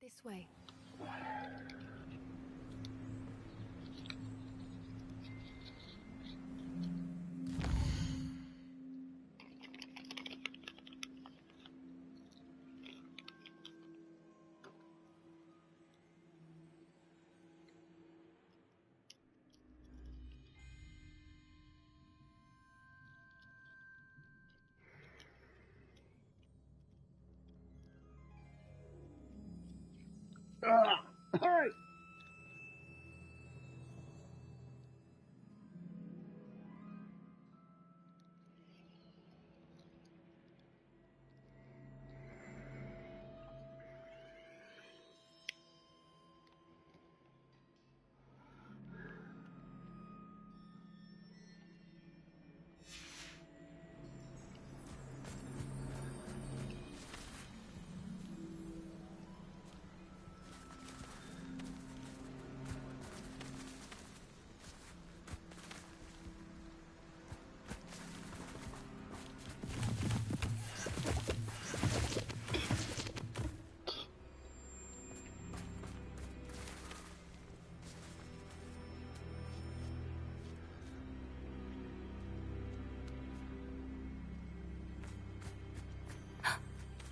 This way. Hey!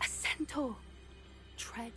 A centaur. Tread.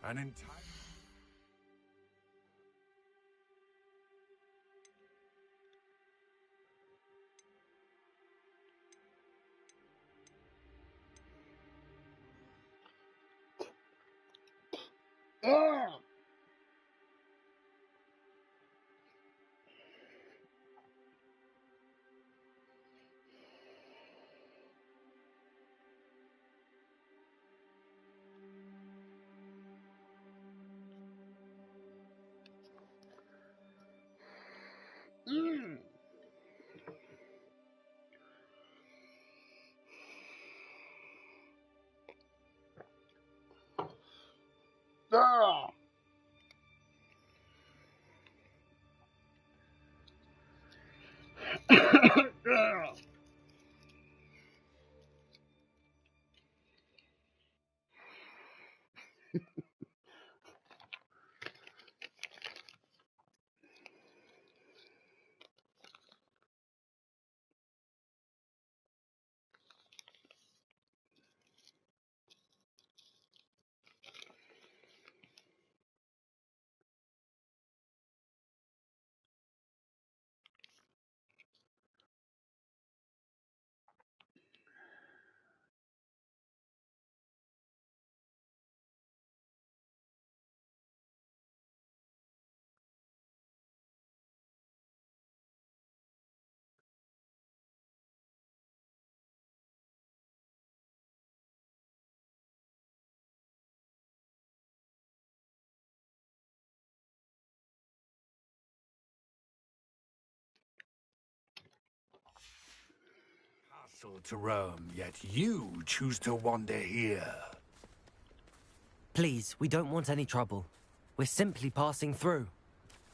An entire... Ah! Ah! Ah! Castle to roam, yet you choose to wander here. Please, we don't want any trouble. We're simply passing through.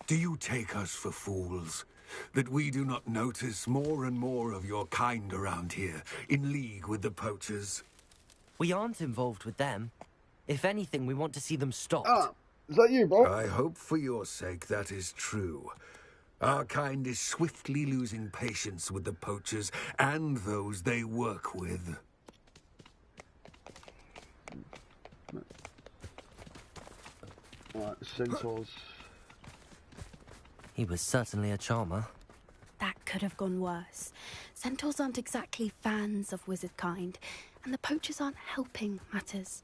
Do you take us for fools? That we do not notice more and more of your kind around here, in league with the poachers? We aren't involved with them. If anything, we want to see them stopped. Ah, is that you, bro? I hope for your sake that is true. Our kind is swiftly losing patience with the poachers and those they work with. Alright, centaurs. He was certainly a charmer. That could have gone worse. Centaurs aren't exactly fans of wizard kind, and the poachers aren't helping matters.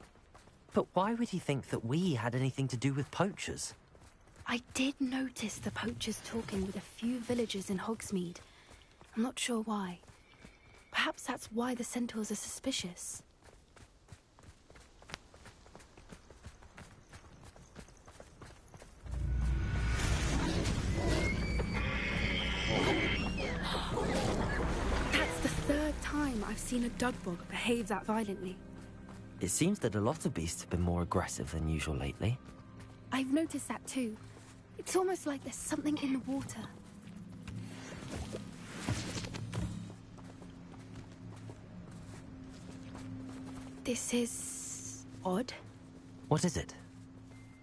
But why would he think that we had anything to do with poachers? I did notice the poachers talking with a few villagers in Hogsmeade. I'm not sure why. Perhaps that's why the centaurs are suspicious. That's the third time I've seen a dugbog behave that violently. It seems that a lot of beasts have been more aggressive than usual lately. I've noticed that too. It's almost like there's something in the water. This is odd. What is it?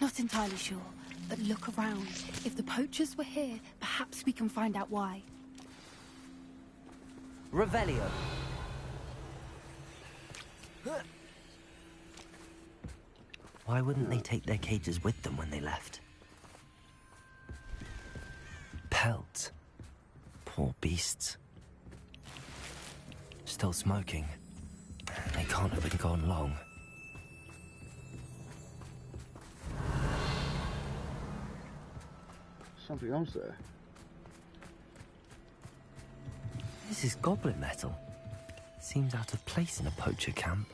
Not entirely sure, but look around. If the poachers were here, perhaps we can find out why. Revelio. Why wouldn't they take their cages with them when they left? Pelts. Poor beasts. Still smoking. They can't have been gone long. Something else there. This is goblin metal. Seems out of place in a poacher camp.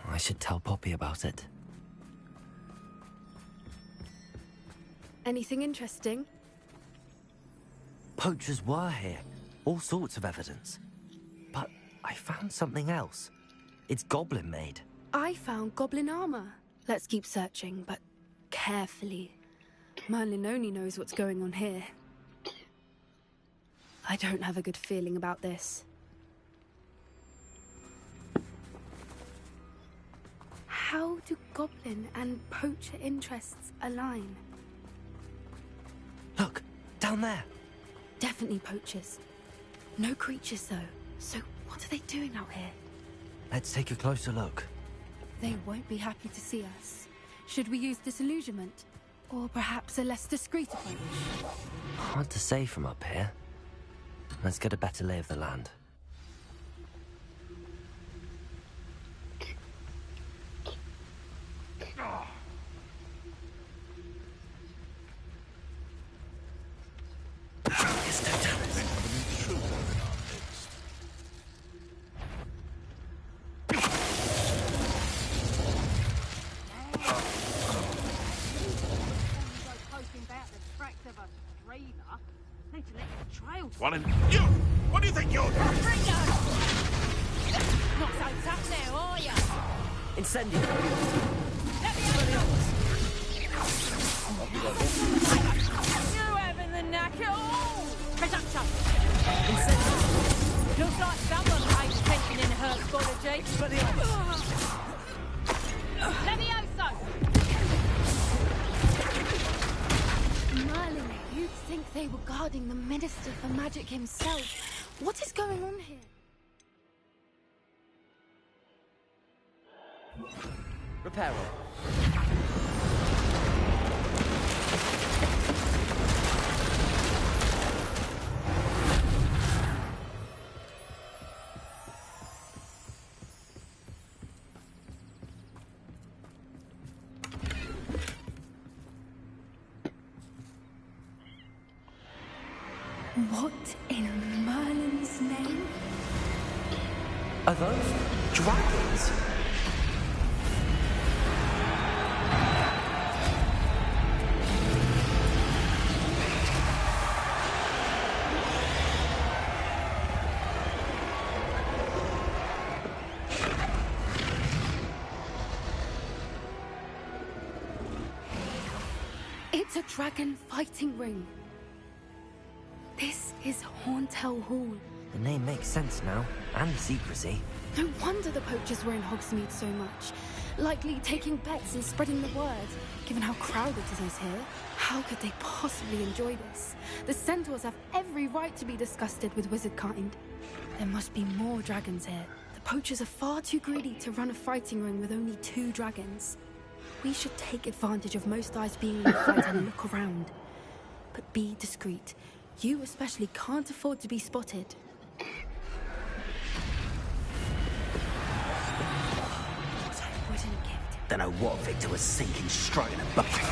I should tell Poppy about it. Anything interesting? Poachers were here. All sorts of evidence. But I found something else. It's goblin made. I found goblin armor. Let's keep searching, but carefully. Merlin only knows what's going on here. I don't have a good feeling about this. How do goblin and poacher interests align? Look, down there. Definitely poachers. No creatures, though. So what are they doing out here? Let's take a closer look. They won't be happy to see us. Should we use disillusionment? Or perhaps a less discreet approach? Hard to say from up here. Let's get a better lay of the land. One in you! What do you think you're doing? Not so tough now, are ya? Incendio! Let me have a look! You having the knack at all? Presumption. Looks like someone paid attention in herpology. But Levioso! Merlin, you'd think they were guarding the Minister for Magic himself. What is going on here? Reparo. What in Merlin's name? Are those dragons? It's a dragon fighting ring. This is Hauntel Hall. The name makes sense now, and the secrecy. No wonder the poachers were in Hogsmeade so much. Likely taking bets and spreading the word. Given how crowded it is here, how could they possibly enjoy this? The centaurs have every right to be disgusted with wizard kind. There must be more dragons here. The poachers are far too greedy to run a fighting ring with only 2 dragons. We should take advantage of most eyes being in the fight and look around. But be discreet. You especially can't afford to be spotted. What I wouldn't give to... Don't know what Victor was sinking straight in a bucket.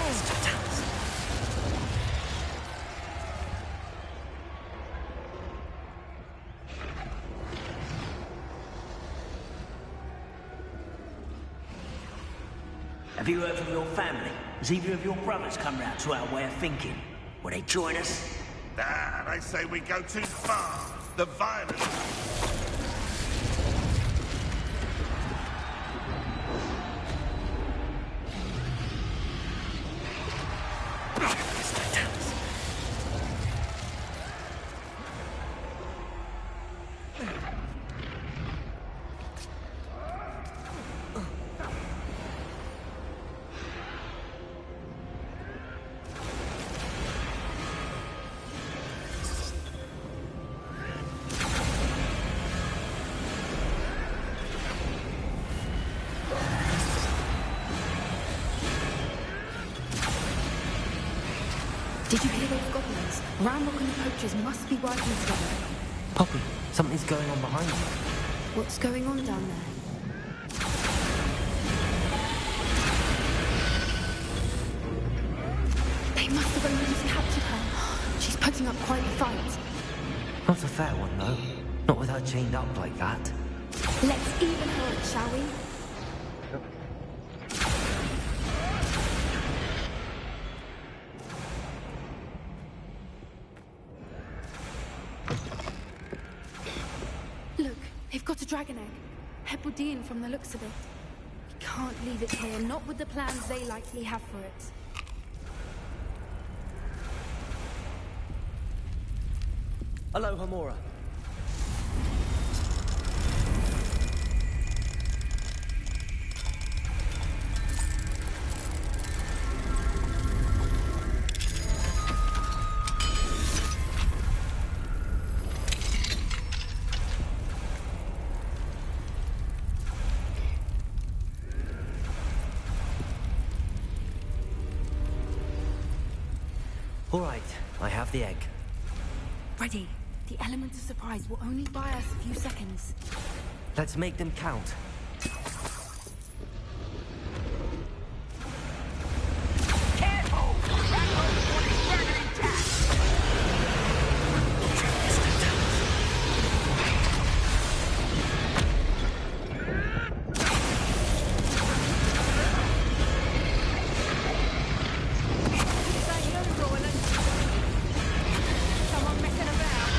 Have you heard from your family? Has either of your brothers come round to our way of thinking? Will they join us? Nah, they say we go too far. The violence. Did you hear those goblins? Ramrock and the poachers must be working together. Poppy, something's going on behind you. What's going on down there? They must have only just captured her. She's putting up quite a fight. Not a fair one, though. Not with her chained up like that. Let's even her up, shall we? Look, they've got a dragon egg. Hebridean from the looks of it. We can't leave it here, not with the plans they likely have for it. Hello, Hamora. All right, I have the egg. Ready. The element of surprise will only buy us a few seconds. Let's make them count. Careful! That hope's got his dragon intact! This ain't you, Royland. Someone messing about.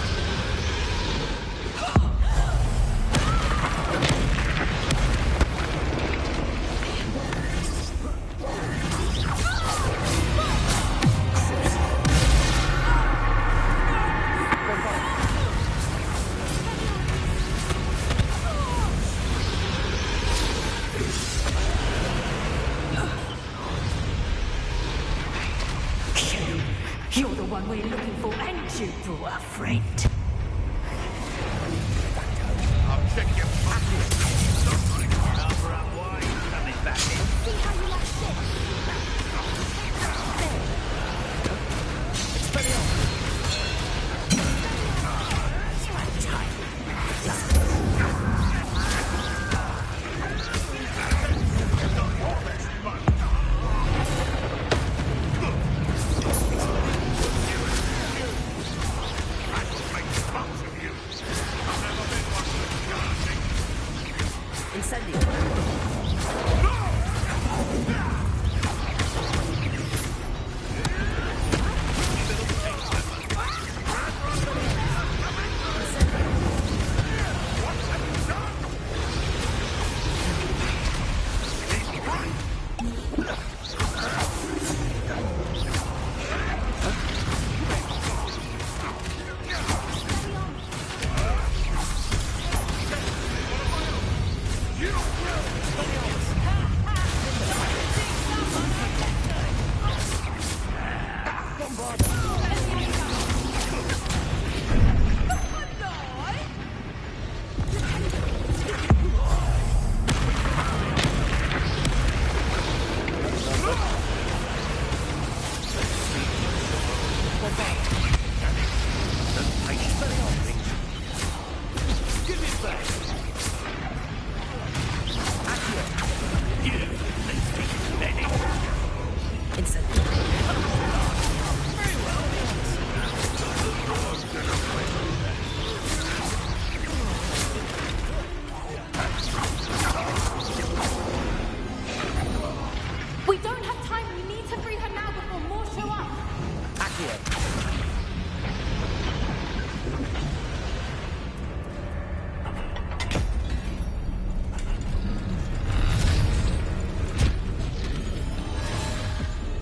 one we're looking for, ain't you? Brought a friend. I'll check your pocket. Cover up, why are you coming back in? See how you like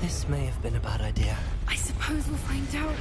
This may have been a bad idea. I suppose we'll find out.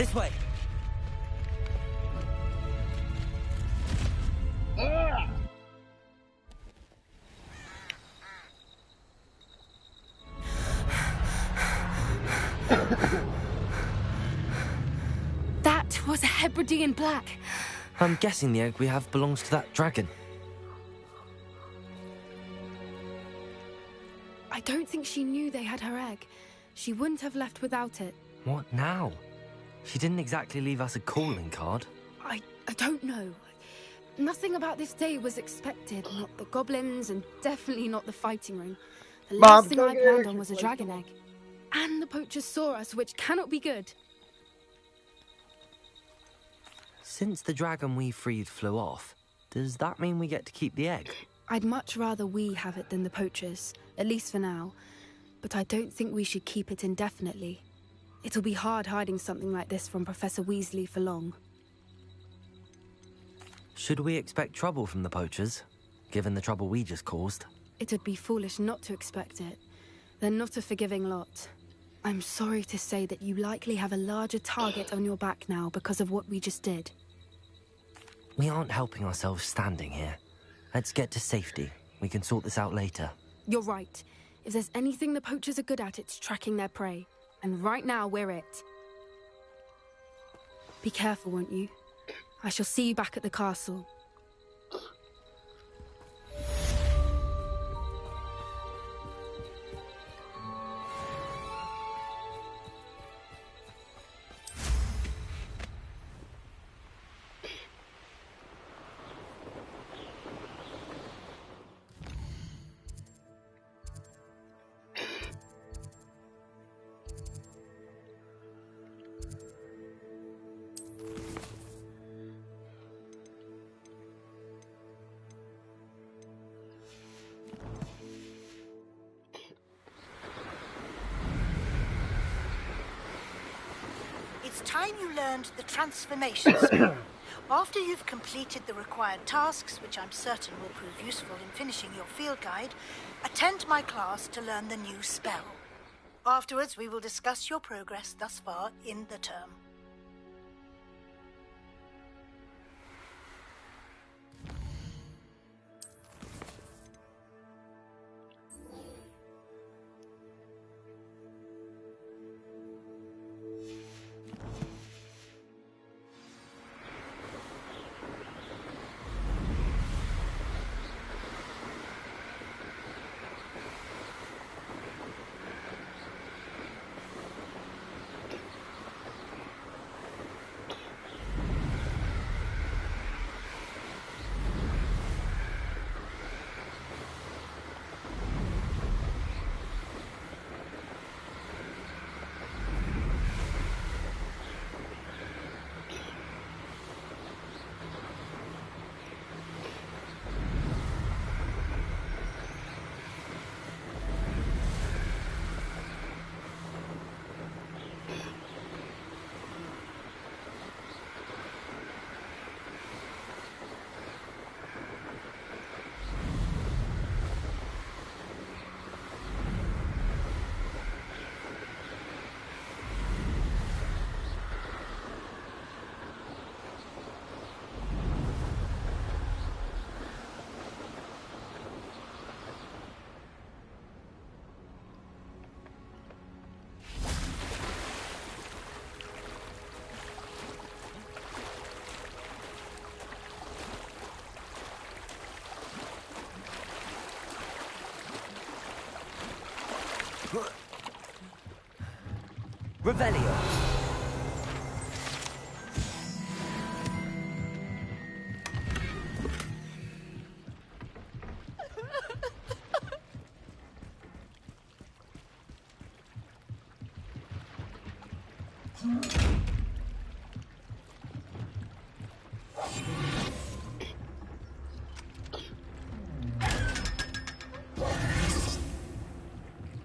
This way. That was a Hebridean black. I'm guessing the egg we have belongs to that dragon. I don't think she knew they had her egg. She wouldn't have left without it. What now? She didn't exactly leave us a calling card. I don't know. Nothing about this day was expected. Not the goblins, and definitely not the fighting ring. The last thing I planned on was a dragon egg. And the poachers saw us, which cannot be good. Since the dragon we freed flew off, does that mean we get to keep the egg? I'd much rather we have it than the poachers, at least for now. But I don't think we should keep it indefinitely. It'll be hard hiding something like this from Professor Weasley for long. Should we expect trouble from the poachers, given the trouble we just caused? It'd be foolish not to expect it. They're not a forgiving lot. I'm sorry to say that you likely have a larger target on your back now because of what we just did. We aren't helping ourselves standing here. Let's get to safety. We can sort this out later. You're right. If there's anything the poachers are good at, it's tracking their prey. And right now, we're it. Be careful, won't you? I shall see you back at the castle. It's time you learned the transformation skill. After you've completed the required tasks, which I'm certain will prove useful in finishing your field guide, attend my class to learn the new spell. Afterwards, we will discuss your progress thus far in the term. Revelio.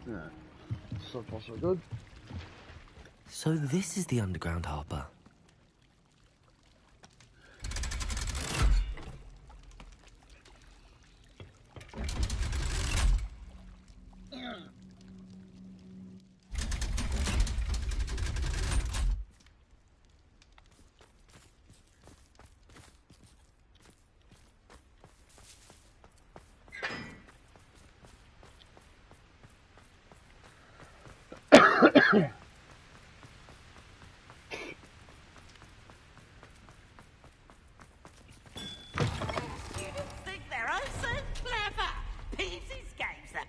Yeah. So far, so good. So this is the underground harbour.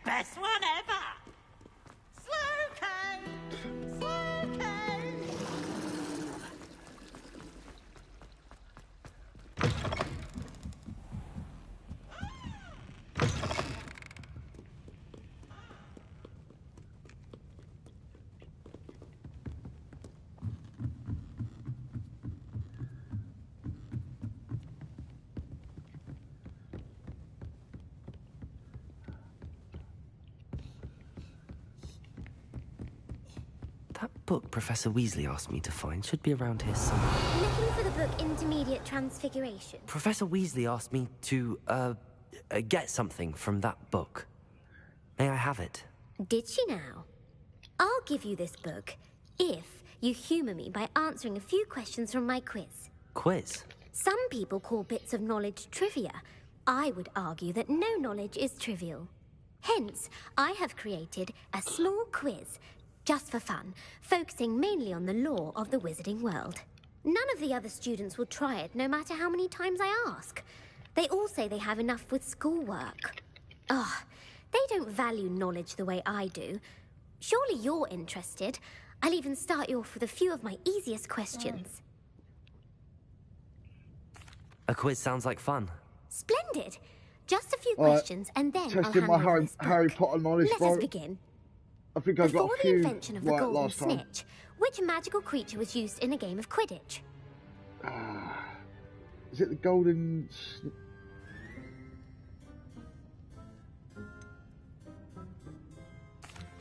Best one ever! Slow code! That book Professor Weasley asked me to find should be around here somewhere. Looking for the book Intermediate Transfiguration. Professor Weasley asked me to, get something from that book. May I have it? Did she now? I'll give you this book if you humour me by answering a few questions from my quiz. Quiz? Some people call bits of knowledge trivia. I would argue that no knowledge is trivial. Hence, I have created a small quiz, just for fun, focusing mainly on the lore of the wizarding world. None of the other students will try it, no matter how many times I ask. They all say they have enough with schoolwork. Ugh, they don't value knowledge the way I do. Surely you're interested. I'll even start you off with a few of my easiest questions. A quiz sounds like fun. Splendid. Just a few questions, and then I'll testing hand my over this book. Harry Potter knowledge, Let bro. us begin. I think I got Before a few the invention of the right golden last time. snitch, which magical creature was used in a game of Quidditch? Is it the golden?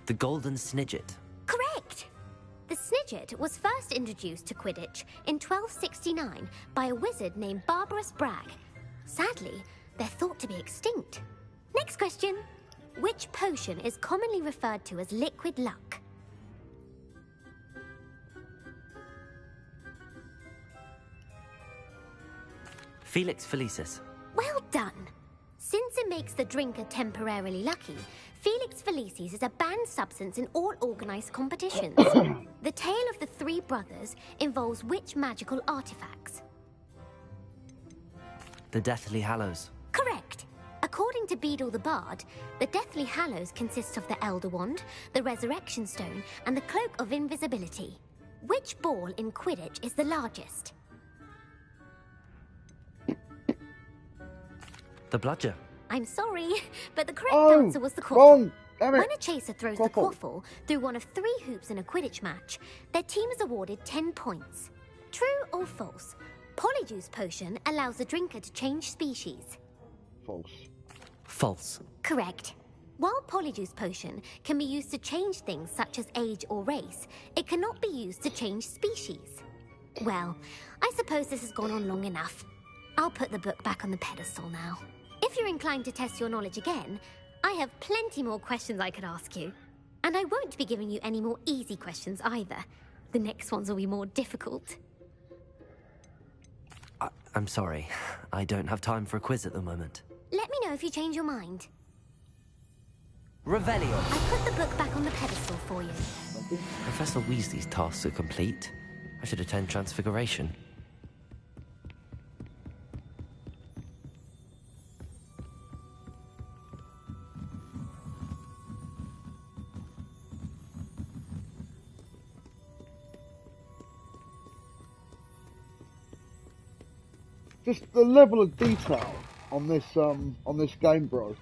The Golden Snidget. Correct! The snitch Fidget was first introduced to Quidditch in 1269 by a wizard named Barbarous Bragg. Sadly, they're thought to be extinct. Next question. Which potion is commonly referred to as liquid luck? Felix Felicis. Well done. Since it makes the drinker temporarily lucky, Felix Felicis is a banned substance in all organised competitions. The tale of the three brothers involves which magical artifacts? The Deathly Hallows. Correct. According to Beadle the Bard, the Deathly Hallows consists of the Elder Wand, the Resurrection Stone, and the Cloak of Invisibility. Which ball in Quidditch is the largest? The Bludger. I'm sorry, but the correct answer was the quaffle. Wrong! Damn it! When a chaser throws the Quaffle. quaffle through one of 3 hoops in a Quidditch match, their team is awarded 10 points. True or false? Polyjuice Potion allows the drinker to change species. False. False. Correct. While Polyjuice Potion can be used to change things such as age or race, it cannot be used to change species. Well, I suppose this has gone on long enough. I'll put the book back on the pedestal now. If you're inclined to test your knowledge again, I have plenty more questions I could ask you. And I won't be giving you any more easy questions either. The next ones will be more difficult. I'm sorry. I don't have time for a quiz at the moment. Let me know if you change your mind. Revelio. I put the book back on the pedestal for you. Professor Weasley's tasks are complete. I should attend Transfiguration. Just the level of detail on this game, bro.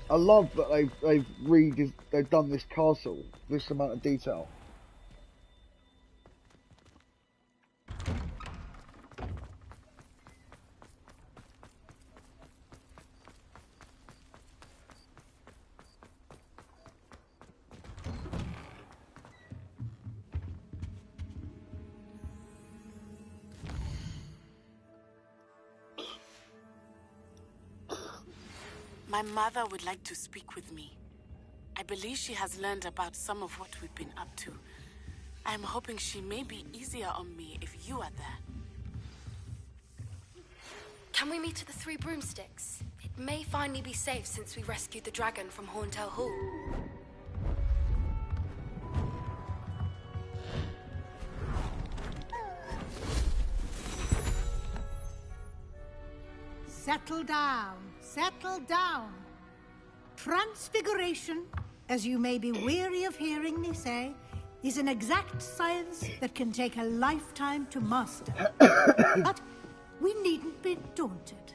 I love that they've done this castle, this amount of detail. My mother would like to speak with me. I believe she has learned about some of what we've been up to. I am hoping she may be easier on me if you are there. Can we meet at the Three Broomsticks? It may finally be safe since we rescued the dragon from Horntail Hall. Settle down, settle down. Transfiguration, as you may be weary of hearing me say, is an exact science that can take a lifetime to master. But we needn't be daunted.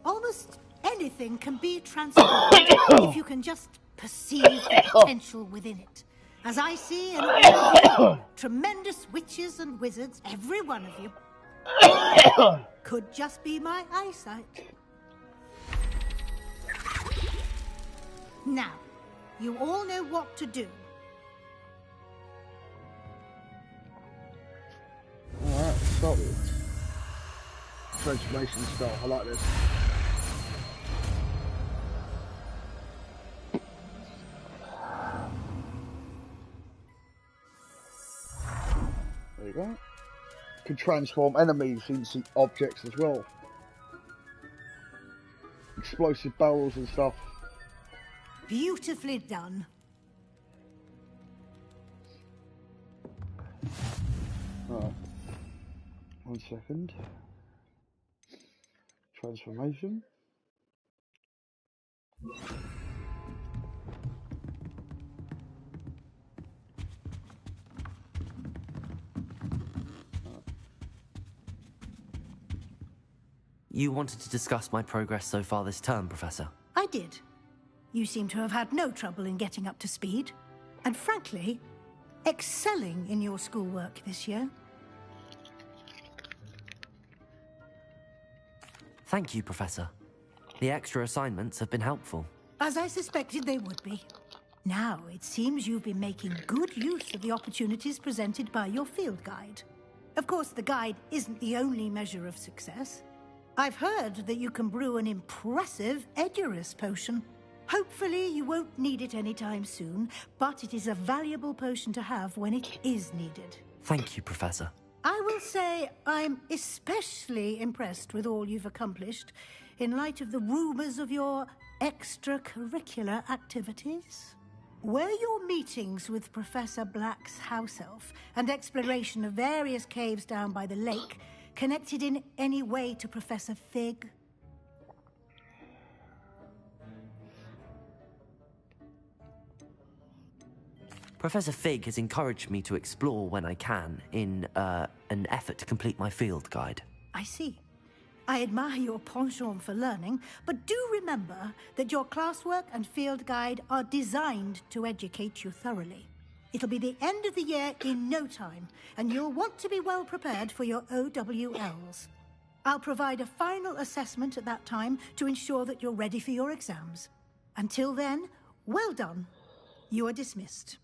Almost anything can be transformed if you can just perceive the potential within it. As I see in all of you, tremendous witches and wizards, every one of you. Could just be my eyesight. Now, you all know what to do. Alright, start with transformation style. I like this. There you go. Can transform enemies into objects as well. Explosive barrels and stuff. Beautifully done. Alright. 1 second. Transformation. You wanted to discuss my progress so far this term, Professor? I did. You seem to have had no trouble in getting up to speed. And frankly, excelling in your schoolwork this year. Thank you, Professor. The extra assignments have been helpful. As I suspected they would be. Now, it seems you've been making good use of the opportunities presented by your field guide. Of course, the guide isn't the only measure of success. I've heard that you can brew an impressive Edurus potion. Hopefully, you won't need it anytime soon, but it is a valuable potion to have when it is needed. Thank you, Professor. I will say I'm especially impressed with all you've accomplished in light of the rumors of your extracurricular activities. Were your meetings with Professor Black's house elf and exploration of various caves down by the lake connected in any way to Professor Fig? Professor Fig has encouraged me to explore when I can in an effort to complete my field guide. I see. I admire your penchant for learning, but do remember that your classwork and field guide are designed to educate you thoroughly. It'll be the end of the year in no time, and you'll want to be well prepared for your OWLs. I'll provide a final assessment at that time to ensure that you're ready for your exams. Until then, well done. You are dismissed.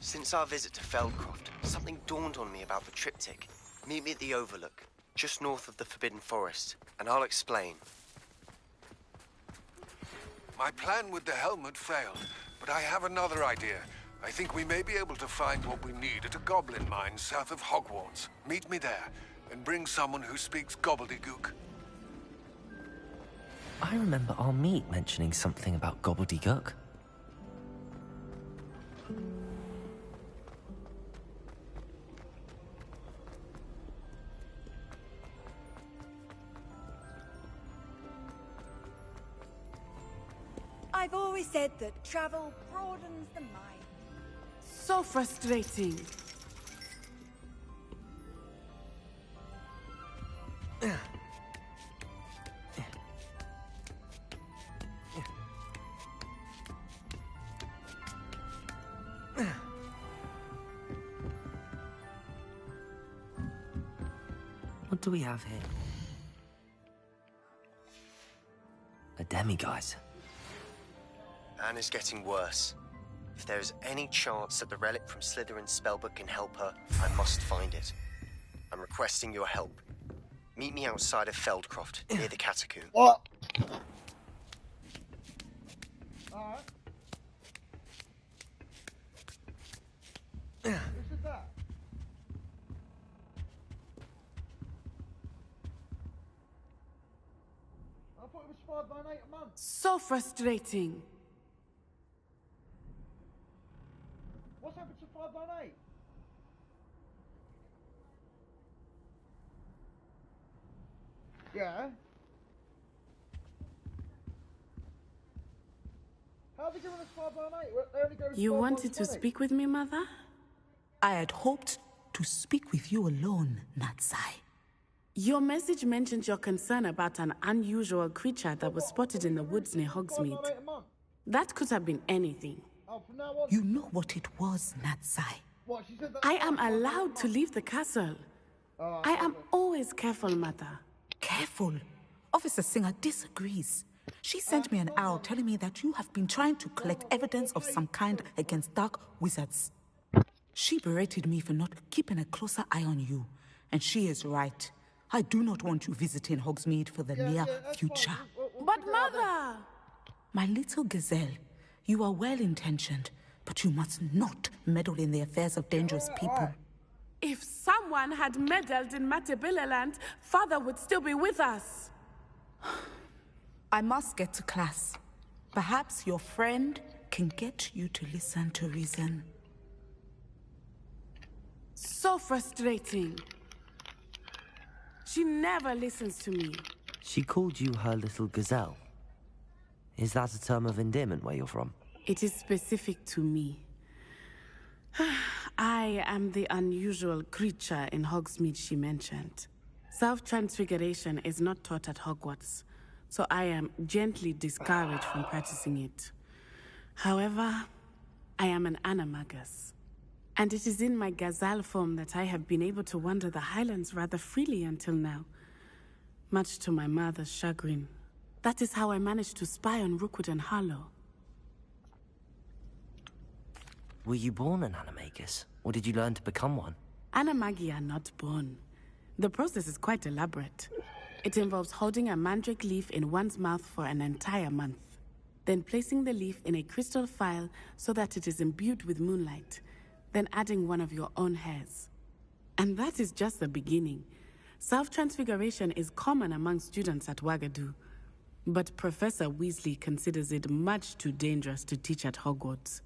Since our visit to Feldcroft, something dawned on me about the triptych. Meet me at the Overlook, just north of the Forbidden Forest, and I'll explain. My plan with the helmet failed, but I have another idea. I think we may be able to find what we need at a goblin mine south of Hogwarts. Meet me there, and bring someone who speaks gobbledygook. I remember our meet mentioning something about gobbledygook. I've always said that travel broadens the mind. So frustrating. What do we have here? A demiguise. Anne is getting worse. If there is any chance that the relic from Slytherin's spellbook can help her, I must find it. I'm requesting your help. Meet me outside of Feldcroft, near the catacomb. What? Alright. This is that. I thought it was £5.98 a month. So frustrating. What's happened to £5.98? Yeah. How are they giving us £5.98? They only go You wanted to speak with me, Mother? I had hoped to speak with you alone, Natsai. Your message mentioned your concern about an unusual creature that was spotted in the woods near Hogsmeade. That could have been anything. Oh, from now on. You know what it was, Natsai. What, she said that I am allowed to leave the castle. I am always careful, Mother. Careful. Officer Singer disagrees. She sent me an owl telling me that you have been trying to collect evidence of some kind against dark wizards. She berated me for not keeping a closer eye on you. And she is right. I do not want you visiting Hogsmeade for the near future. But Mother! My little gazelle, you are well-intentioned, but you must not meddle in the affairs of dangerous people. If someone had meddled in Matabeleland, Father would still be with us. I must get to class. Perhaps your friend can get you to listen to reason. So frustrating. She never listens to me. She called you her little gazelle. Is that a term of endearment where you're from? It is specific to me. I am the unusual creature in Hogsmeade she mentioned. Self-transfiguration is not taught at Hogwarts, so I am gently discouraged from practicing it. However, I am an animagus, and it is in my gazelle form that I have been able to wander the highlands rather freely until now, much to my mother's chagrin. That is how I managed to spy on Rookwood and Harlow. Were you born an animagus, or did you learn to become one? Animagi are not born. The process is quite elaborate. It involves holding a mandrake leaf in one's mouth for an entire month, then placing the leaf in a crystal phial so that it is imbued with moonlight, then adding one of your own hairs. And that is just the beginning. Self-transfiguration is common among students at Wagadu, but Professor Weasley considers it much too dangerous to teach at Hogwarts.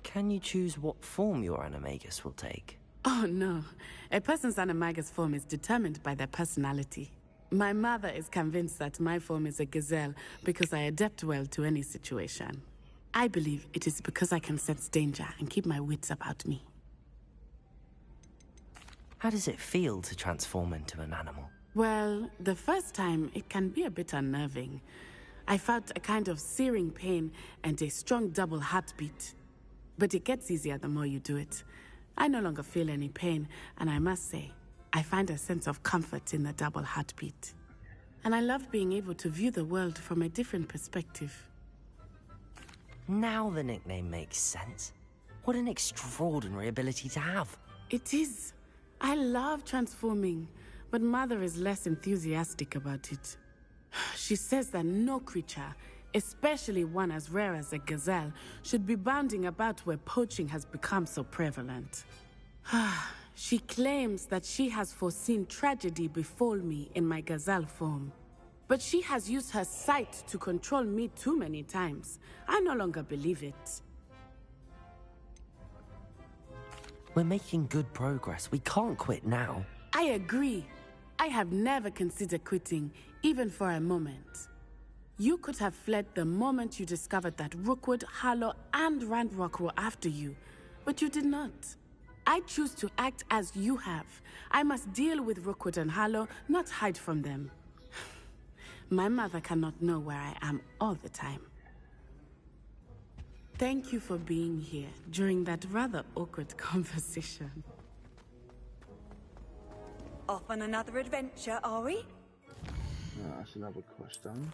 Can you choose what form your animagus will take? Oh no, a person's animagus form is determined by their personality. My mother is convinced that my form is a gazelle because I adapt well to any situation. I believe it is because I can sense danger and keep my wits about me. How does it feel to transform into an animal? Well, the first time it can be a bit unnerving. I felt a kind of searing pain and a strong double heartbeat. But it gets easier the more you do it. I no longer feel any pain, and I must say, I find a sense of comfort in the double heartbeat. And I love being able to view the world from a different perspective. Now the nickname makes sense. What an extraordinary ability to have. It is. I love transforming, but Mother is less enthusiastic about it. She says that no creature, especially one as rare as a gazelle, should be bounding about where poaching has become so prevalent. She claims that she has foreseen tragedy befall me in my gazelle form. But she has used her sight to control me too many times. I no longer believe it. We're making good progress. We can't quit now. I agree. I have never considered quitting, even for a moment. You could have fled the moment you discovered that Rookwood, Harlow, and Ranrock were after you, but you did not. I choose to act as you have. I must deal with Rookwood and Harlow, not hide from them. My mother cannot know where I am all the time. Thank you for being here during that rather awkward conversation. Off on another adventure, are we? That's another quest done.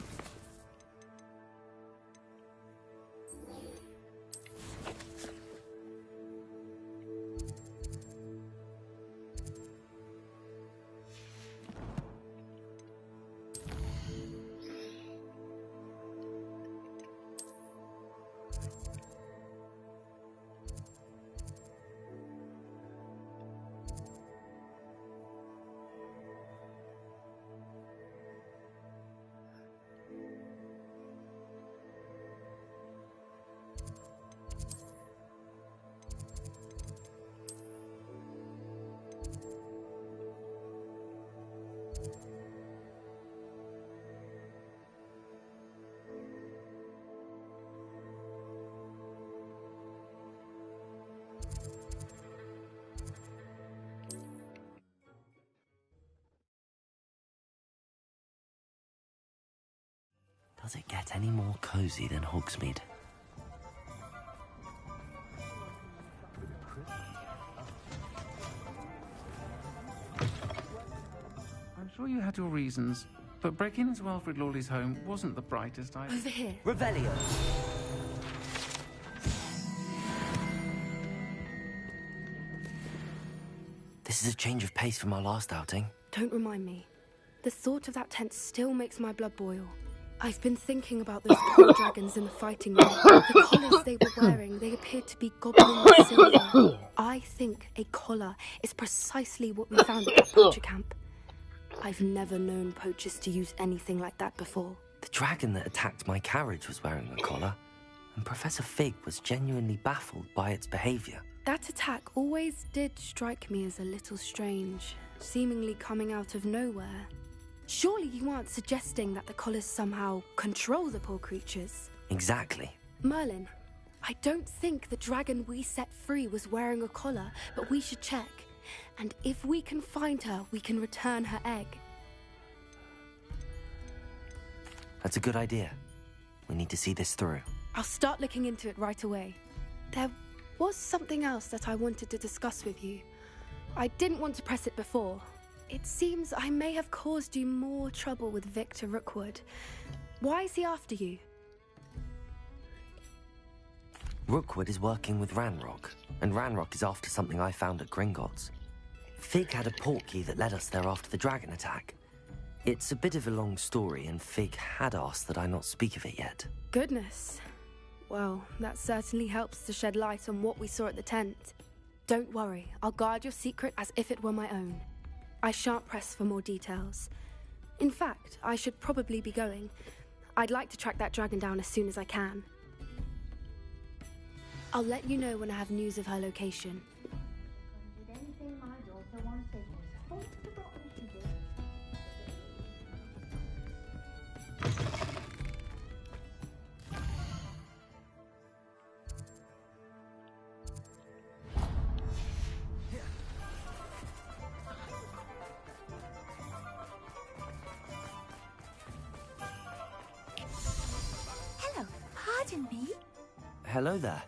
Does it get any more cozy than Hogsmeade? I'm sure you had your reasons, but breaking into Alfred Lawley's home wasn't the brightest idea. Over here. Revelio! This is a change of pace from our last outing. Don't remind me. The thought of that tent still makes my blood boil. I've been thinking about those poor dragons in the fighting room. The collars they were wearing, they appeared to be goblin silver. I think a collar is precisely what we found at the poacher camp. I've never known poachers to use anything like that before. The dragon that attacked my carriage was wearing a collar, and Professor Fig was genuinely baffled by its behavior. That attack always did strike me as a little strange, seemingly coming out of nowhere. Surely you aren't suggesting that the collars somehow control the poor creatures? Exactly. Merlin, I don't think the dragon we set free was wearing a collar, but we should check. and if we can find her, we can return her egg. That's a good idea. We need to see this through. I'll start looking into it right away. There was something else that I wanted to discuss with you. I didn't want to press it before. It seems I may have caused you more trouble with Victor Rookwood. Why is he after you? Rookwood is working with Ranrock, and Ranrock is after something I found at Gringotts. Fig had a portkey that led us there after the dragon attack. It's a bit of a long story, and Fig had asked that I not speak of it yet. Goodness. Well, that certainly helps to shed light on what we saw at the tent. Don't worry, I'll guard your secret as if it were my own. I shan't press for more details. In fact, I should probably be going. I'd like to track that dragon down as soon as I can. I'll let you know when I have news of her location. Hello, pardon me. Hello there.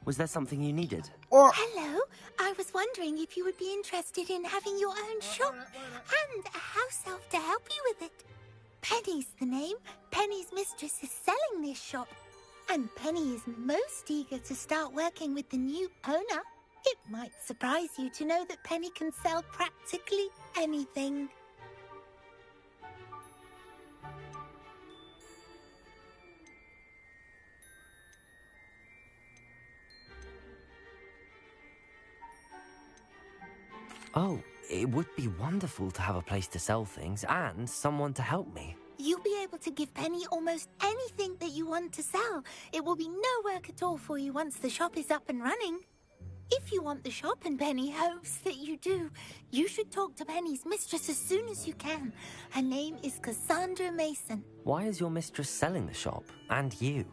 Was there something you needed? Hello, I was wondering if you would be interested in having your own shop and a house elf to help you with it. Penny's the name. Penny's mistress is selling this shop, and Penny is most eager to start working with the new owner. It might surprise you to know that Penny can sell practically anything. Oh, it would be wonderful to have a place to sell things and someone to help me. You'll be able to give Penny almost anything that you want to sell. It will be no work at all for you once the shop is up and running. If you want the shop, and Penny hopes that you do, you should talk to Penny's mistress as soon as you can. Her name is Cassandra Mason. Why is your mistress selling the shop? And you?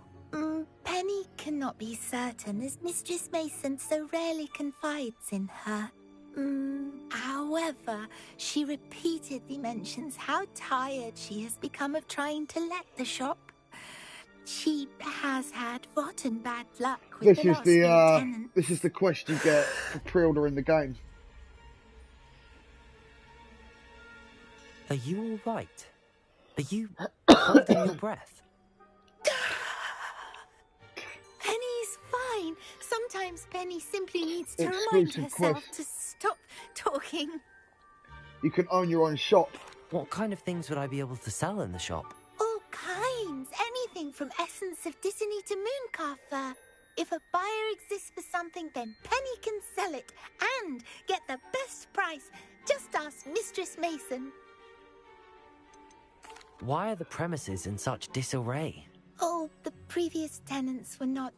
Penny cannot be certain, as Mistress Mason so rarely confides in her. However, she repeatedly mentions how tired she has become of trying to let the shop. She has had rotten bad luck with the last few tenants. This is the quest you get for pre-ordering the game. Are you all right? Are you holding your breath? Penny's fine. Sometimes Penny simply needs to remind herself to stop talking. You can own your own shop. What kind of things would I be able to sell in the shop? All kinds. Anything from essence of Disney to Mooncalf fur. If a buyer exists for something, then Penny can sell it and get the best price. Just ask Mistress Mason. Why are the premises in such disarray? Oh, the previous tenants were not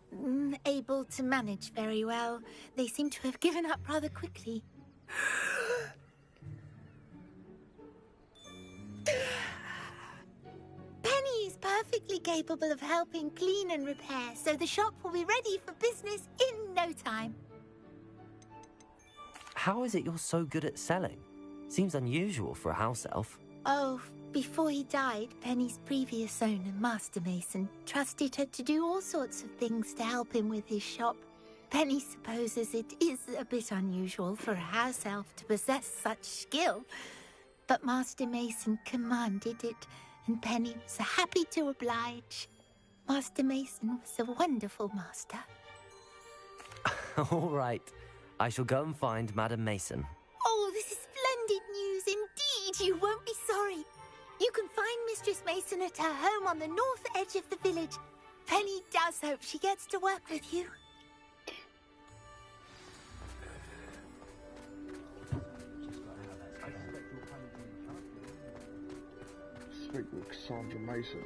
able to manage very well. They seem to have given up rather quickly. Penny is perfectly capable of helping clean and repair, so the shop will be ready for business in no time. How is it you're so good at selling? Seems unusual for a house elf. Oh, before he died, Penny's previous owner, Master Mason, trusted her to do all sorts of things to help him with his shop. Penny supposes it is a bit unusual for a house elf to possess such skill, but Master Mason commanded it, and Penny was happy to oblige. Master Mason was a wonderful master. All right. I shall go and find Madam Mason. Oh, this is splendid news indeed. You won't be sorry. You can find Mistress Mason at her home on the north edge of the village. Penny does hope she gets to work with you. Speak with Cassandra Mason.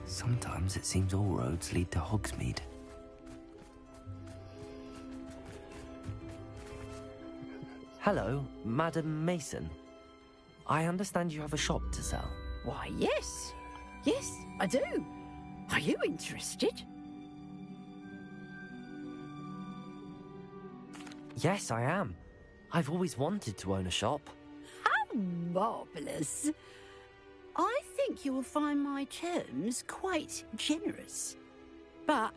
Sometimes it seems all roads lead to Hogsmeade. Hello, Madam Mason. I understand you have a shop to sell. Why, yes. Yes, I do. Are you interested? Yes, I am. I've always wanted to own a shop. How marvellous. I think you will find my terms quite generous. But,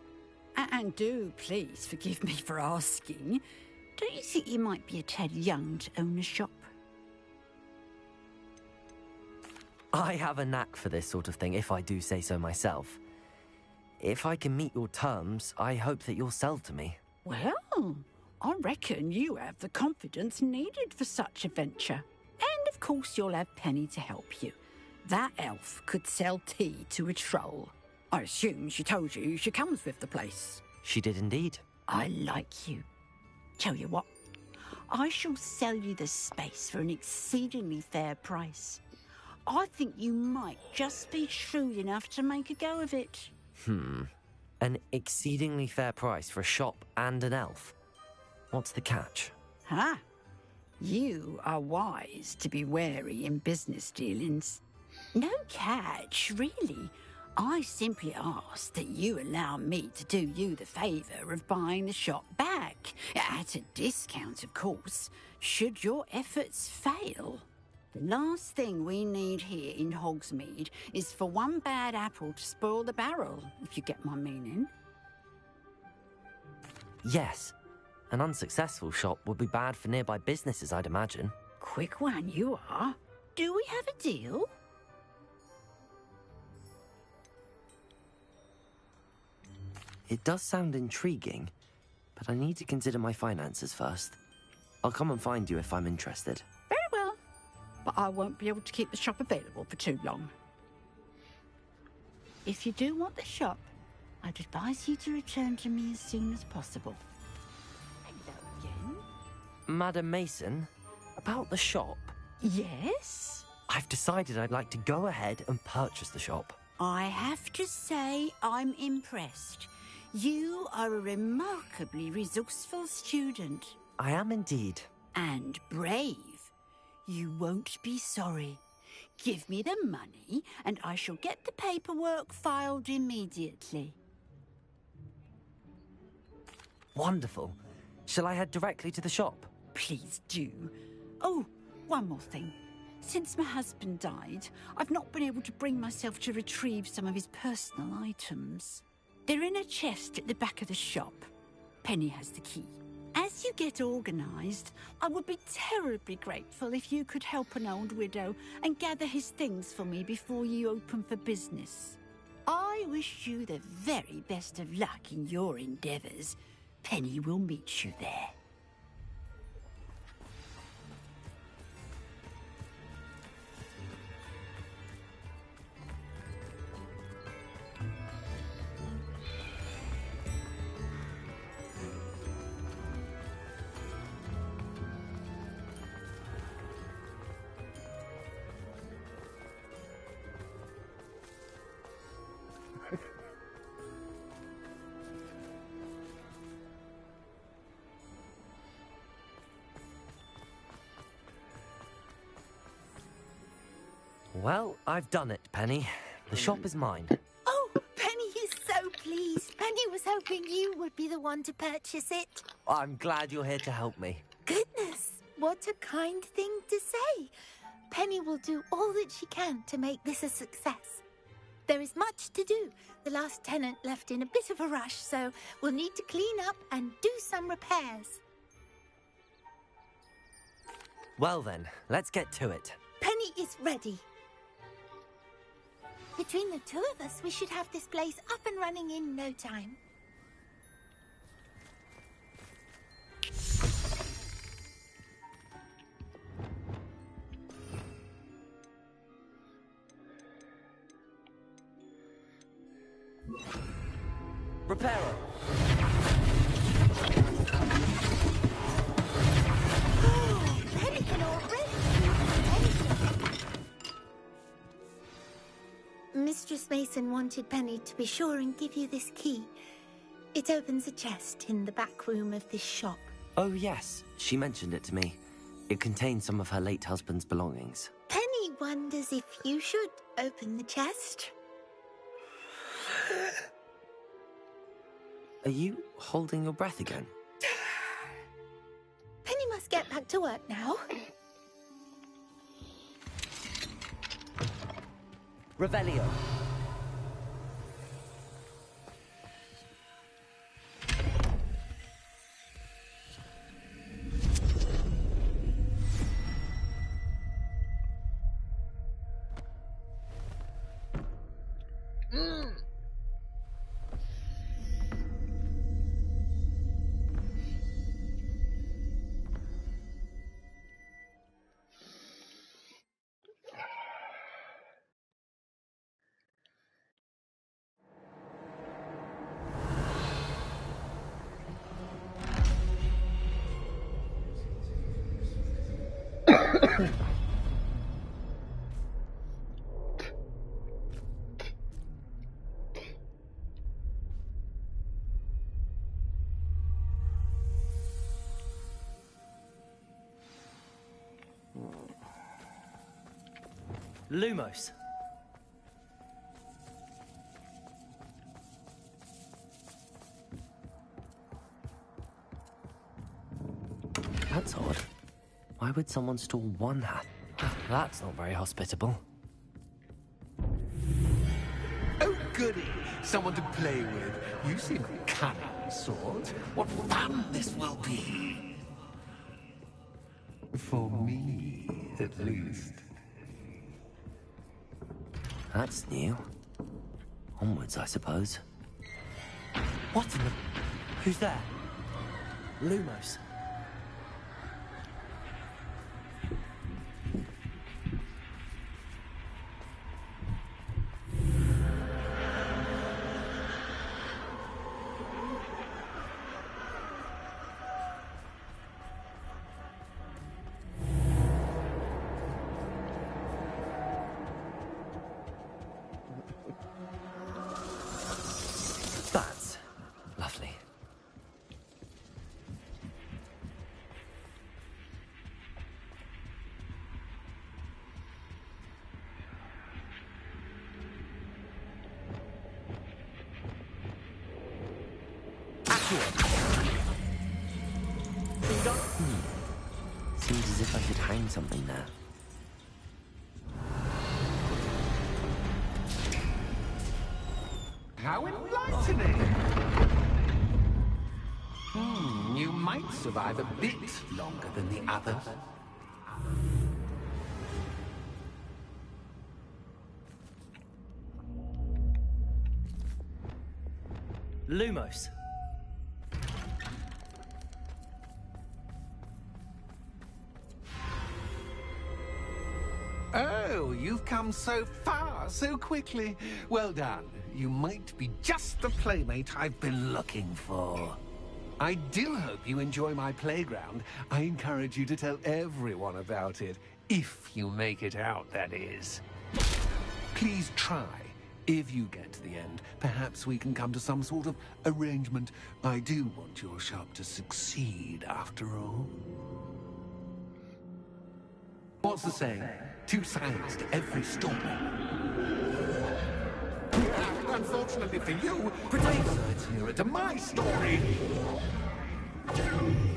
and do please forgive me for asking, don't you think you might be a tad young to own a shop? I have a knack for this sort of thing, if I do say so myself. If I can meet your terms, I hope that you'll sell to me. Well, I reckon you have the confidence needed for such a venture. And of course you'll have Penny to help you. That elf could sell tea to a troll. I assume she told you she comes with the place. She did indeed. I like you. Tell you what, I shall sell you the space for an exceedingly fair price. I think you might just be shrewd enough to make a go of it. An exceedingly fair price for a shop and an elf. What's the catch? You are wise to be wary in business dealings. No catch, really. I simply ask that you allow me to do you the favour of buying the shop back. At a discount, of course, should your efforts fail. The last thing we need here in Hogsmeade is for one bad apple to spoil the barrel, if you get my meaning. Yes. An unsuccessful shop would be bad for nearby businesses, I'd imagine. Quick one you are. Do we have a deal? It does sound intriguing, but I need to consider my finances first. I'll come and find you if I'm interested. Very well, but I won't be able to keep the shop available for too long. If you do want the shop, I'd advise you to return to me as soon as possible. Hello again. Madam Mason, about the shop? Yes? I've decided I'd like to go ahead and purchase the shop. I have to say I'm impressed. You are a remarkably resourceful student. I am indeed. And brave. You won't be sorry. Give me the money, and I shall get the paperwork filed immediately. Wonderful. Shall I head directly to the shop? Please do. Oh, one more thing. Since my husband died, I've not been able to bring myself to retrieve some of his personal items. They're in a chest at the back of the shop. Penny has the key. As you get organised, I would be terribly grateful if you could help an old widow and gather his things for me before you open for business. I wish you the very best of luck in your endeavours. Penny will meet you there. Well, I've done it, Penny. The shop is mine. Oh, Penny is so pleased. Penny was hoping you would be the one to purchase it. I'm glad you're here to help me. Goodness, what a kind thing to say. Penny will do all that she can to make this a success. There is much to do. The last tenant left in a bit of a rush, so we'll need to clean up and do some repairs. Well then, let's get to it. Penny is ready. Between the two of us, we should have this place up and running in no time. Repairer! Penny can already Mistress Mason wanted Penny to be sure and give you this key. It opens a chest in the back room of this shop. Oh yes, she mentioned it to me. It contains some of her late husband's belongings. Penny wonders if you should open the chest. Are you holding your breath again? Penny must get back to work now. Revelio. Lumos. That's odd. Why would someone store one hat? That's not very hospitable. Oh, goody! Someone to play with. You seem a cunning sort. What fun this will be! For me, at least. That's new. Onwards, I suppose. What in the... Who's there? Lumos. That's lovely. Seems as if I could hang something there. How enlightening! You might survive a bit longer than the others. Lumos. Oh, you've come so far so quickly. Well done. You might be just the playmate I've been looking for. I do hope you enjoy my playground. I encourage you to tell everyone about it. If you make it out, that is. Please try. If you get to the end, perhaps we can come to some sort of arrangement. I do want your shop to succeed, after all. What's the saying? Two sides to every story. Unfortunately for you, both sides here to my story.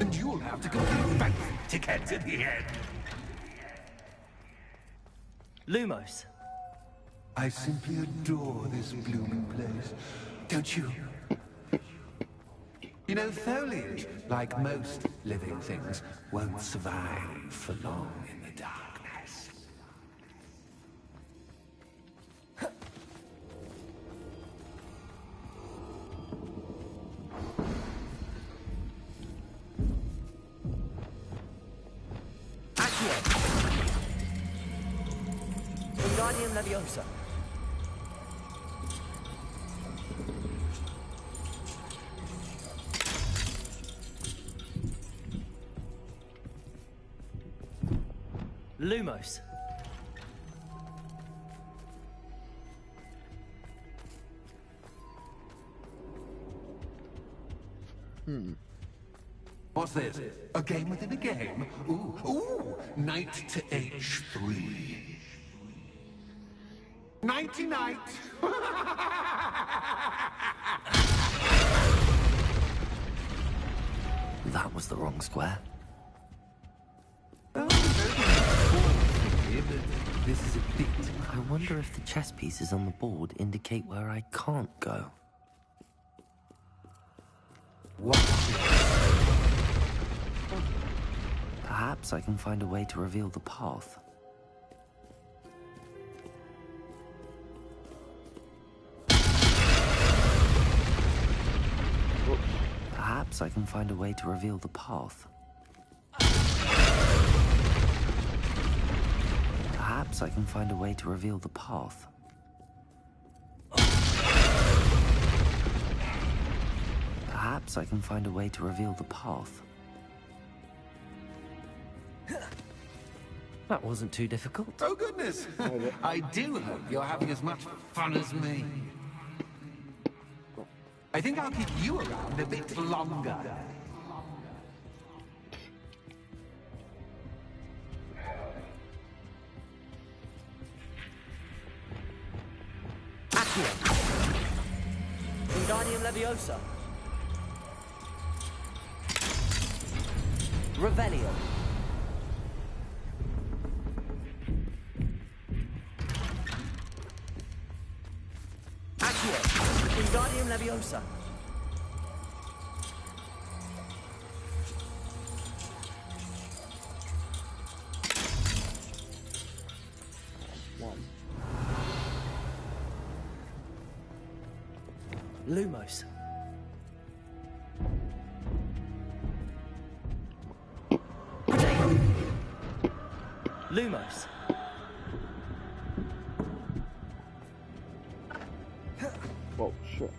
And you'll have to complete both to get to the end. Lumos. I simply adore this blooming place. Don't you? You know, foliage, like most living things, won't survive for long in the darkness. Wingardium Leviosa. Lumos. What's this? A game within a game? Ooh, knight to h3. Nighty-night! That was the wrong square. This is a bit... I wonder if the chess pieces on the board indicate where I can't go. What? Perhaps I can find a way to reveal the path. Perhaps I can find a way to reveal the path. Perhaps I can find a way to reveal the path. Perhaps I can find a way to reveal the path. That wasn't too difficult. Oh, goodness! I do hope you're having as much fun as me. I think I'll keep you around a bit longer. Accio. Wingardium Leviosa. Revelio. Accio. Wingardium Leviosa. Lumos. Lumos. Whoa, shit.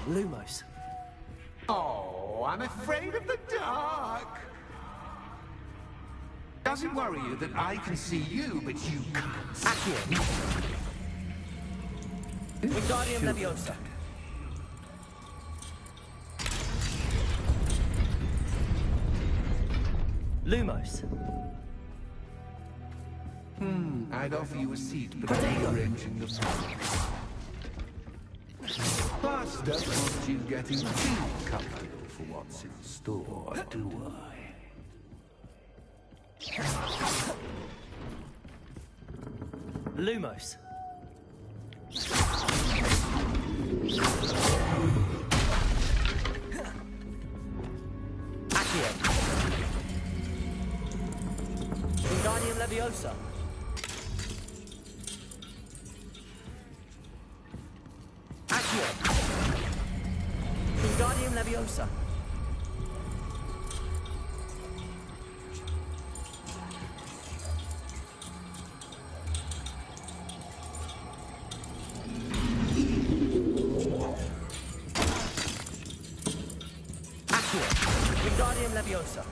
Lumos. Oh, I'm afraid of the dark. Does it worry you that I can see you, but you can't? Accio. Wingardium Leviosa. Lumos. I'd offer you a seat, but I'm wrenching the spot. Plus, don't want you getting too comfortable for what's in store, do I? Lumos. Accio. Wingardium Leviosa. Accio. Wingardium Leviosa. Accio. Wingardium Leviosa.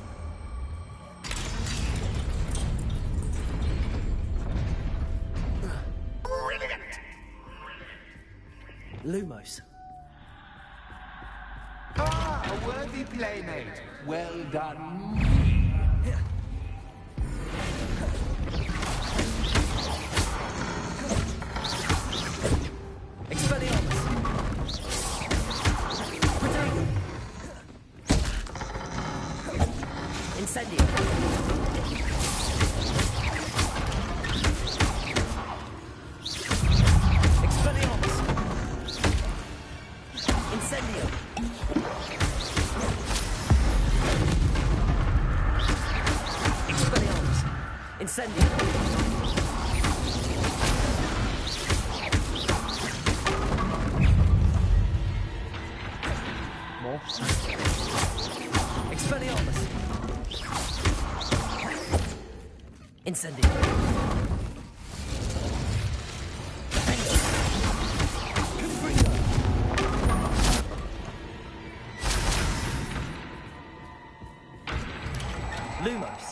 Lumos. Ah, a worthy playmate. Well done. Expelliarmus. Protego. Incendio. Expelliarmus. Incendio. Expelliarmus. Incendio. Expelliarmus. Incendio. Lumos.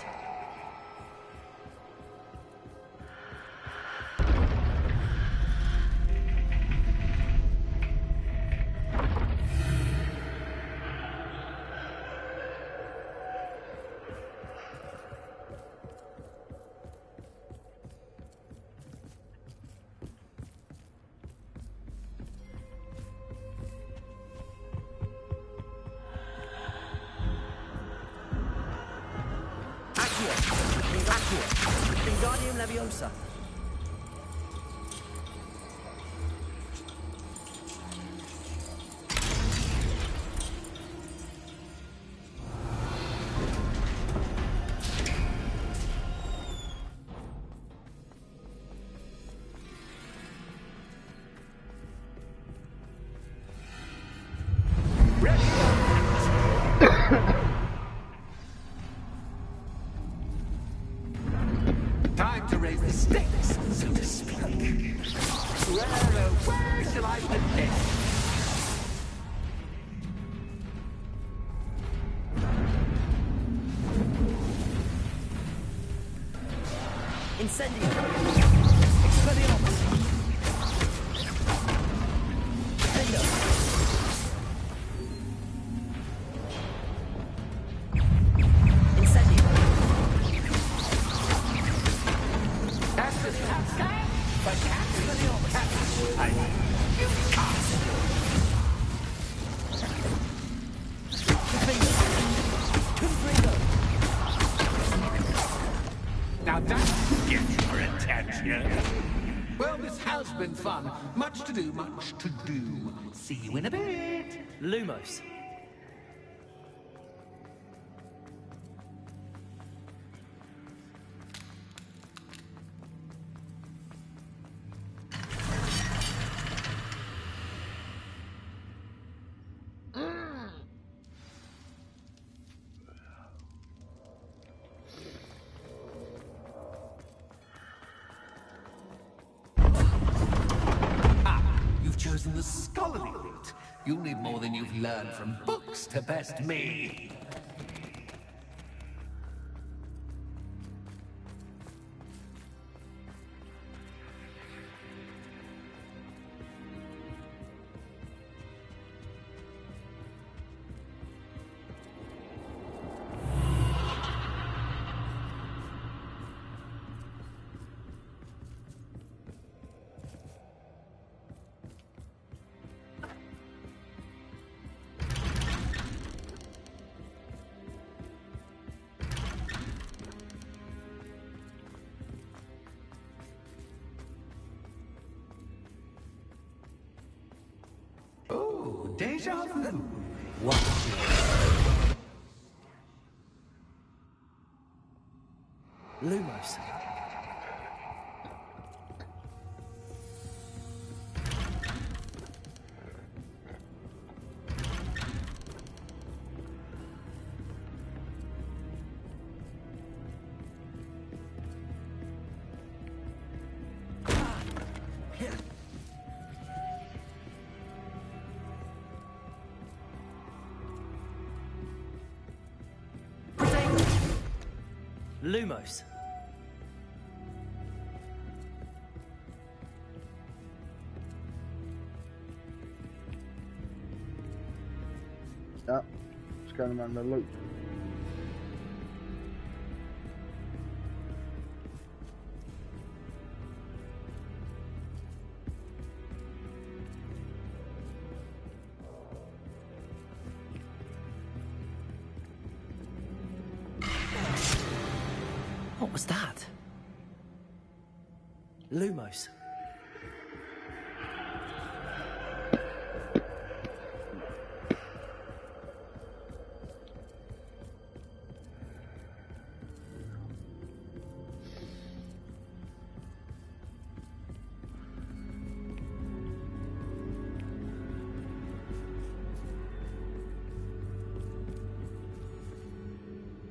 Wingardium Leviosa. Time to raise the stakes, so to speak. Where shall I begin? Incendio. Expelliarmus. Defender. Incendio. Castus Capstan? But Expelliarmus. I mean, you can't. Defender. Confringo. Now that gets your attention. Well, this has been fun. Much to do, much to do. See you in a bit. Lumos. You've chosen the scholarly route. You'll need more than you've learned from books to best me. Oh, deja vu. What? Lumos. Lumos. Yeah, just going around the loop. What was that? Lumos.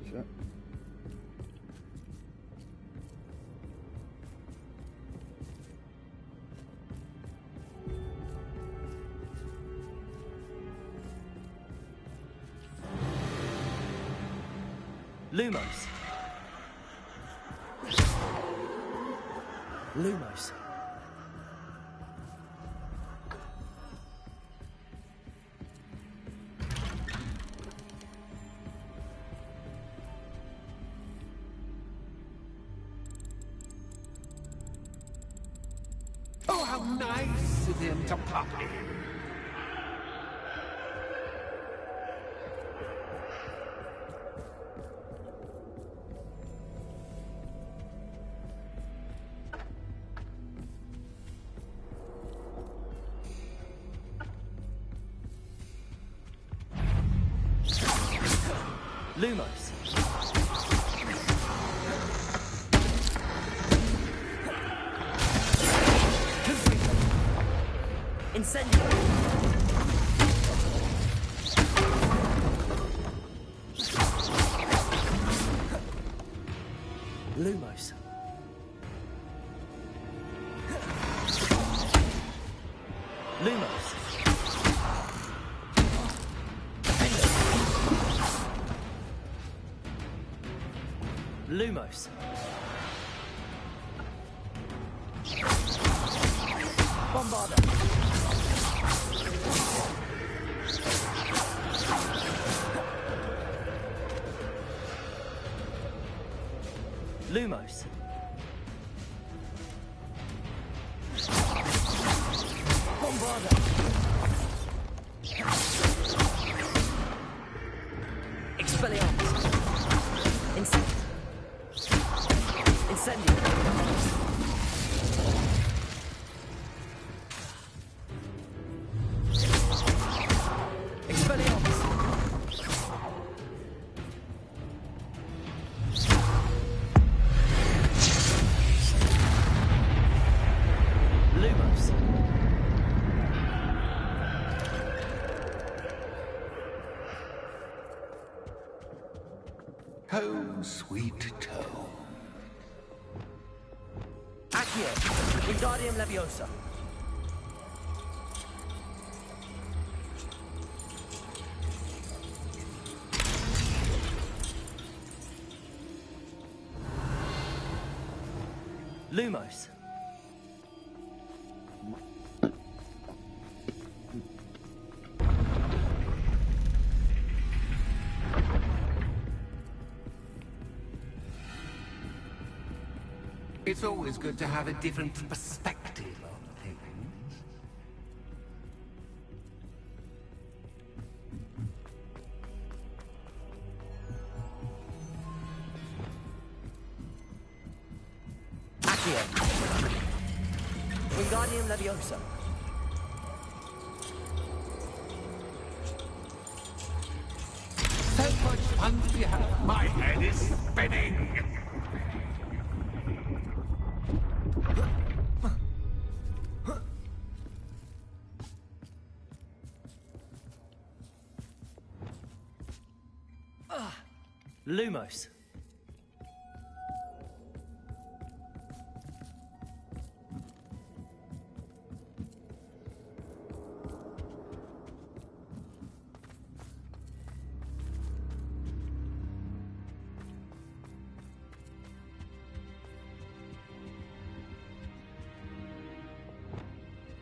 Shit. Lumos. Lumos. Oh, how nice of him to pop in. Lumos. Incendio. Lumos. Lumos. Lumos. Bombarda. Lumos. Bombarda. Expelliarmus. Incendio. Expelliarmus. Lumos. Home, sweet home. Accio. Wingardium Leviosa. Lumos. It's always good to have a different perspective on things. Accio. Wingardium Leviosa. So much fun to be had. My head is spinning. Lumos.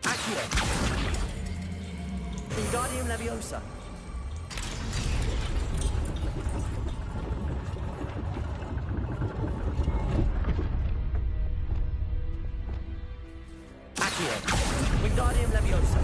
Accio. Wingardium Leviosa. Wingardium Leviosa.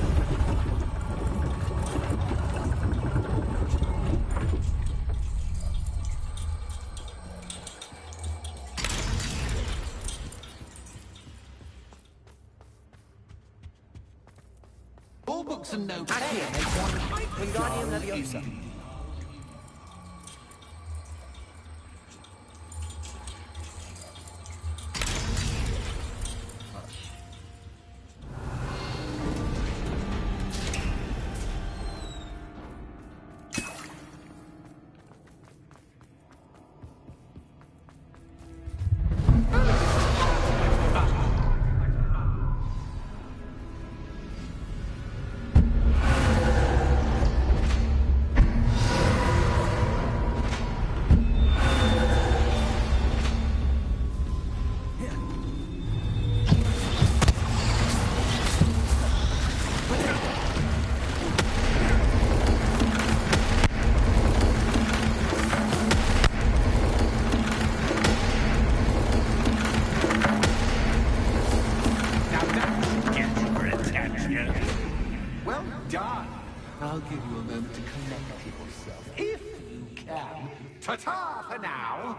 All books and notes here make one quite Wingardium dull Leviosa. indeed. Well done. I'll give you a moment to collect yourself, if you can. Ta-ta for now.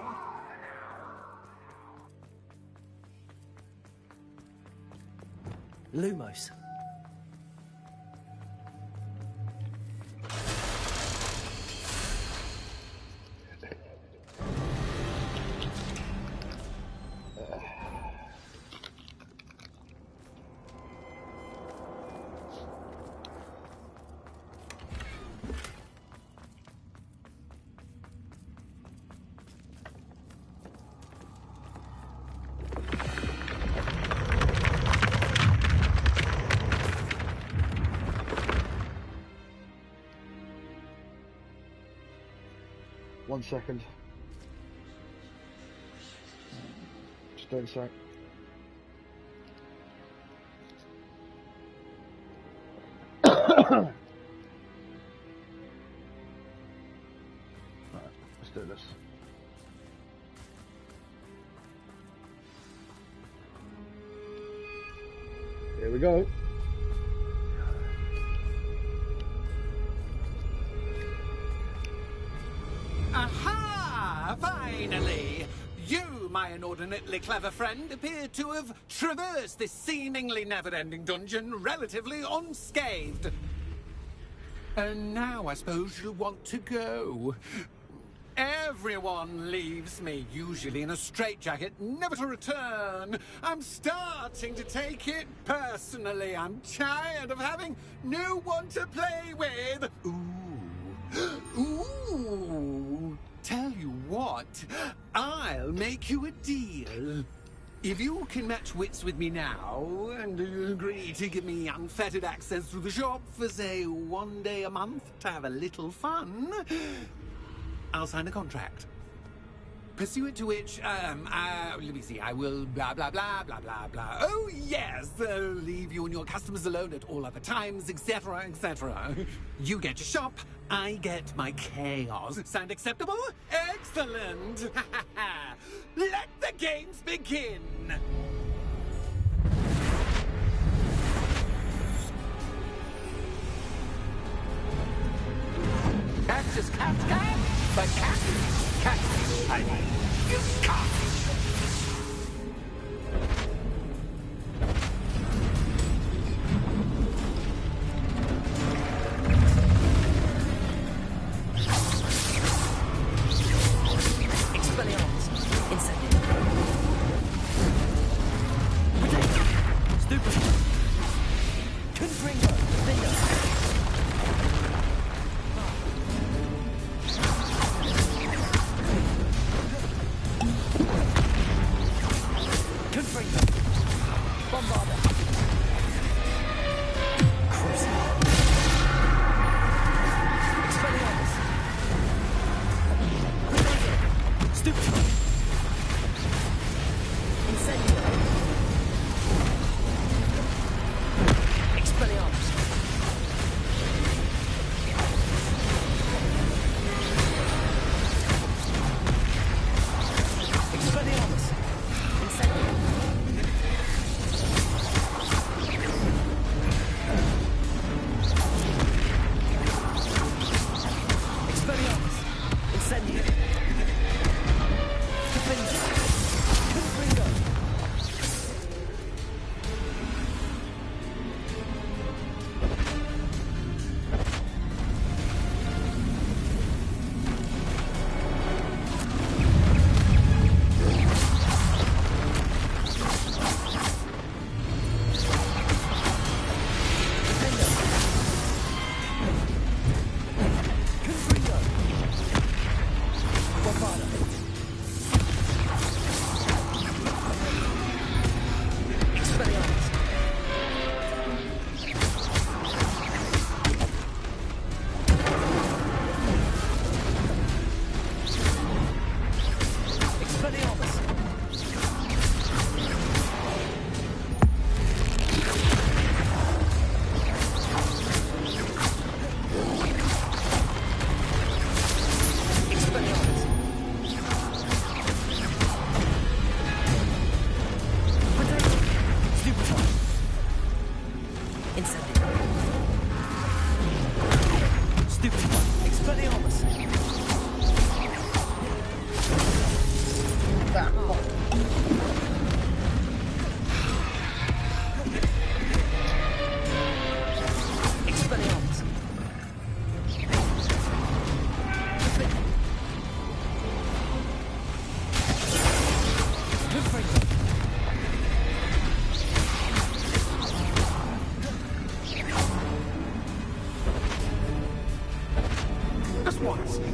Lumos. 1 second. Just doing so. Right, let's do this. Here we go. Aha! Finally! You, my inordinately clever friend, appear to have traversed this seemingly never-ending dungeon relatively unscathed. And now I suppose you'll want to go. Everyone leaves me, usually in a straitjacket, never to return. I'm starting to take it personally. I'm tired of having no one to play with. Ooh. Ooh. Tell you what, I'll make you a deal. If you can match wits with me now, and agree to give me unfettered access to the shop for, say, 1 day a month to have a little fun, I'll sign a contract. Pursuant to which, let me see, I will blah, blah, blah, blah, blah, blah. Oh, yes, leave you and your customers alone at all other times, etc., etc. You get your shop, I get my chaos. Sound acceptable? Excellent! Let the games begin! Cactus, cat, cat, but cactus, cactus, I mean, you can't.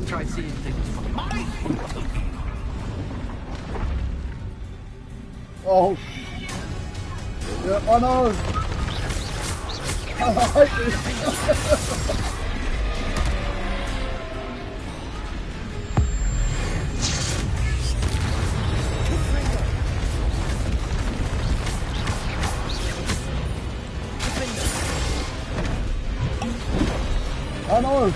Try seeing things from my point of view. Oh, yeah, I know. I hate this. No!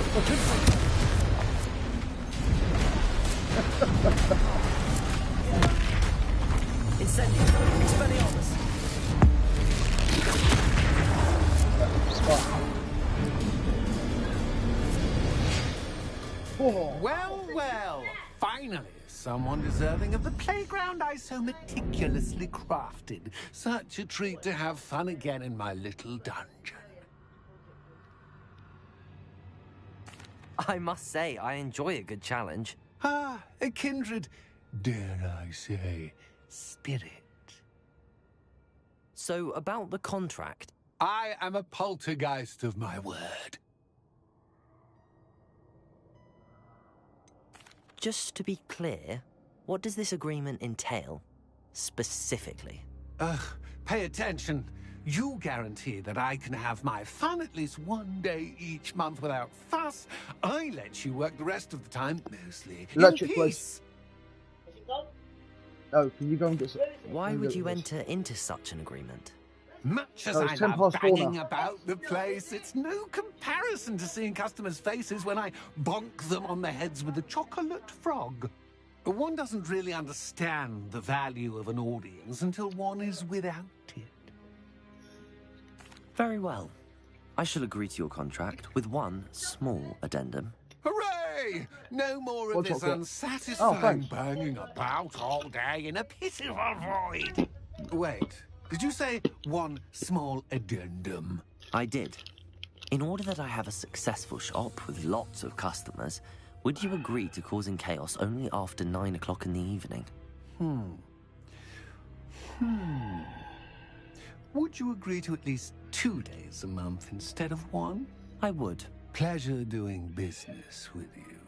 Incendio! Expelliarmus! Well, well. Finally, someone deserving of the playground I so meticulously crafted. Such a treat to have fun again in my little dungeon. I must say, I enjoy a good challenge. Ah, a kindred, dare I say, spirit. So, about the contract. I am a poltergeist of my word. Just to be clear, what does this agreement entail, specifically? Pay attention. You guarantee that I can have my fun at least one day each month without fuss. I let you work the rest of the time, mostly in peace. Oh, can you go and get some... Why would you enter into such an agreement? Much as I love banging about the place, it's no comparison to seeing customers' faces when I bonk them on the heads with a chocolate frog. One doesn't really understand the value of an audience until one is without it. Very well. I shall agree to your contract with one small addendum. Hooray! No more of this unsatisfying banging about all day in a pitiful void. Wait. Did you say one small addendum? I did. In order that I have a successful shop with lots of customers, would you agree to causing chaos only after 9 o'clock in the evening? Would you agree to at least 2 days a month instead of 1? I would. Pleasure doing business with you.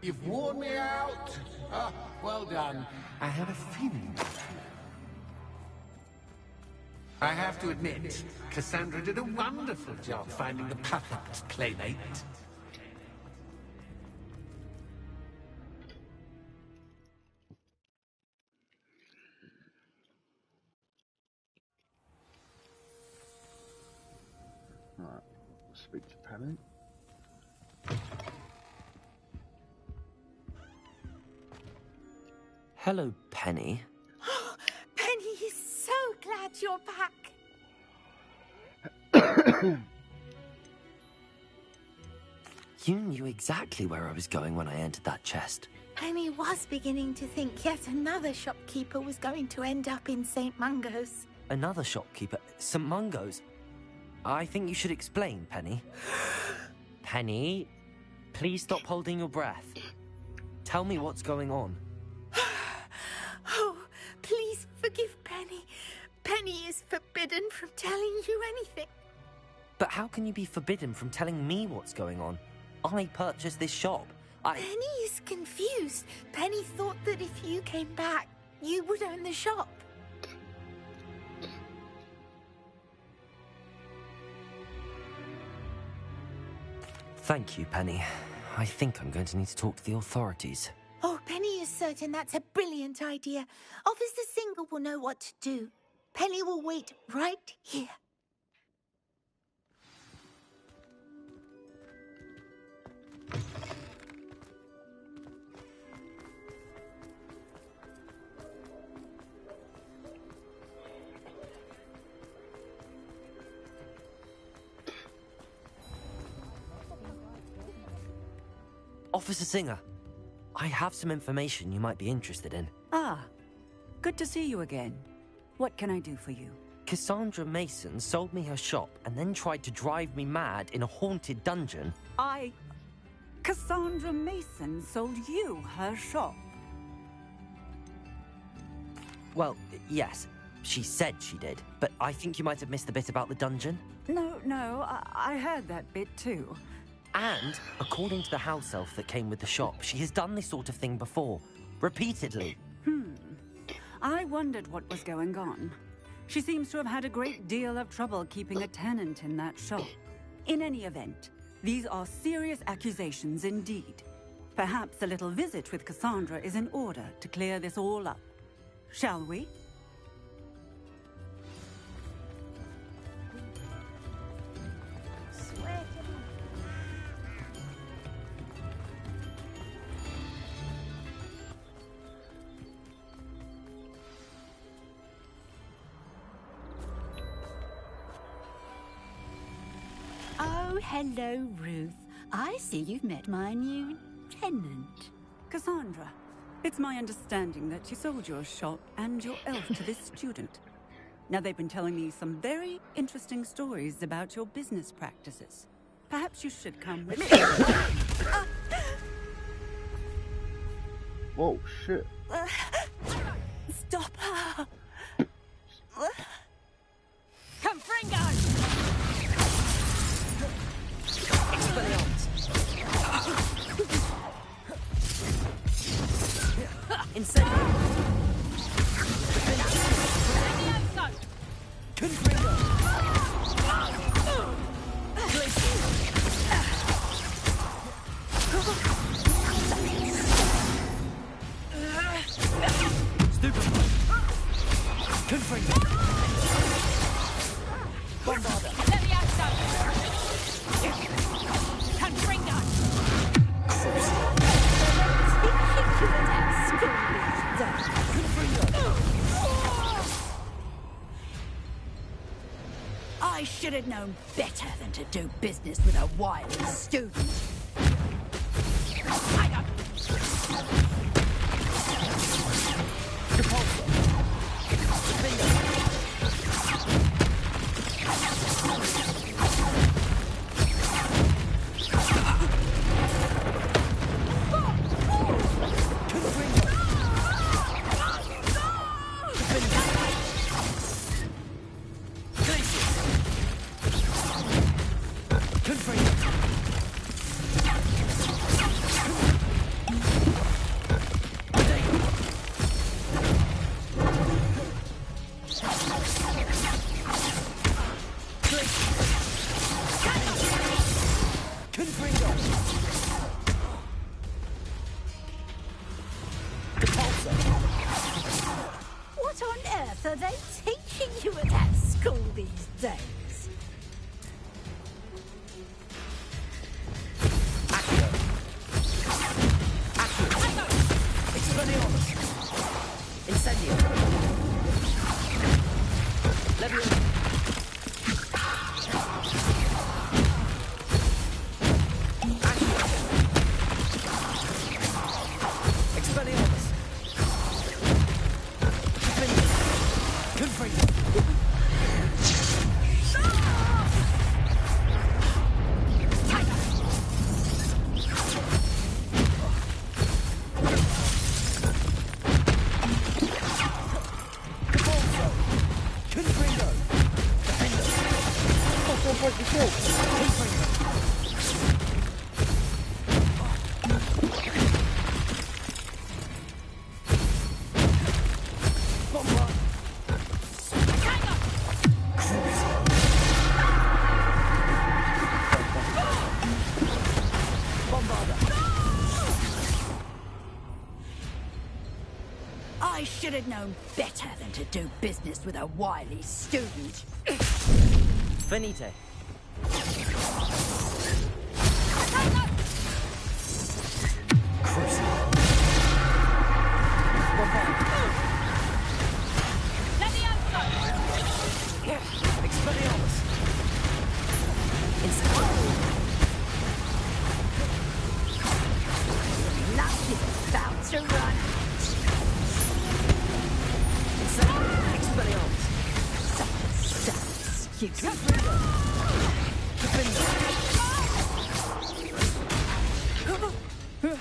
You've worn me out. Ah, well done. I had a feeling. I have to admit, Cassandra did a wonderful job finding the puppet playmate. Right, speak to Penny. Hello, Penny. Penny is so glad you're back. You knew exactly where I was going when I entered that chest. Penny was beginning to think yet another shopkeeper was going to end up in St. Mungo's. Another shopkeeper? St. Mungo's? I think you should explain, Penny. Penny, please stop holding your breath. Tell me what's going on. Oh, please forgive Penny. Penny is forbidden from telling you anything. But how can you be forbidden from telling me what's going on? I purchased this shop. Penny is confused. Penny thought that if you came back, you would own the shop. Thank you, Penny. I think I'm going to need to talk to the authorities. Oh, Penny is certain that's a brilliant idea. Officer Singer will know what to do. Penny will wait right here. Officer Singer, I have some information you might be interested in. Ah, good to see you again. What can I do for you? Cassandra Mason sold me her shop and then tried to drive me mad in a haunted dungeon. Cassandra Mason sold you her shop? Well, yes, she said she did, but I think you might have missed the bit about the dungeon. No, I heard that bit too. And, according to the house elf that came with the shop, she has done this sort of thing before. Repeatedly. I wondered what was going on. She seems to have had a great deal of trouble keeping a tenant in that shop. In any event, these are serious accusations indeed. Perhaps a little visit with Cassandra is in order to clear this all up. Shall we? Sway. hello, Ruth. I see you've met my new tenant. Cassandra, it's my understanding that you sold your shop and your elf to this student. Now, they've been telling me some very interesting stories about your business practices. Perhaps you should come with me. Whoa, shit. Stop her! Confringo! Incendio! Confringo! Stupid! Confringo! Bombarda! Levioso! Confringo! I should have known better than to do business with a wily student. What on earth are they teaching you at that school these days? Incendio! Levioso! I should have known better than to do business with a wily student. Venite. Expelliarmus. Luck is about to run. Expelliarmus. Excuse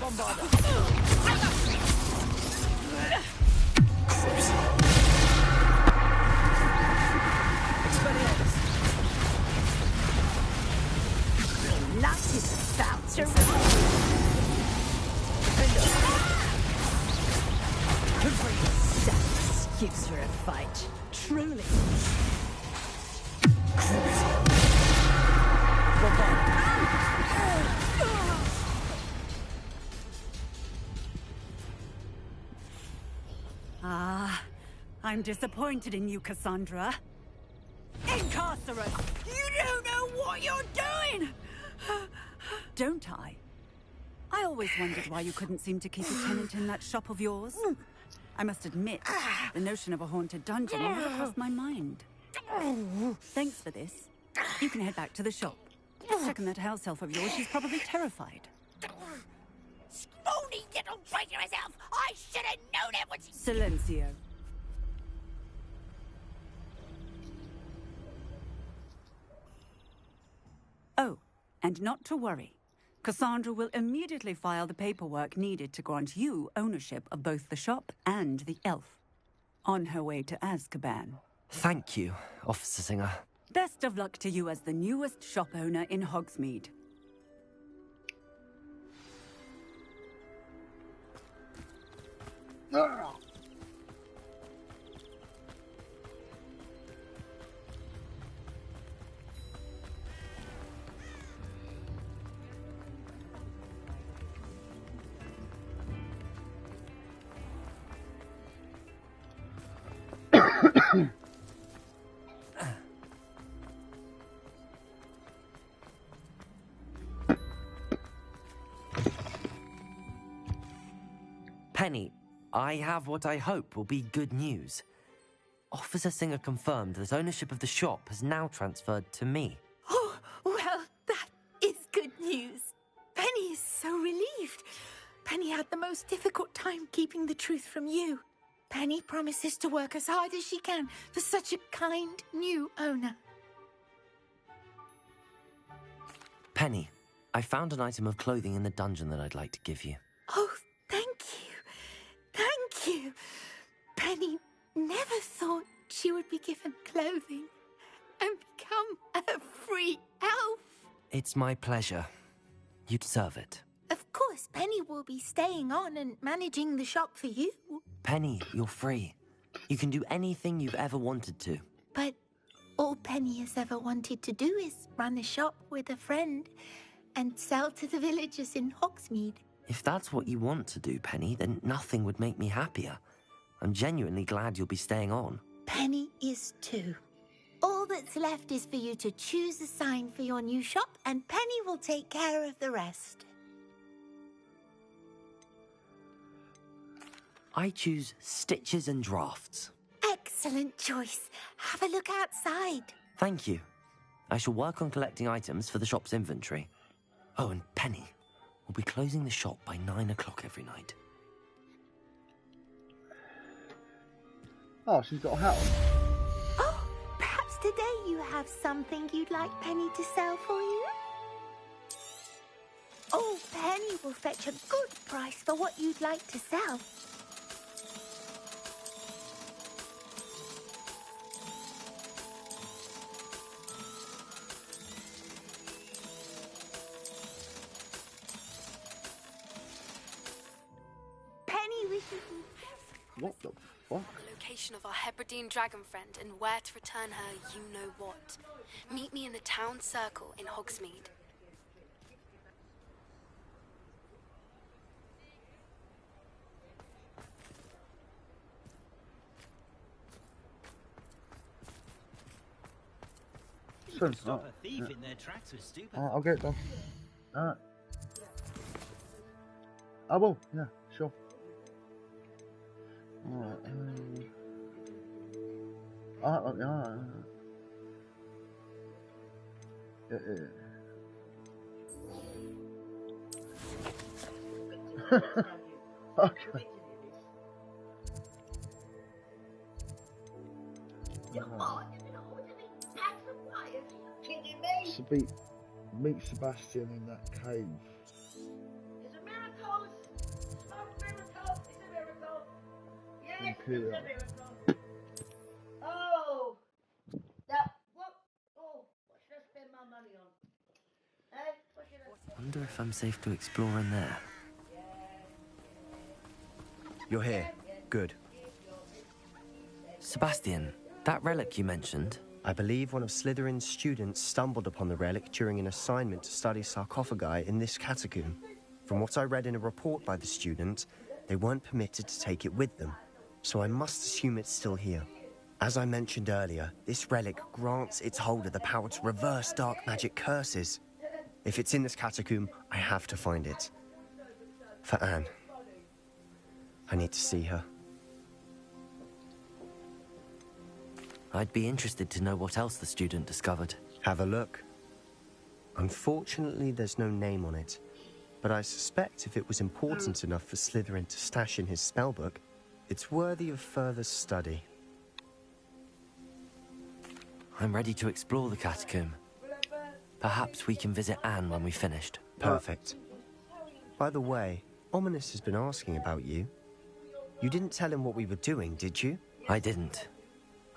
Bombarda. Expelliarmus. Luck is about to run. Excuse for a fight. Truly. I'm disappointed in you, Cassandra. Incarcerate! You don't know what you're doing! Don't I? I always wondered why you couldn't seem to keep a tenant in that shop of yours. I must admit, the notion of a haunted dungeon never crossed my mind. Thanks for this. You can head back to the shop. Second that house elf of yours, she's probably terrified. Scrawny little traitor herself! I should have known it was... Silencio. Oh, and not to worry. Cassandra will immediately file the paperwork needed to grant you ownership of both the shop and the elf. On her way to Azkaban. Thank you, Officer Singer. Best of luck to you as the newest shop owner in Hogsmeade. Penny, I have what I hope will be good news. Officer Singer confirmed that ownership of the shop has now transferred to me. Oh, well, that is good news. Penny is so relieved. Penny had the most difficult time keeping the truth from you. Penny promises to work as hard as she can for such a kind new owner. Penny, I found an item of clothing in the dungeon that I'd like to give you. Oh, thank you. Thank you. Penny never thought she would be given clothing and become a free elf. It's my pleasure. You deserve it. Of course, Penny will be staying on and managing the shop for you. Penny, you're free. You can do anything you've ever wanted to. But all Penny has ever wanted to do is run a shop with a friend and sell to the villagers in Hogsmeade. If that's what you want to do, Penny, then nothing would make me happier. I'm genuinely glad you'll be staying on. Penny is too. All that's left is for you to choose a sign for your new shop, and Penny will take care of the rest. I choose Stitches and Drafts. Excellent choice. Have a look outside. Thank you. I shall work on collecting items for the shop's inventory. Oh, and Penny, we'll be closing the shop by 9 o'clock every night. Oh, she's got a hat on. Oh, perhaps today you have something you'd like Penny to sell for you? Oh, Penny will fetch a good price for what you'd like to sell. Penny wishes you... What the fuck? The location of our Hebridean dragon friend and where to return her you-know-what. Meet me in the town circle in Hogsmeade. Stop a thief in their tracks with stupid. I'll get it done. Alright. I will, yeah, sure. Alright, alright. Okay. Meet Sebastian in that cave. It's a miracle! Oh, miracle! It's a miracle! Yes, Imperial. it's a miracle! Oh! That, what? Oh, what should I spend my money on? Eh? What should I spend? Wonder if I'm safe to explore in there. You're here. Good. Sebastian, that relic you mentioned... I believe one of Slytherin's students stumbled upon the relic during an assignment to study sarcophagi in this catacomb. From what I read in a report by the student, they weren't permitted to take it with them, so I must assume it's still here. As I mentioned earlier, this relic grants its holder the power to reverse dark magic curses. If it's in this catacomb, I have to find it. For Anne. I need to see her. I'd be interested to know what else the student discovered. Have a look. Unfortunately, there's no name on it. But I suspect if it was important enough for Slytherin to stash in his spellbook, it's worthy of further study. I'm ready to explore the catacomb. Perhaps we can visit Anne when we've finished. Perfect. By the way, Ominous has been asking about you. You didn't tell him what we were doing, did you? I didn't.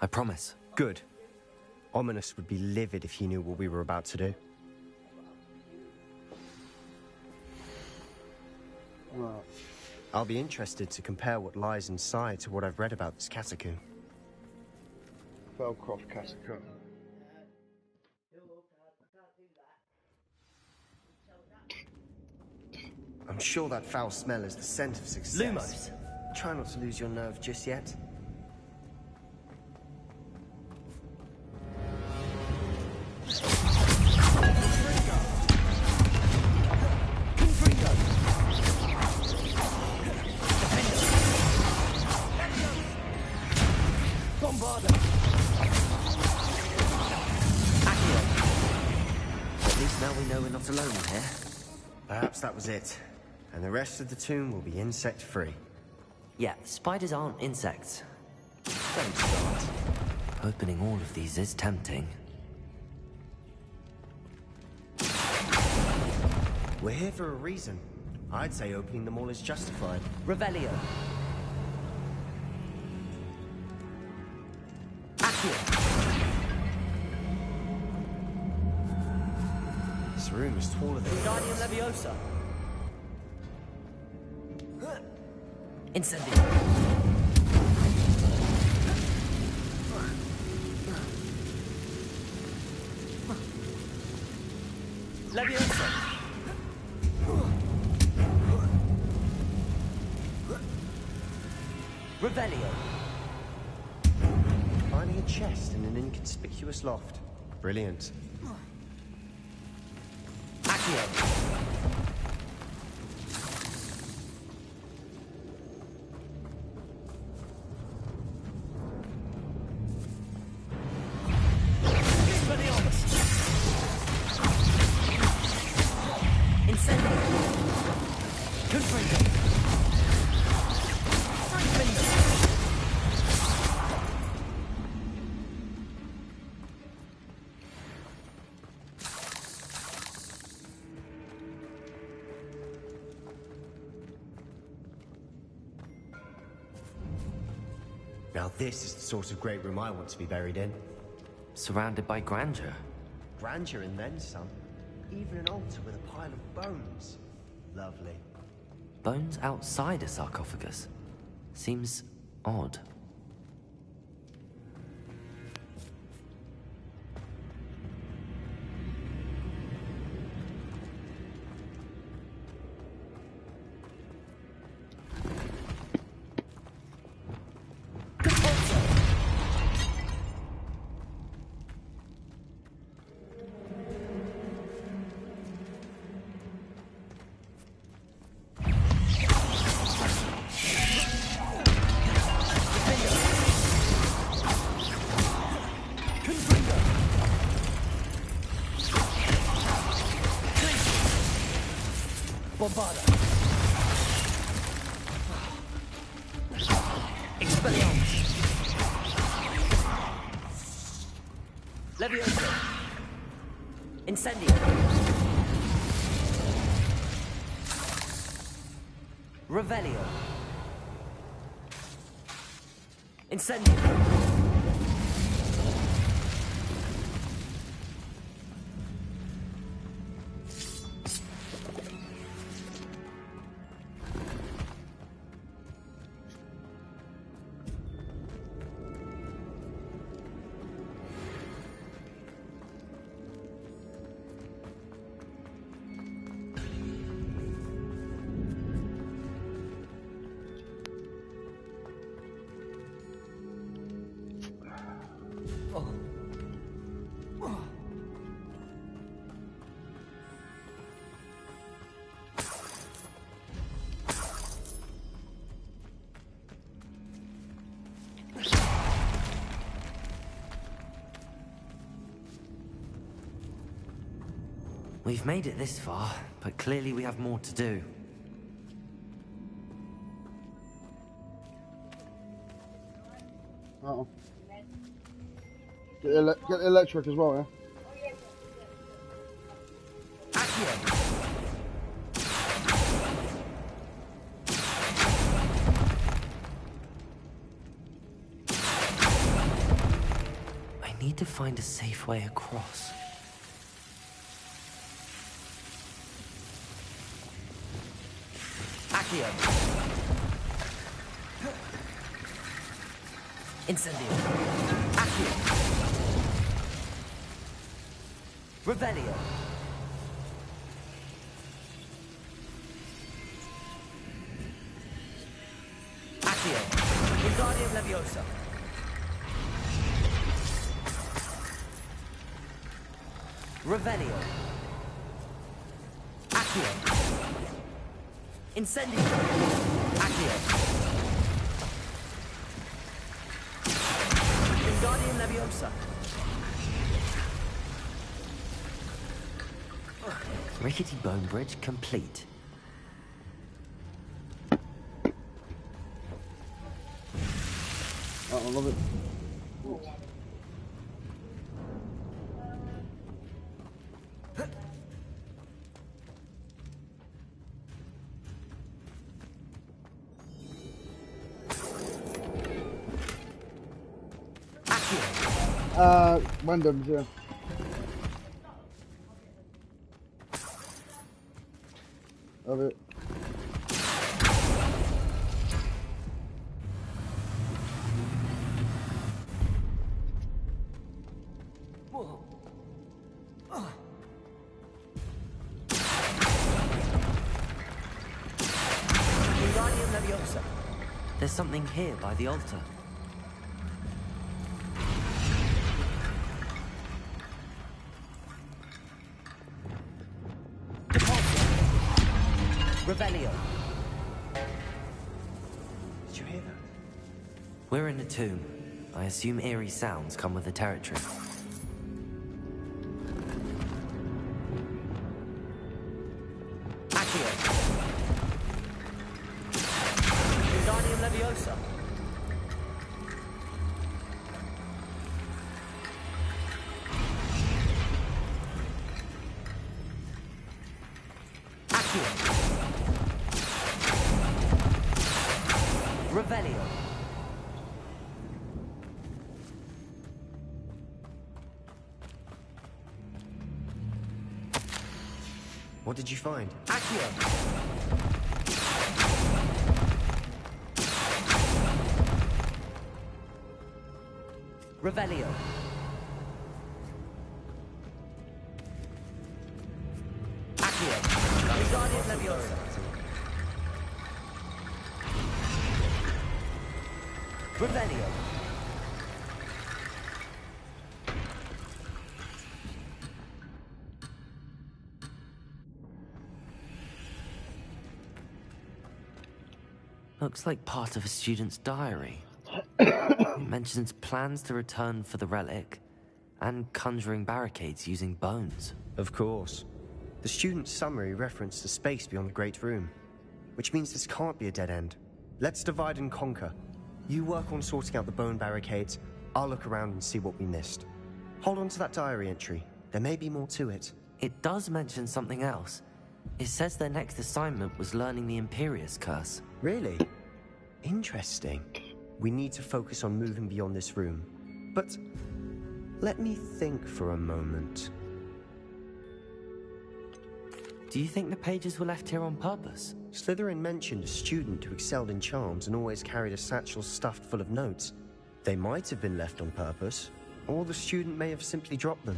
I promise. Good. Ominous would be livid if he knew what we were about to do. I'll be interested to compare what lies inside to what I've read about this catacomb. Felcroft Catacomb. I'm sure that foul smell is the scent of success. Lumos! Try not to lose your nerve just yet. Bombarda! Accio! At least now we know we're not alone in here. Perhaps that was it. And the rest of the tomb will be insect-free. Yeah, spiders aren't insects. Don't start. Opening all of these is tempting. We're here for a reason. I'd say opening them all is justified. Revelio. Accio. This room is taller than Wingardium Leviosa. Incendio. Leviosa. Revelio. Finding a chest in an inconspicuous loft. Brilliant. Accio. Now this is the sort of great room I want to be buried in. Surrounded by grandeur. Grandeur and then some. Even an altar with a pile of bones. Lovely. Bones outside a sarcophagus. Seems odd. Bombarda. Expelliarmus. Leviosa. Incendio. Revelio. Incendio. We've made it this far, but clearly we have more to do. Uh-oh. Get the electric as well, yeah? I need to find a safe way across. Accio! Incendio! Accio! Revelio! Accio! Wingardium Leviosa! Revelio! Accio! Incendio! Accio! Wingardium Leviosa! Rickety bone bridge complete. Oh, I love it. Randoms, yeah. Love it. Wingardium Leviosa. There's something here by the altar. Revelio. Did you hear that? We're in a tomb. I assume eerie sounds come with the territory. Accio. Wingardium Leviosa. Revelio. What did you find? Accio. Revelio. Accio. Wingardium Leviosa. Revelio. Looks like part of a student's diary. It mentions plans to return for the relic and conjuring barricades using bones. Of course. The student's summary referenced the space beyond the Great Room, which means this can't be a dead end. Let's divide and conquer. You work on sorting out the bone barricades, I'll look around and see what we missed. Hold on to that diary entry. There may be more to it. It does mention something else. It says their next assignment was learning the Imperius Curse. Really? Interesting. We need to focus on moving beyond this room. But let me think for a moment. Do you think the pages were left here on purpose? Slytherin mentioned a student who excelled in charms and always carried a satchel stuffed full of notes. They might have been left on purpose, or the student may have simply dropped them.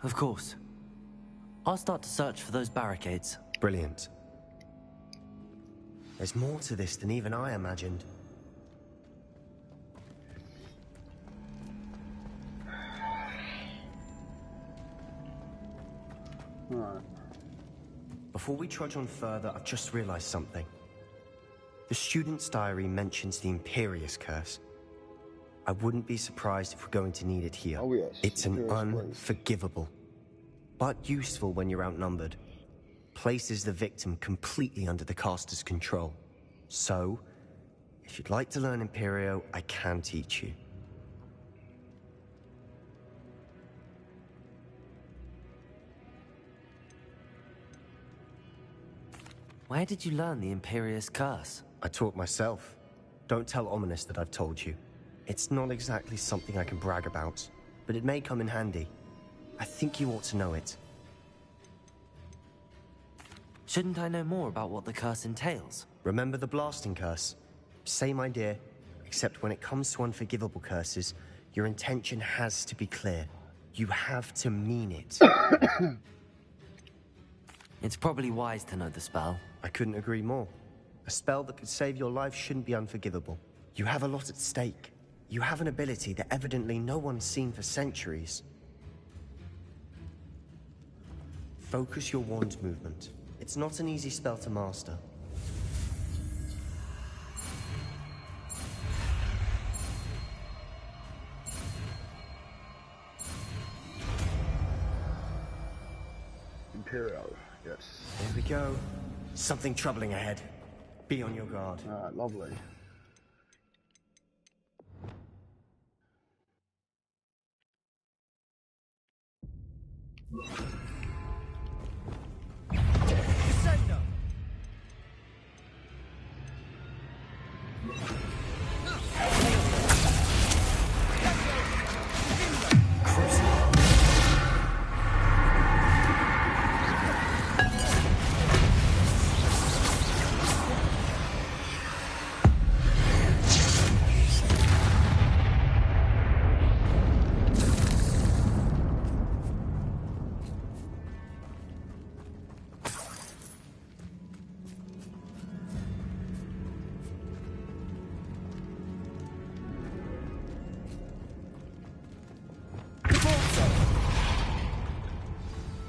Of course. I'll start to search for those barricades. Brilliant. There's more to this than even I imagined. Alright. Before we trudge on further, I've just realized something. The student's diary mentions the Imperius Curse. I wouldn't be surprised if we're going to need it here. Oh yes. It's an Imperial sprays. unforgivable, but useful when you're outnumbered. Places the victim completely under the caster's control. So, if you'd like to learn Imperio, I can teach you. Where did you learn the Imperious Curse? I taught myself. Don't tell Ominous that I've told you. It's not exactly something I can brag about, but it may come in handy. I think you ought to know it. Shouldn't I know more about what the curse entails? Remember the blasting curse? Same idea, except when it comes to unforgivable curses, your intention has to be clear. You have to mean it. It's probably wise to know the spell. I couldn't agree more. A spell that could save your life shouldn't be unforgivable. You have a lot at stake. You have an ability that evidently no one's seen for centuries. Focus your wand movement. It's not an easy spell to master. Imperial, yes. Here we go. Something troubling ahead. Be on your guard. Alright, lovely. Descender!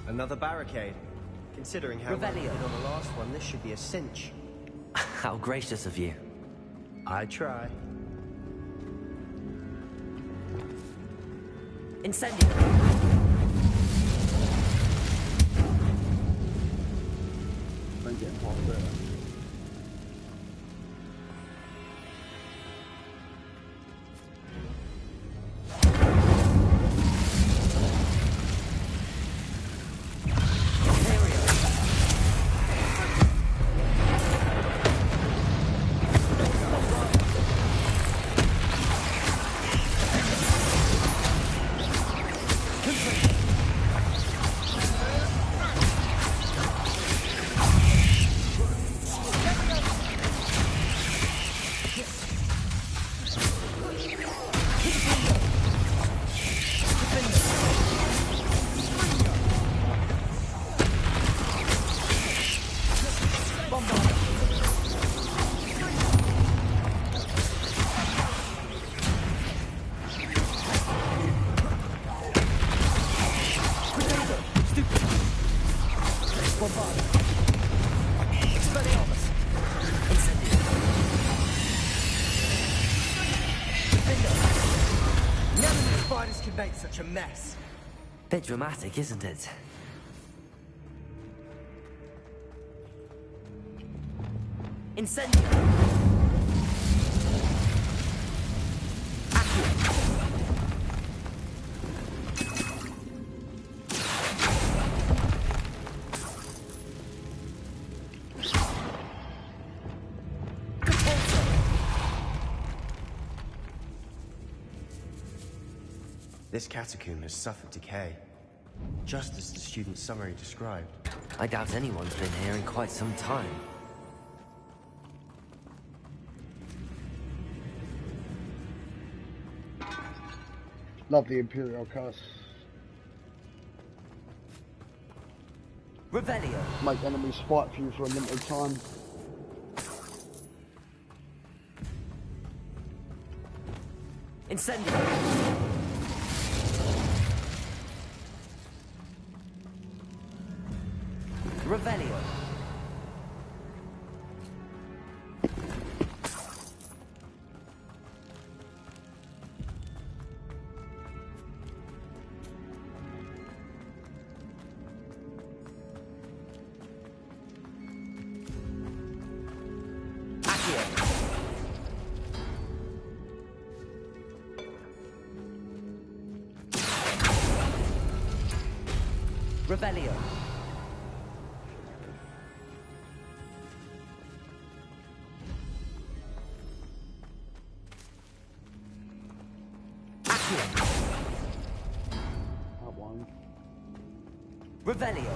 Another barricade. Considering how well we did on the last one, this should be a cinch. How gracious of you. I try. Incendio! Don't get past there. Make such a mess. Bit dramatic, isn't it? Incendio! This catacomb has suffered decay, just as the student's summary described. I doubt anyone's been here in quite some time. Love the Imperial curse. Revelio. Make enemies fight for you for a limited time. Incendio. Revelio. Revelio. That one. Revelio.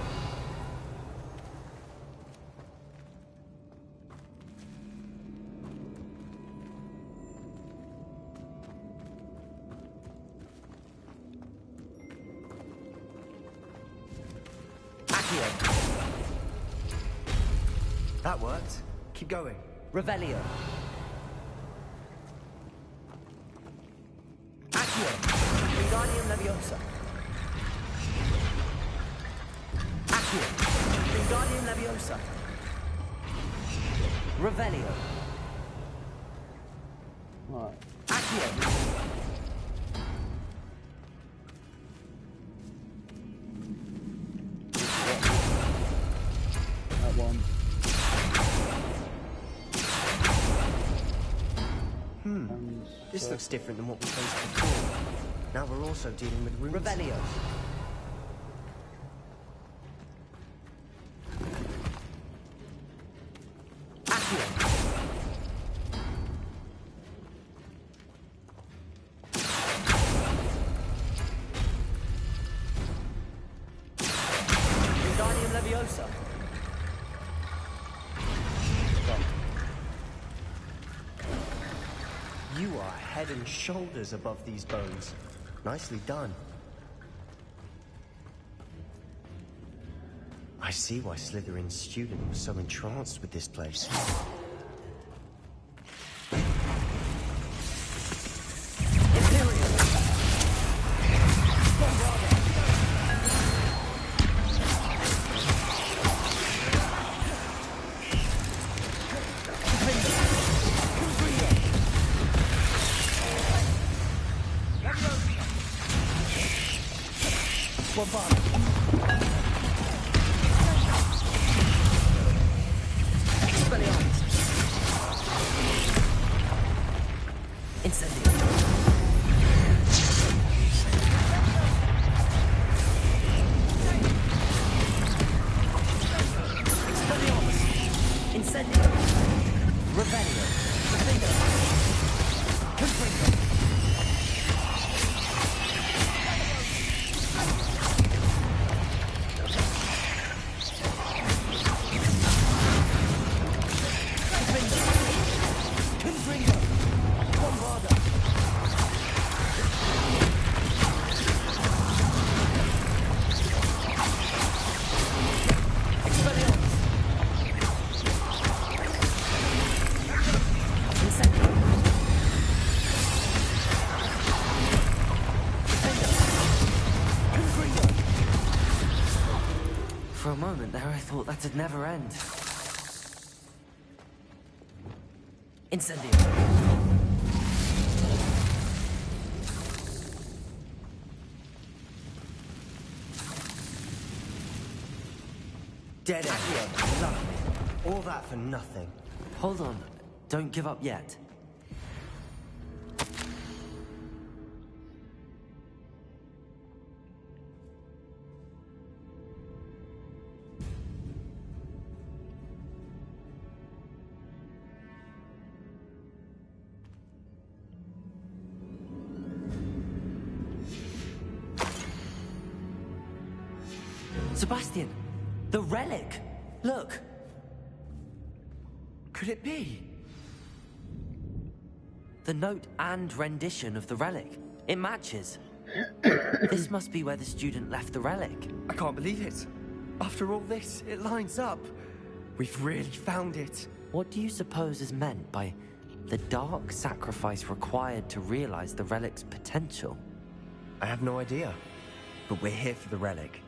That worked. Keep going. Revelio. Accio. Wingardium Leviosa. Accio. Wingardium Leviosa. Revelio. Right. Accio. That one. This looks different than what we faced before. Now we're also dealing with rooms. Revelio. Wingardium Leviosa. You are head and shoulders above these bones. Nicely done. I see why Slytherin's student was so entranced with this place. For a moment there, I thought that'd never end. Incendio. Dead end. Lovely. All that for nothing. Hold on. Don't give up yet. Sebastian! The relic! Look! Could it be? The note and rendition of the relic. It matches. This must be where the student left the relic. I can't believe it. After all this, it lines up. We've really found it. What do you suppose is meant by the dark sacrifice required to realize the relic's potential? I have no idea. But we're here for the relic.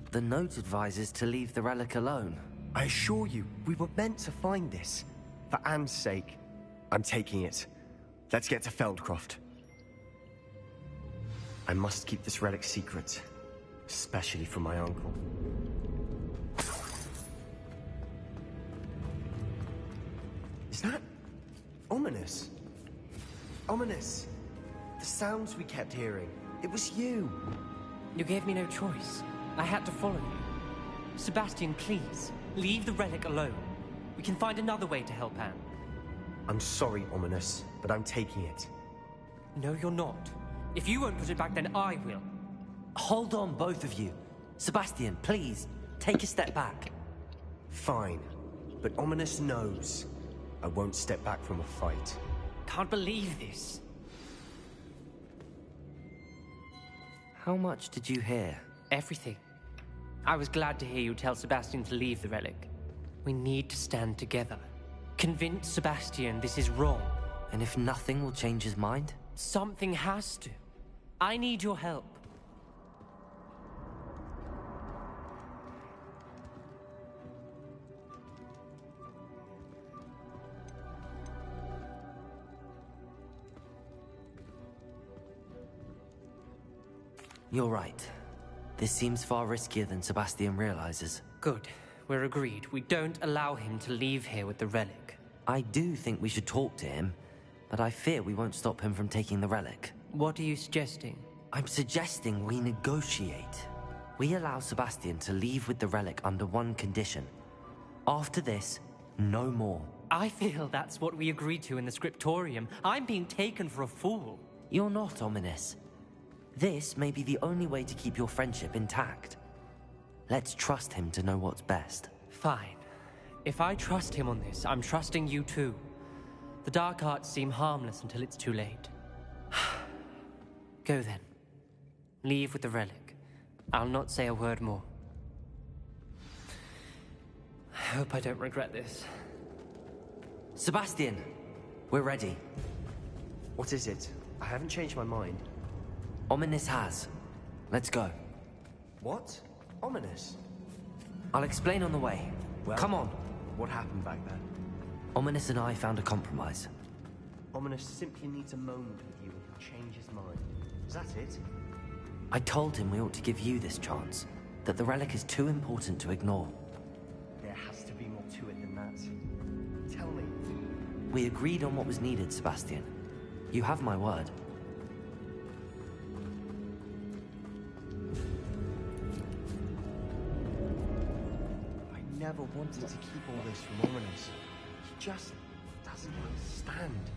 The note advises to leave the relic alone. I assure you, we were meant to find this. For Anne's sake. I'm taking it. Let's get to Feldcroft. I must keep this relic secret. Especially from my uncle. Ominous! The sounds we kept hearing. It was you! You gave me no choice. I had to follow you. Sebastian, please, leave the relic alone. We can find another way to help Anne. I'm sorry, Ominous, but I'm taking it. No, you're not. If you won't put it back, then I will. Hold on, both of you. Sebastian, please, take a step back. Fine, but Ominous knows I won't step back from a fight. Can't believe this. How much did you hear? Everything. I was glad to hear you tell Sebastian to leave the relic. We need to stand together. Convince Sebastian this is wrong. And if nothing will change his mind? Something has to. I need your help. You're right. This seems far riskier than Sebastian realizes. Good. We're agreed. We don't allow him to leave here with the relic. I do think we should talk to him, but I fear we won't stop him from taking the relic. What are you suggesting? I'm suggesting we negotiate. We allow Sebastian to leave with the relic under one condition. After this, no more. I feel that's what we agreed to in the scriptorium. I'm being taken for a fool. You're not, Ominous. This may be the only way to keep your friendship intact. Let's trust him to know what's best. Fine. If I trust him on this, I'm trusting you too. The dark arts seem harmless until it's too late. Go then. Leave with the relic. I'll not say a word more. I hope I don't regret this. Sebastian, we're ready. What is it? I haven't changed my mind. Ominous has. Let's go. What? Ominous? I'll explain on the way. Well, come on. What happened back there? Ominous and I found a compromise. Ominous simply needs a moment with you and he'll change his mind. Is that it? I told him we ought to give you this chance. That the relic is too important to ignore. There has to be more to it than that. Tell me. We agreed on what was needed, Sebastian. You have my word. I never wanted to keep all this from Ominous. He just doesn't understand.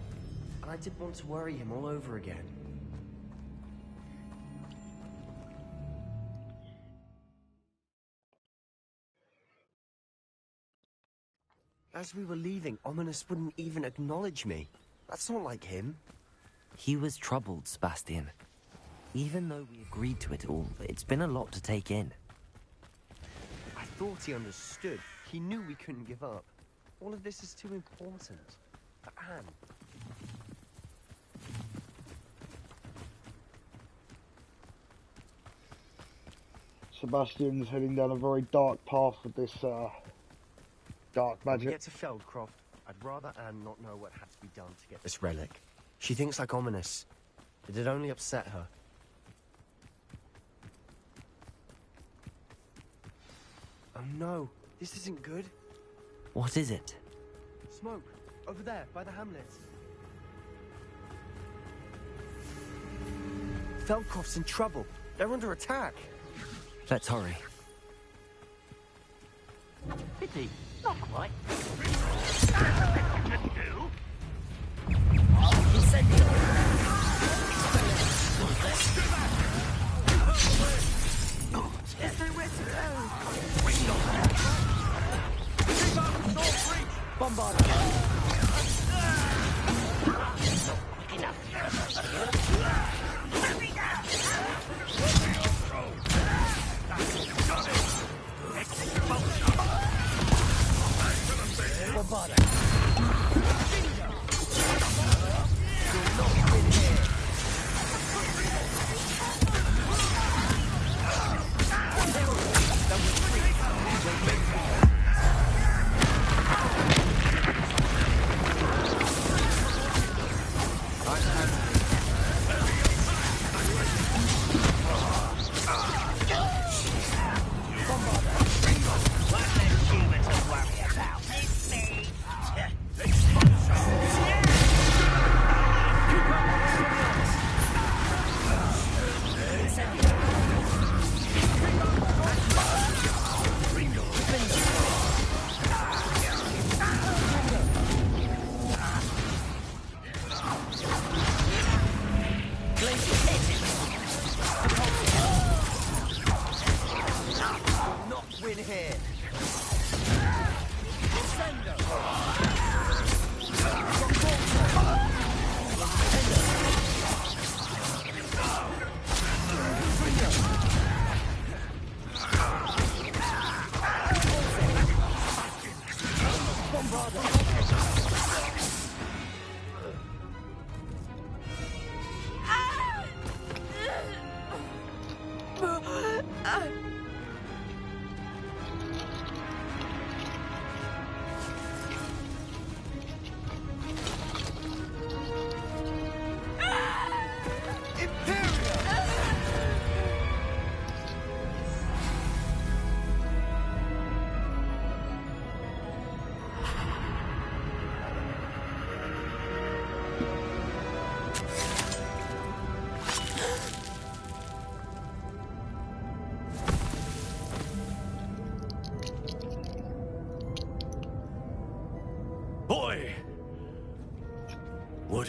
And I didn't want to worry him all over again. As we were leaving, Ominous wouldn't even acknowledge me. That's not like him. He was troubled, Sebastian. Even though we agreed to it all, it's been a lot to take in. I thought he understood. He knew we couldn't give up. All of this is too important. For Anne. Sebastian's heading down a very dark path with this dark magic. When we get to Feldcroft, I'd rather Anne not know what had to be done to get this relic. She thinks like Ominous. It'd only upset her. Oh no, this isn't good. What is it? Smoke, over there, by the hamlet. Feldcroft's in trouble. They're under attack. Let's hurry. Pity, not quite. There's nowhere to go. Bombard. Quick enough. Bombard.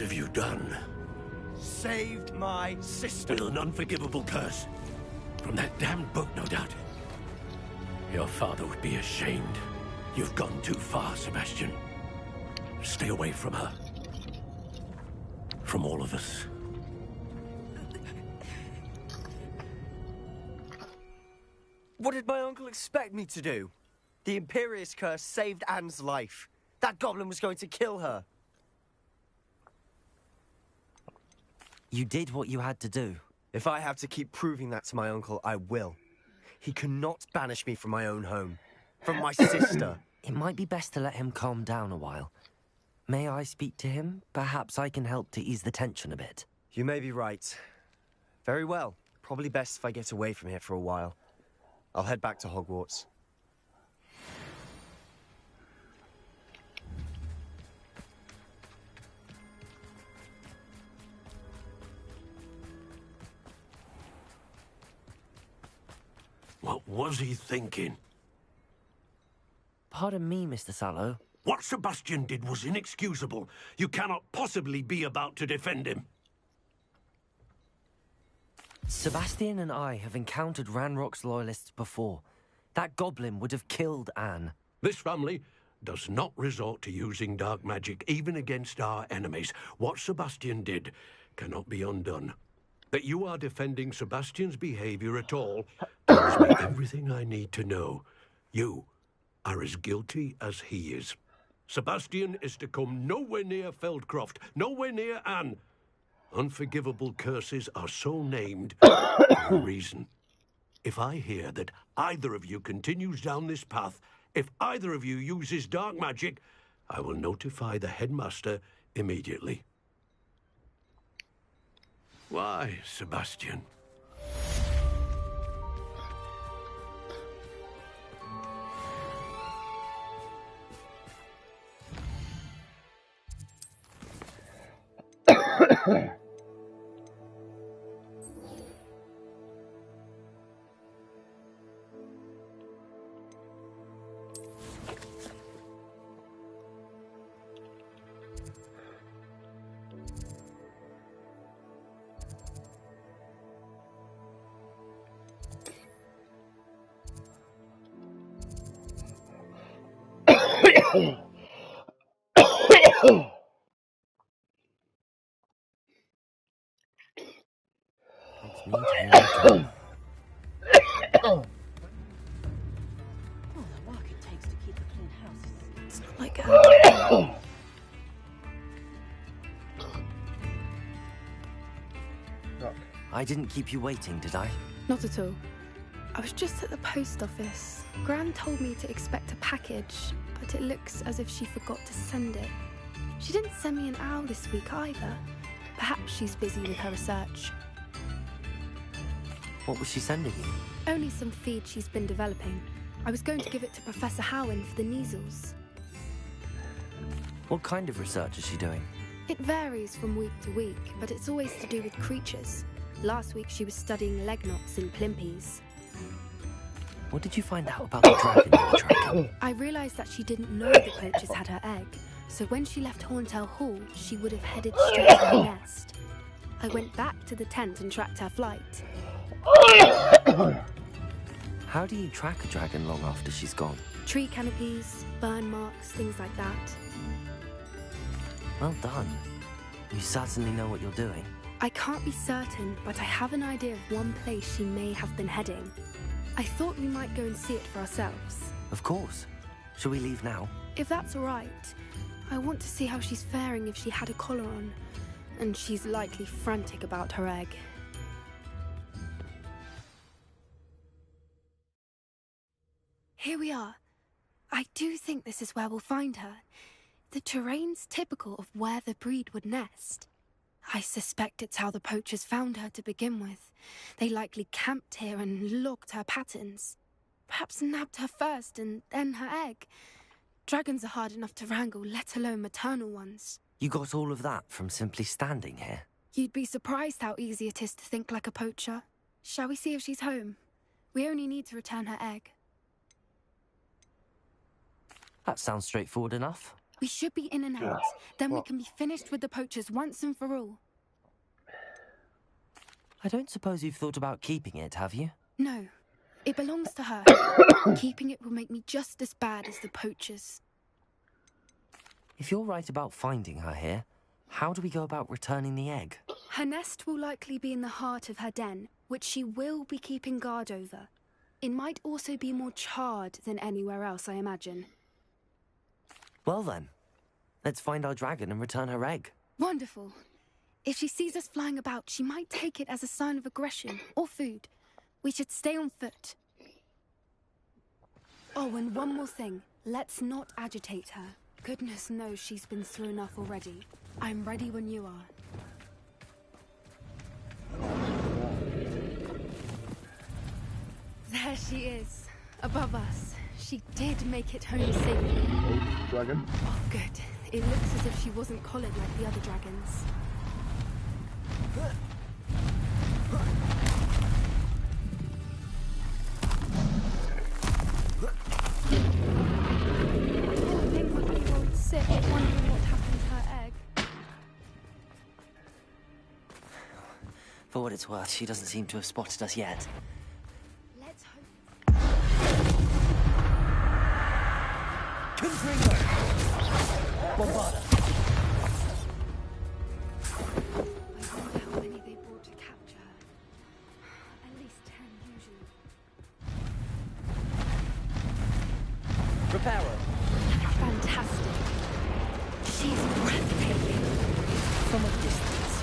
have you done? Saved my sister. With an unforgivable curse. From that damned book, no doubt. Your father would be ashamed. You've gone too far, Sebastian. Stay away from her. From all of us. What did my uncle expect me to do? The Imperious curse saved Anne's life. That goblin was going to kill her. You did what you had to do. If I have to keep proving that to my uncle, I will. He cannot banish me from my own home. From my sister. It might be best to let him calm down a while. May I speak to him? Perhaps I can help to ease the tension a bit. You may be right. Very well. Probably best if I get away from here for a while. I'll head back to Hogwarts. What was he thinking? Pardon me, Mr. Sallow. What Sebastian did was inexcusable. You cannot possibly be about to defend him. Sebastian and I have encountered Ranrock's loyalists before. That goblin would have killed Anne. This family does not resort to using dark magic, even against our enemies. What Sebastian did cannot be undone. That you are defending Sebastian's behavior at all tells me everything I need to know. You are as guilty as he is. Sebastian is to come nowhere near Feldcroft, nowhere near Anne. Unforgivable curses are so named for a reason. If I hear that either of you continues down this path, if either of you uses dark magic, I will notify the headmaster immediately. Why, Sebastian? Oh, the work it takes to keep a clean house. It's not like her. I didn't keep you waiting, did I? Not at all. I was just at the post office. Gran told me to expect a package, but it looks as if she forgot to send it. She didn't send me an owl this week either. Perhaps she's busy with her research. What was she sending you? Only some feed she's been developing. I was going to give it to Professor Howin for the measles. What kind of research is she doing? It varies from week to week, but it's always to do with creatures. Last week she was studying legnots and plimpies. What did you find out about the dragon you were tracking? I realised that she didn't know the poachers had her egg, so when she left Horntail Hall, she would have headed straight to her nest. I went back to the tent and tracked her flight. How do you track a dragon long after she's gone? Tree canopies, burn marks, things like that. Well done. You certainly know what you're doing. I can't be certain, but I have an idea of one place she may have been heading. I thought we might go and see it for ourselves. Of course. Shall we leave now? If that's all right. I want to see how she's faring if she had a collar on. And she's likely frantic about her egg. Here we are. I do think this is where we'll find her. The terrain's typical of where the breed would nest. I suspect it's how the poachers found her to begin with. They likely camped here and logged her patterns. Perhaps nabbed her first and then her egg. Dragons are hard enough to wrangle, let alone maternal ones. You got all of that from simply standing here? You'd be surprised how easy it is to think like a poacher. Shall we see if she's home? We only need to return her egg. That sounds straightforward enough. We should be in and out. Then we can be finished with the poachers once and for all. I don't suppose you've thought about keeping it, have you? No. It belongs to her. Keeping it will make me just as bad as the poachers. If you're right about finding her here, how do we go about returning the egg? Her nest will likely be in the heart of her den, which she will be keeping guard over. It might also be more charred than anywhere else, I imagine. Well then, let's find our dragon and return her egg. Wonderful. If she sees us flying about, she might take it as a sign of aggression or food. We should stay on foot. Oh, and one more thing. Let's not agitate her. Goodness knows she's been through enough already. I'm ready when you are. There she is, above us. She did make it home safely. Oh, dragon. Oh, good. It looks as if she wasn't collared like the other dragons. Poor thing must be worried sick, wondering what happened to her egg. For what it's worth, she doesn't seem to have spotted us yet. Let's hope. Confringo! Bombarda! I wonder how many they brought to capture her. At least 10 usually. Reparo! Fantastic. She's breathtaking. From a distance.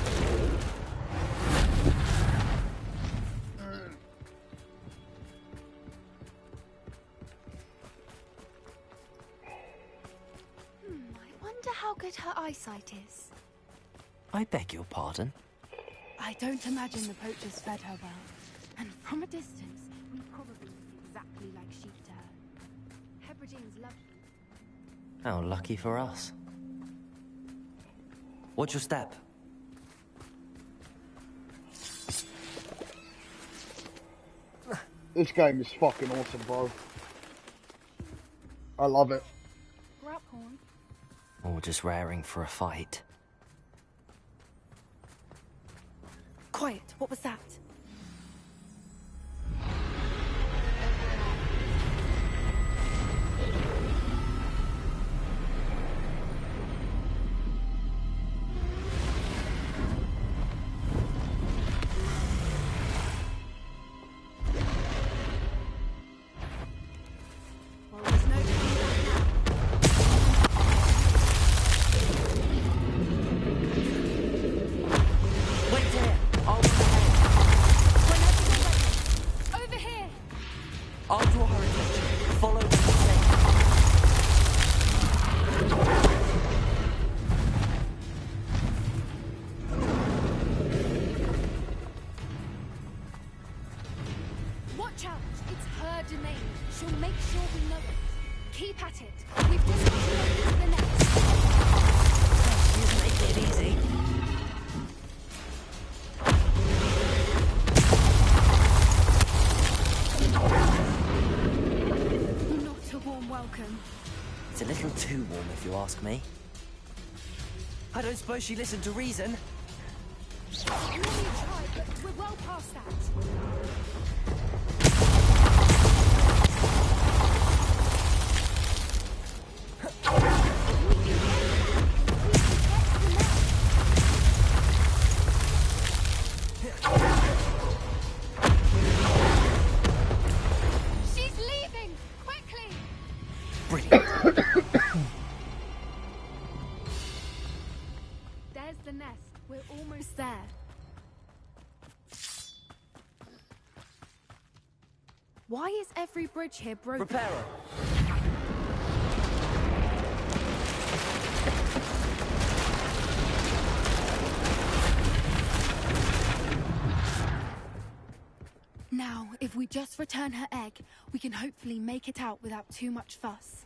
I wonder how good her eyesight is. I beg your pardon? I don't imagine the poachers fed her well. And from a distance, we probably look exactly like sheep to her. Hebrideans love you. How lucky for us. What's your step? This game is fucking awesome, bro. I love it. Grab horn. Or just raring for a fight? Quiet, what was that? Well, there's no coming back now. Wait here! I'll be Whenever you're ready. Over here! I'll draw her attention. Follow what I say. Watch out! It's her domain. She'll make sure we know it. Keep at it. We've just got to make it to the next. She's making it easy. Not a warm welcome. It's a little too warm, if you ask me. I don't suppose she listened to reason. Normally try, but we're well past that. She's leaving! Quickly! There's the nest. We're almost there. Why is every bridge here broken? Reparo! Now, if we just return her egg, we can hopefully make it out without too much fuss.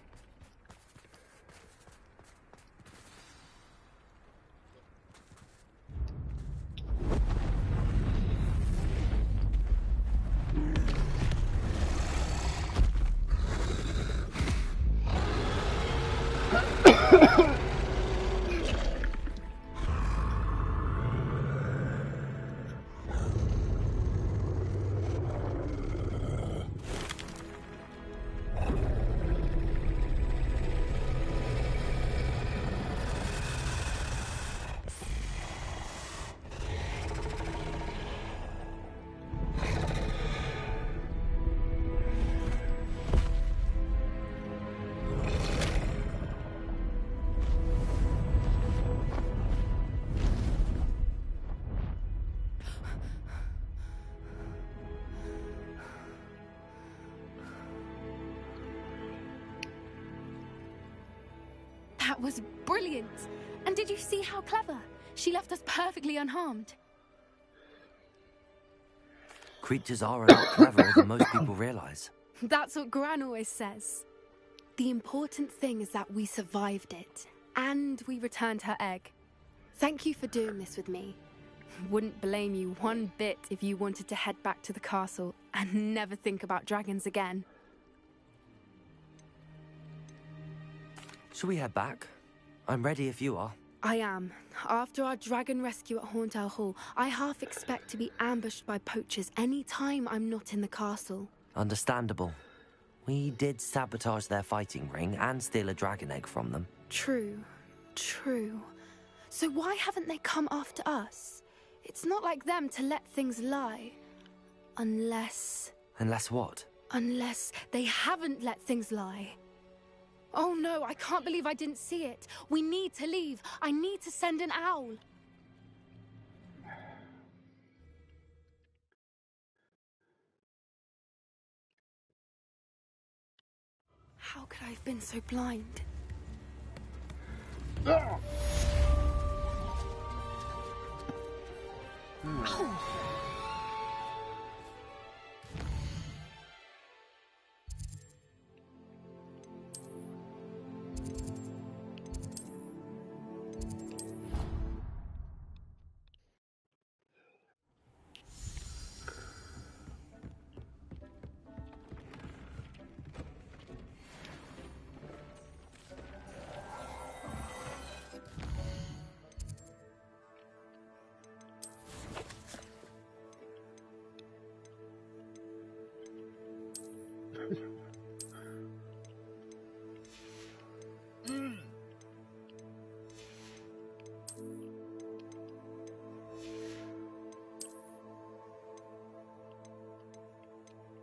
That was brilliant. And did you see how clever? She left us perfectly unharmed. Creatures are a lot cleverer than most people realize. That's what Gran always says. The important thing is that we survived it, and we returned her egg. Thank you for doing this with me. Wouldn't blame you one bit if you wanted to head back to the castle and never think about dragons again. Shall we head back? I'm ready if you are. I am. After our dragon rescue at Hauntel Hall, I half expect to be ambushed by poachers any time I'm not in the castle. Understandable. We did sabotage their fighting ring and steal a dragon egg from them. True. True. So why haven't they come after us? It's not like them to let things lie. Unless... Unless what? Unless they haven't let things lie. Oh no, I can't believe I didn't see it. We need to leave. I need to send an owl. How could I have been so blind? Ah! Oh.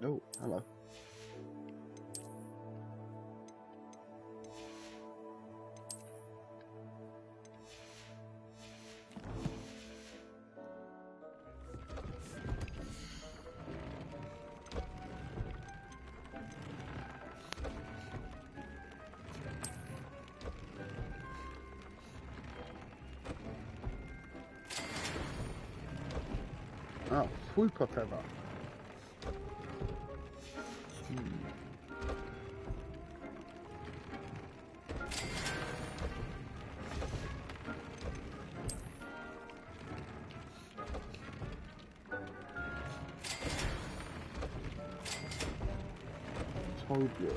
Oh, hello. Ah, super clever. Told you.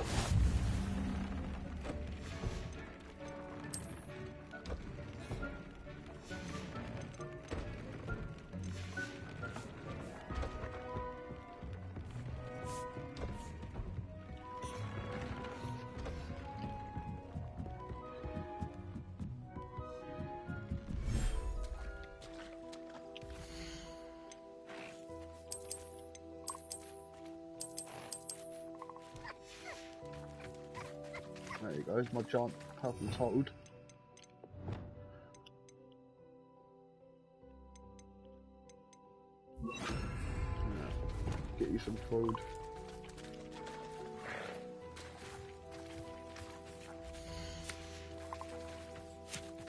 There you go, here's my giant purple toad. Get you some food.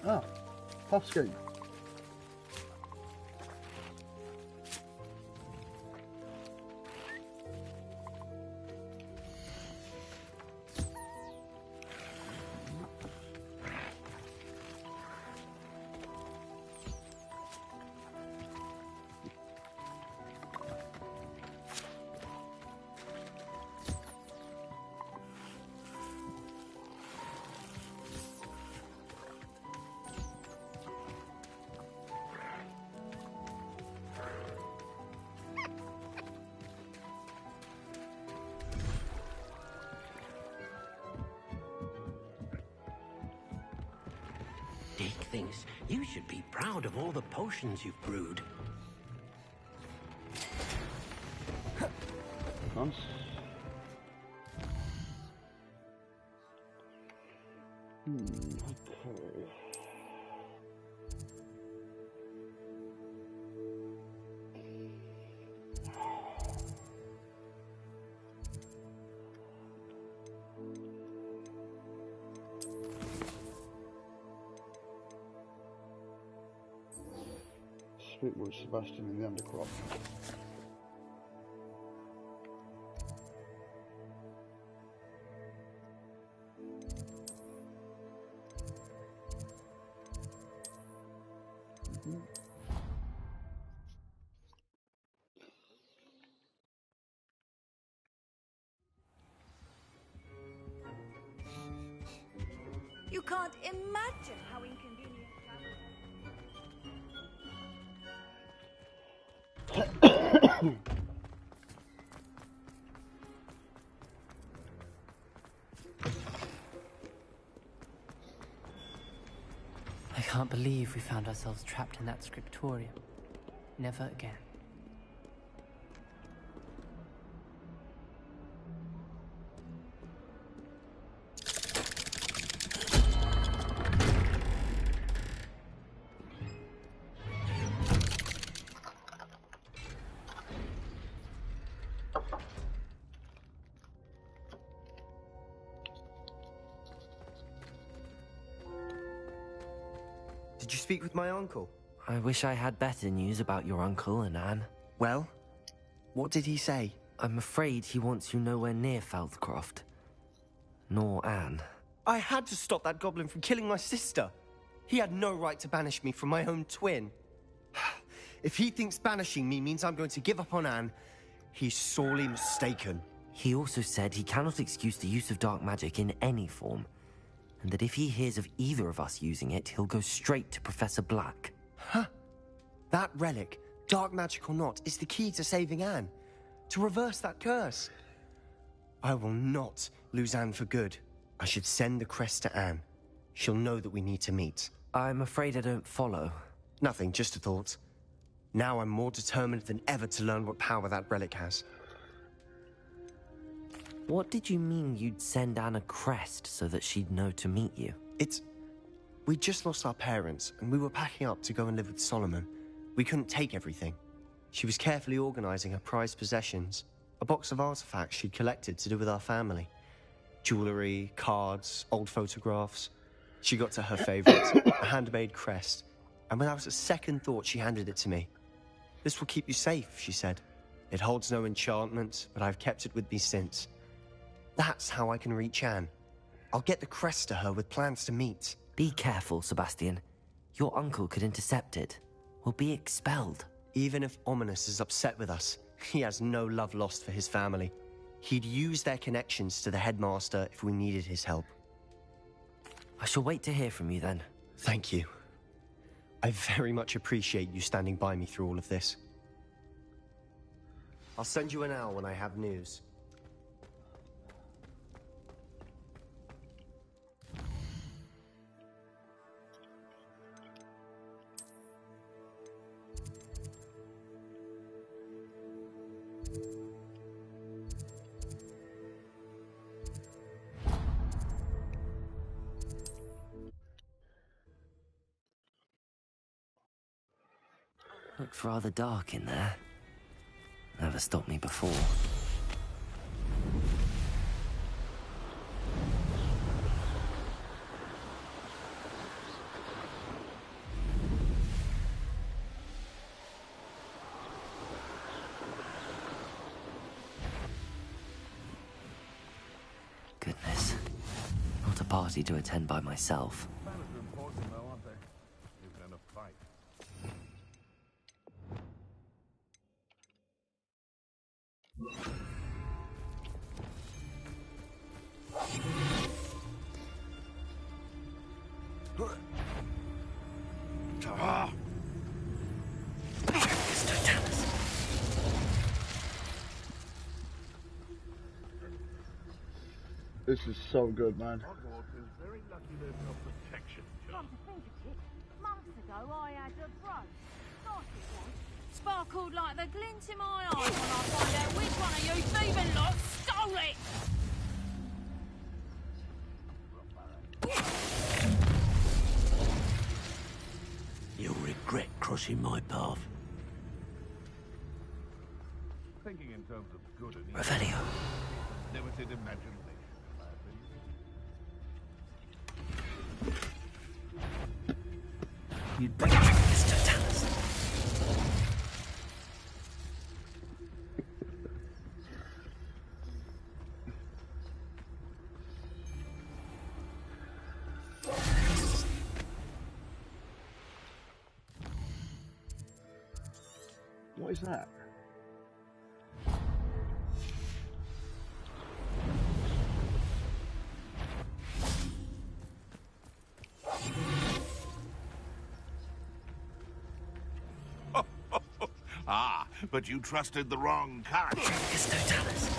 Ah, Puffskein. Dick thinks you should be proud of all the potions you've brewed. Nice. Okay. Speak with Sebastian in the Undercroft. You can't imagine how inconvenient travel. I can't believe we found ourselves trapped in that scriptorium. Never again. Did you speak with my uncle? I wish I had better news about your uncle and Anne. Well, what did he say? I'm afraid he wants you nowhere near Feldcroft. Nor Anne. I had to stop that goblin from killing my sister. He had no right to banish me from my own twin. If he thinks banishing me means I'm going to give up on Anne, he's sorely mistaken. He also said he cannot excuse the use of dark magic in any form, and that if he hears of either of us using it, he'll go straight to Professor Black. Huh. That relic, dark magic or not, is the key to saving Anne. To reverse that curse. I will not lose Anne for good. I should send the crest to Anne. She'll know that we need to meet. I'm afraid I don't follow. Nothing, just a thought. Now I'm more determined than ever to learn what power that relic has. What did you mean you'd send Anne a crest so that she'd know to meet you? We just lost our parents, and we were packing up to go and live with Solomon. We couldn't take everything. She was carefully organizing her prized possessions, a box of artifacts she'd collected to do with our family. Jewelry, cards, old photographs. She got to her favorite, a handmade crest, and without a second thought, she handed it to me. "This will keep you safe," she said. "It holds no enchantment, but I've kept it with me since. That's how I can reach Anne. I'll get the crest to her with plans to meet." Be careful, Sebastian. Your uncle could intercept it. We'll be expelled. Even if Ominous is upset with us, he has no love lost for his family. He'd use their connections to the headmaster if we needed his help. I shall wait to hear from you then. Thank you. I very much appreciate you standing by me through all of this. I'll send you an owl when I have news. Looks rather dark in there. Never stopped me before. Goodness. Not a party to attend by myself. This is so good, man. Hogwarts is very lucky there's no protection. Come to think of it, months ago I had a brooch. Nice it was. Sparkled like the glint in my eye when I find out which one of you thieving lot stole it! You'll regret crossing my path. Thinking in terms of good and evil. Revelio. Limited imagination. You'd better this to tell us. What is that? Ah, but you trusted the wrong kind. It's no Dallas.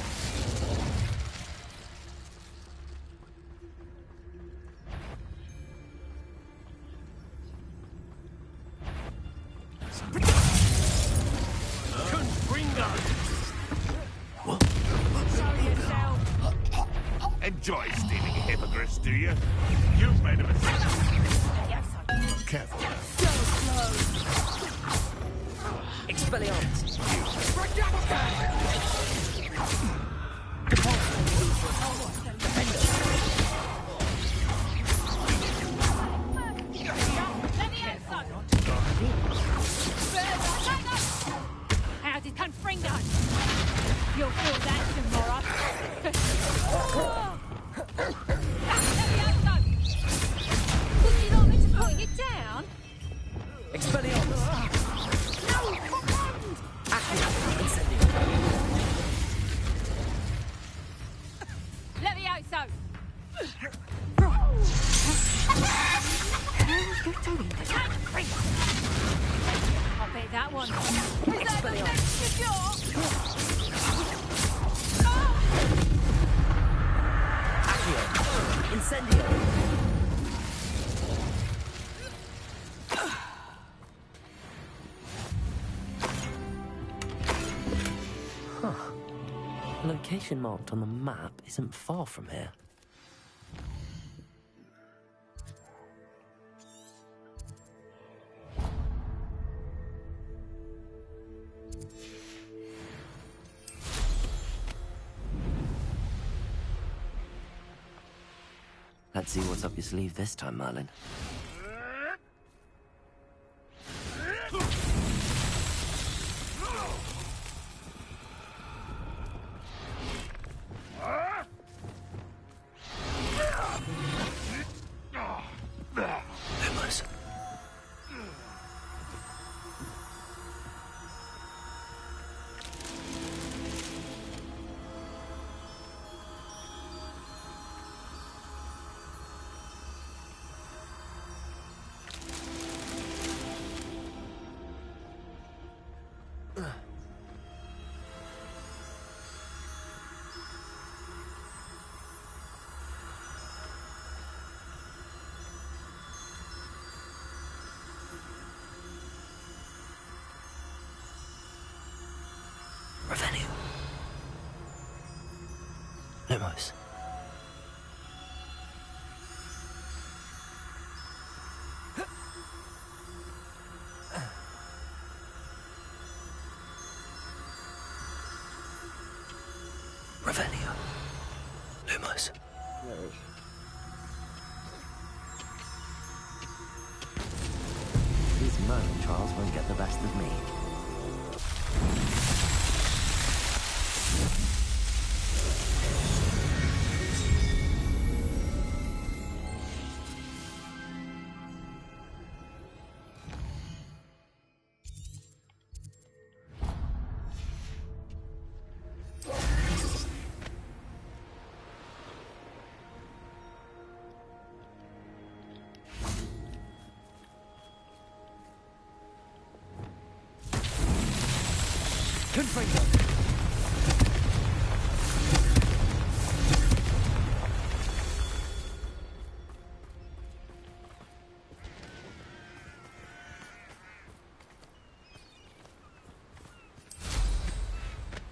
Enjoy stealing hippogriffs, do you? You've made a mistake. Careful. Expelliarmus. How did Confringo? You'll feel that tomorrow. Would you like me to put you down? Expelliarmus. No, command! Accio. Incendio. Let me out, so. I'll bet that one. Is that the next job? Accio. Incendio. Huh. The location marked on the map isn't far from here. Let's see what's up your sleeve this time, Merlin. Lumos. Revenue. Lumos. Revenue. Lumos. These Merlin trials won't get the best of me. Confringo.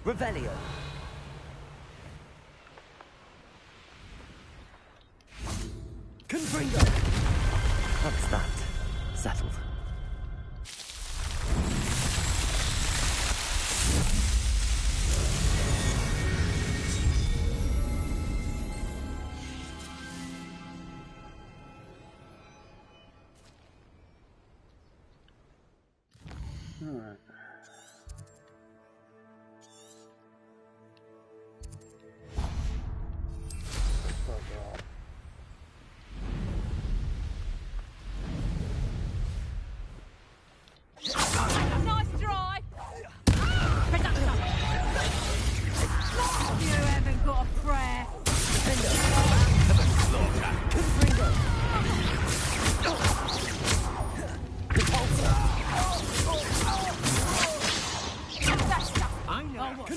Revelio. Confringo. That's that. Settled. Alright. Nice try. I know. Oh, what?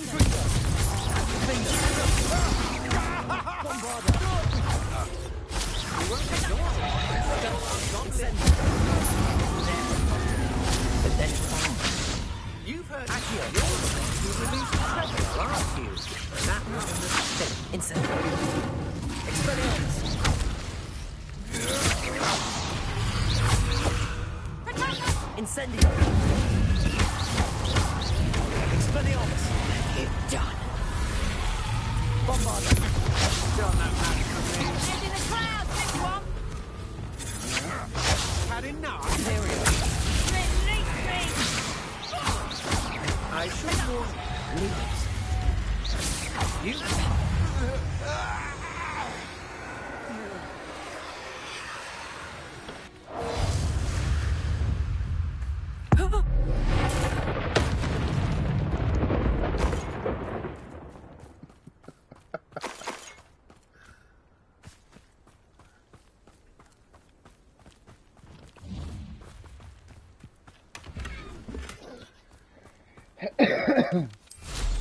But then found. You've heard Accio, you're the one who released Trevor, aren't you? That was a mistake. Incendiary. Expelliarmus. Incendio. Expelliarmus. You're done. Bombarda. Don't that matter for me. Head in the clouds, this one! Had enough. Release me! I should warn you. You.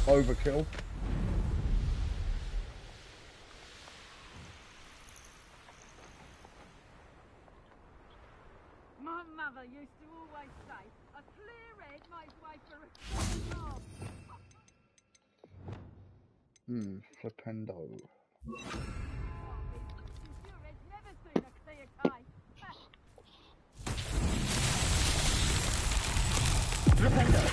Overkill. My mother used to always say, a clear head makes way for a job. Flipendo. Your head's never seen a clear case. Flipendo.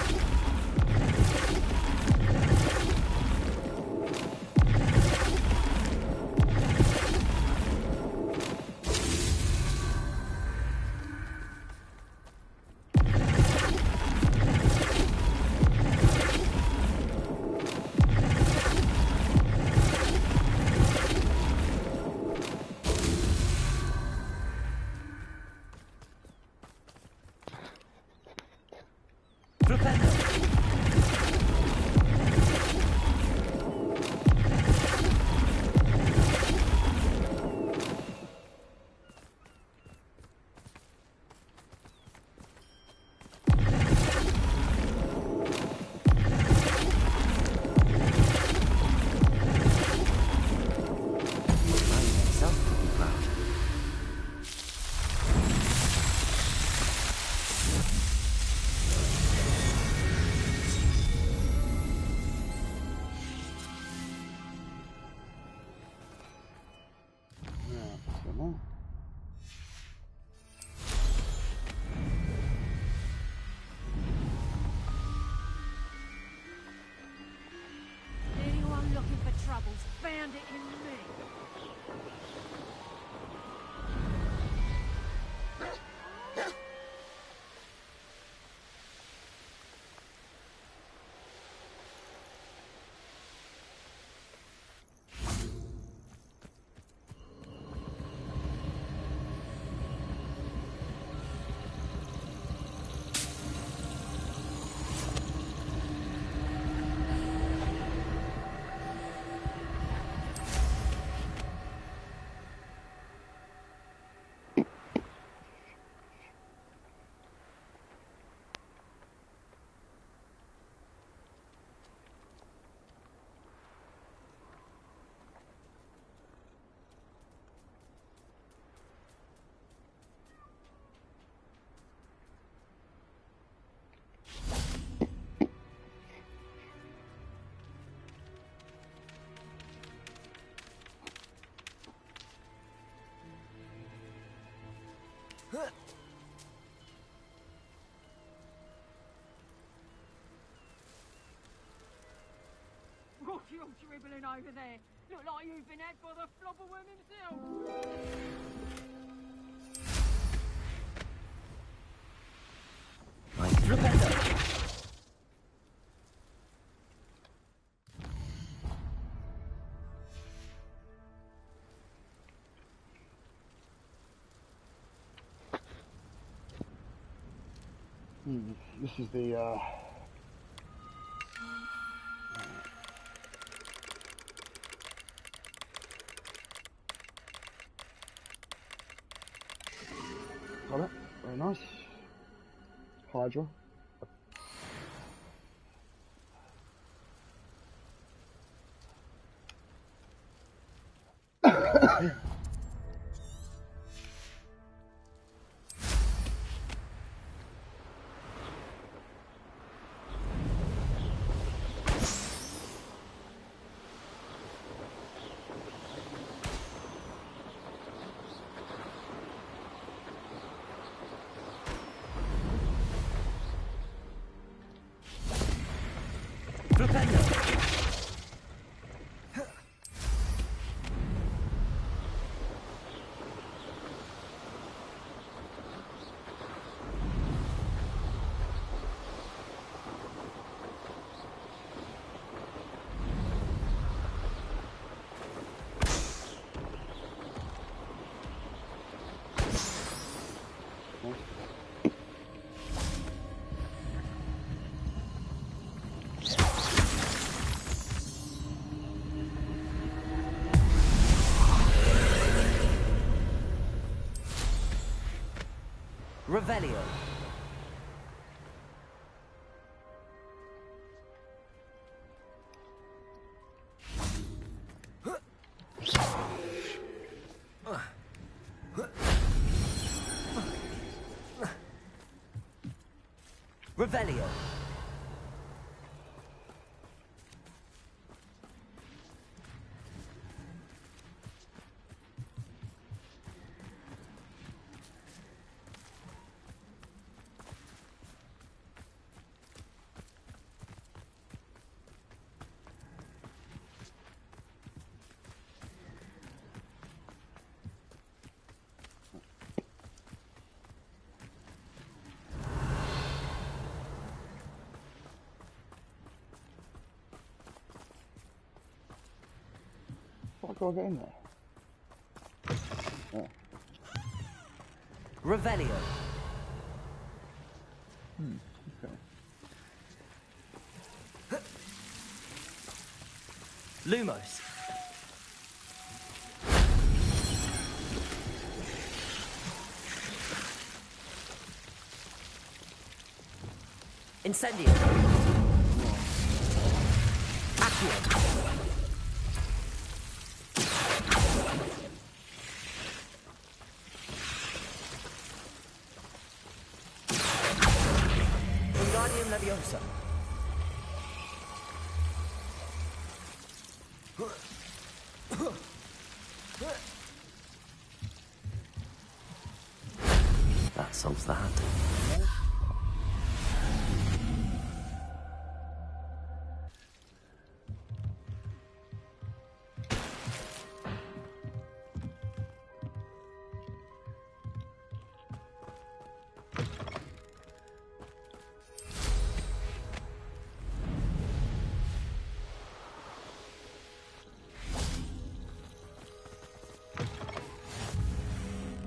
Anyone looking for troubles found it in me. What you dribbling over there? Look like you've been had by the flobberworm himself. This is the got it. Very nice. Hydra. Revelio. Revelio. What do I get in there? Oh. Revelio. Okay. Lumos. Incendio. Accio. Wingardium Leviosa. That solves that.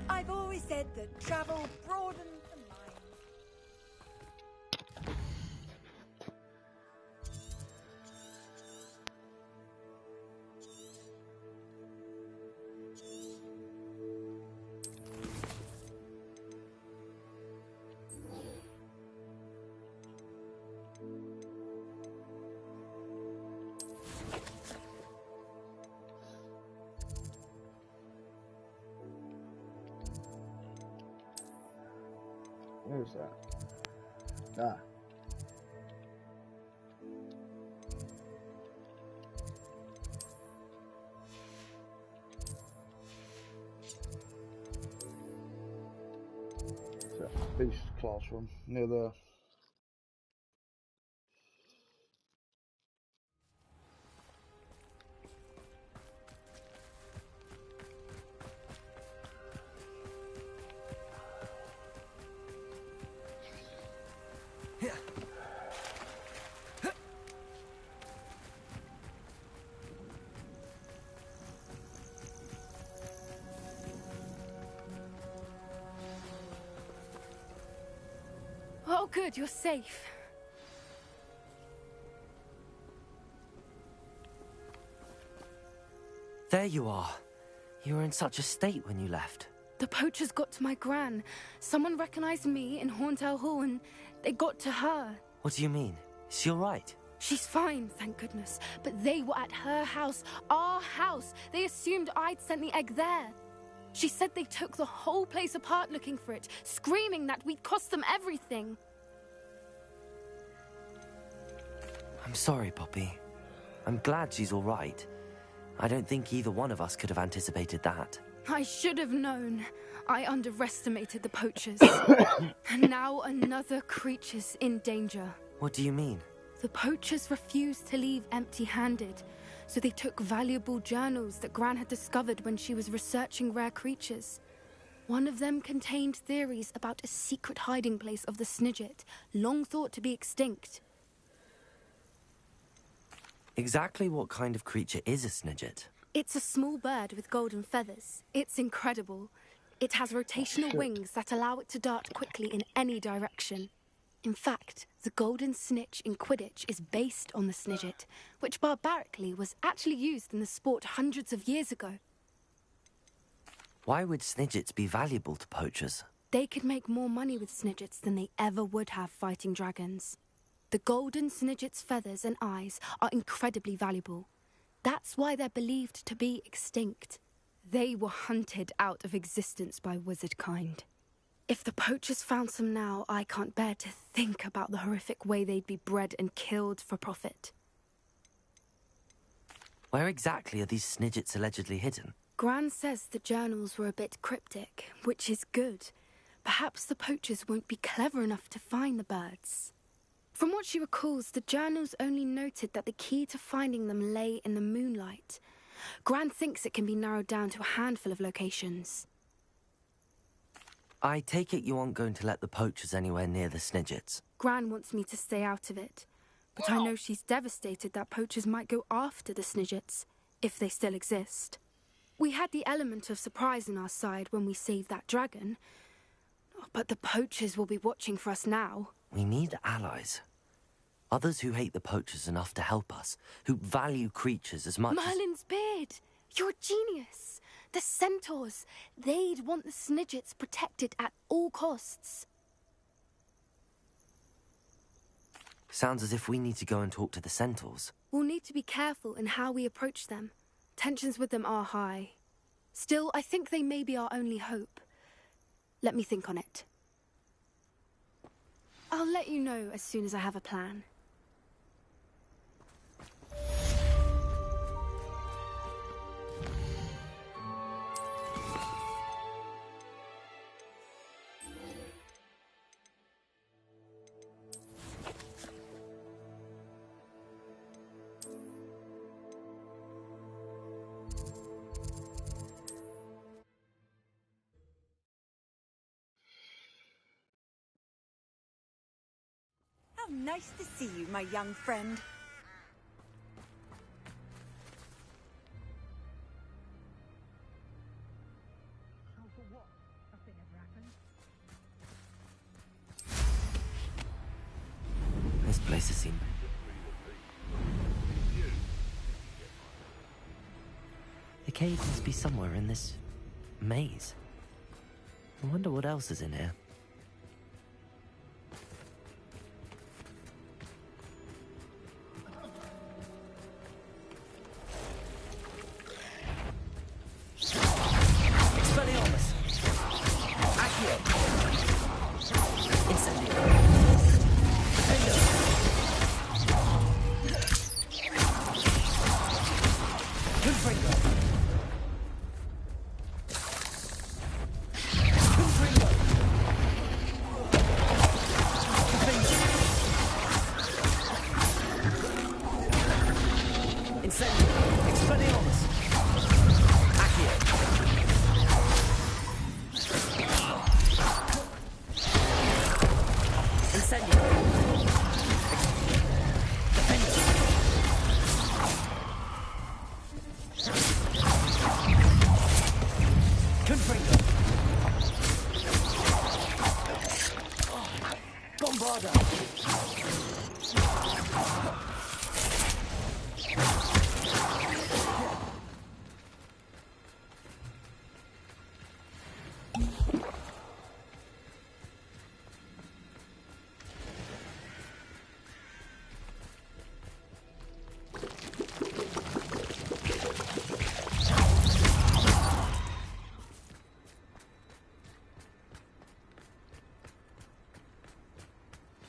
I've always said that travel broadens the mind. Where is that? Ah. So, beast classroom near there. Oh, good, you're safe. There you are. You were in such a state when you left. The poachers got to my gran. Someone recognized me in Horntail Hall and they got to her. What do you mean? Is she all right? She's fine, thank goodness. But they were at her house, our house. They assumed I'd sent the egg there. She said they took the whole place apart looking for it, screaming that we'd cost them everything. I'm sorry, Poppy. I'm glad she's all right. I don't think either one of us could have anticipated that. I should have known. I underestimated the poachers. And now another creature's in danger. What do you mean? The poachers refused to leave empty-handed, so they took valuable journals that Gran had discovered when she was researching rare creatures. One of them contained theories about a secret hiding place of the Snidget, long thought to be extinct. Exactly what kind of creature is a Snidget? It's a small bird with golden feathers. It's incredible. It has rotational wings that allow it to dart quickly in any direction. In fact, the golden snitch in Quidditch is based on the Snidget, which barbarically was actually used in the sport hundreds of years ago. Why would Snidgets be valuable to poachers? They could make more money with Snidgets than they ever would have fighting dragons. The golden Snidget's feathers and eyes are incredibly valuable. That's why they're believed to be extinct. They were hunted out of existence by wizard kind. If the poachers found some now, I can't bear to think about the horrific way they'd be bred and killed for profit. Where exactly are these Snidgets allegedly hidden? Gran says the journals were a bit cryptic, which is good. Perhaps the poachers won't be clever enough to find the birds. From what she recalls, the journals only noted that the key to finding them lay in the moonlight. Gran thinks it can be narrowed down to a handful of locations. I take it you aren't going to let the poachers anywhere near the Snidgets. Gran wants me to stay out of it, but I know she's devastated that poachers might go after the Snidgets, if they still exist. We had the element of surprise on our side when we saved that dragon, but the poachers will be watching for us now. We need allies. Others who hate the poachers enough to help us, who value creatures as much Merlin's beard! You're a genius! The centaurs! They'd want the Snidgets protected at all costs. Sounds as if we need to go and talk to the centaurs. We'll need to be careful in how we approach them. Tensions with them are high. Still, I think they may be our only hope. Let me think on it. I'll let you know as soon as I have a plan. How nice to see you, my young friend. This place has seen... The cave must be somewhere in this maze. I wonder what else is in here.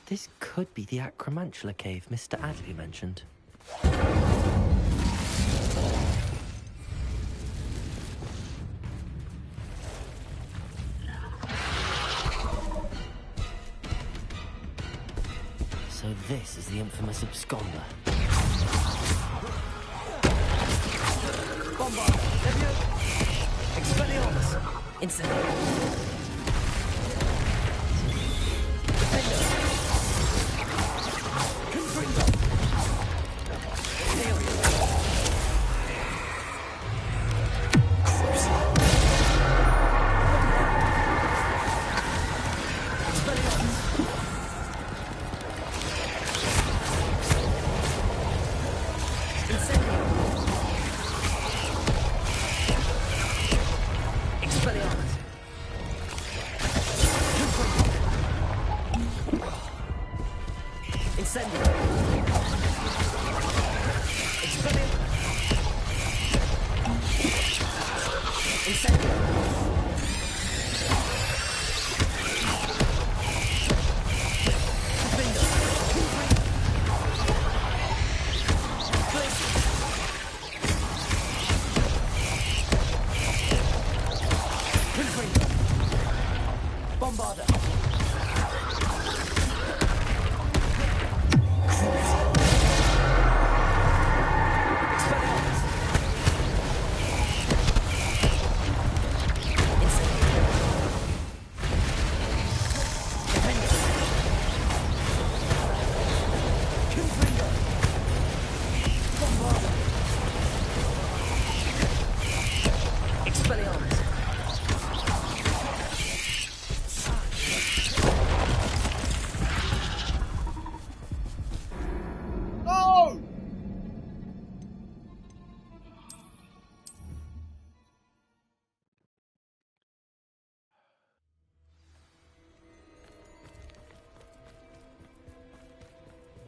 This could be the Acromantula cave Mr. Adley mentioned. So this is the infamous absconder. Bombard, debut! Expelliarmus! Incendio! Defender! Confringo! Imperium!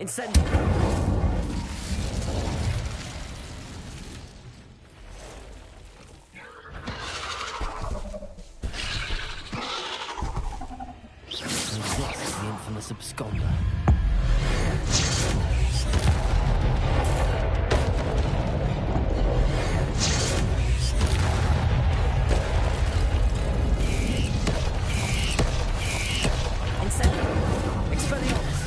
Incendio! And this is the infamous absconder. Incendio! Expelliarmus!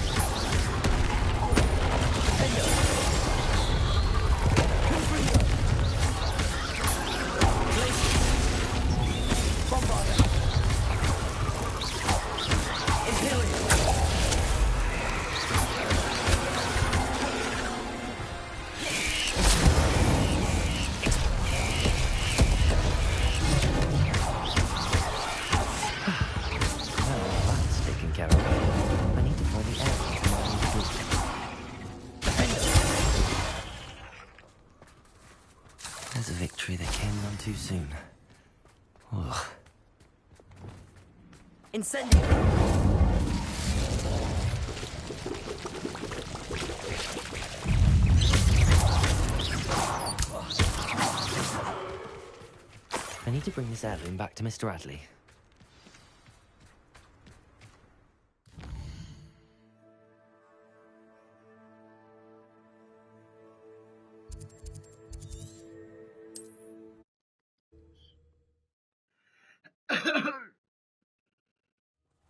There's a victory that came none too soon. Ugh. Incendio! I need to bring this heirloom back to Mr. Adley.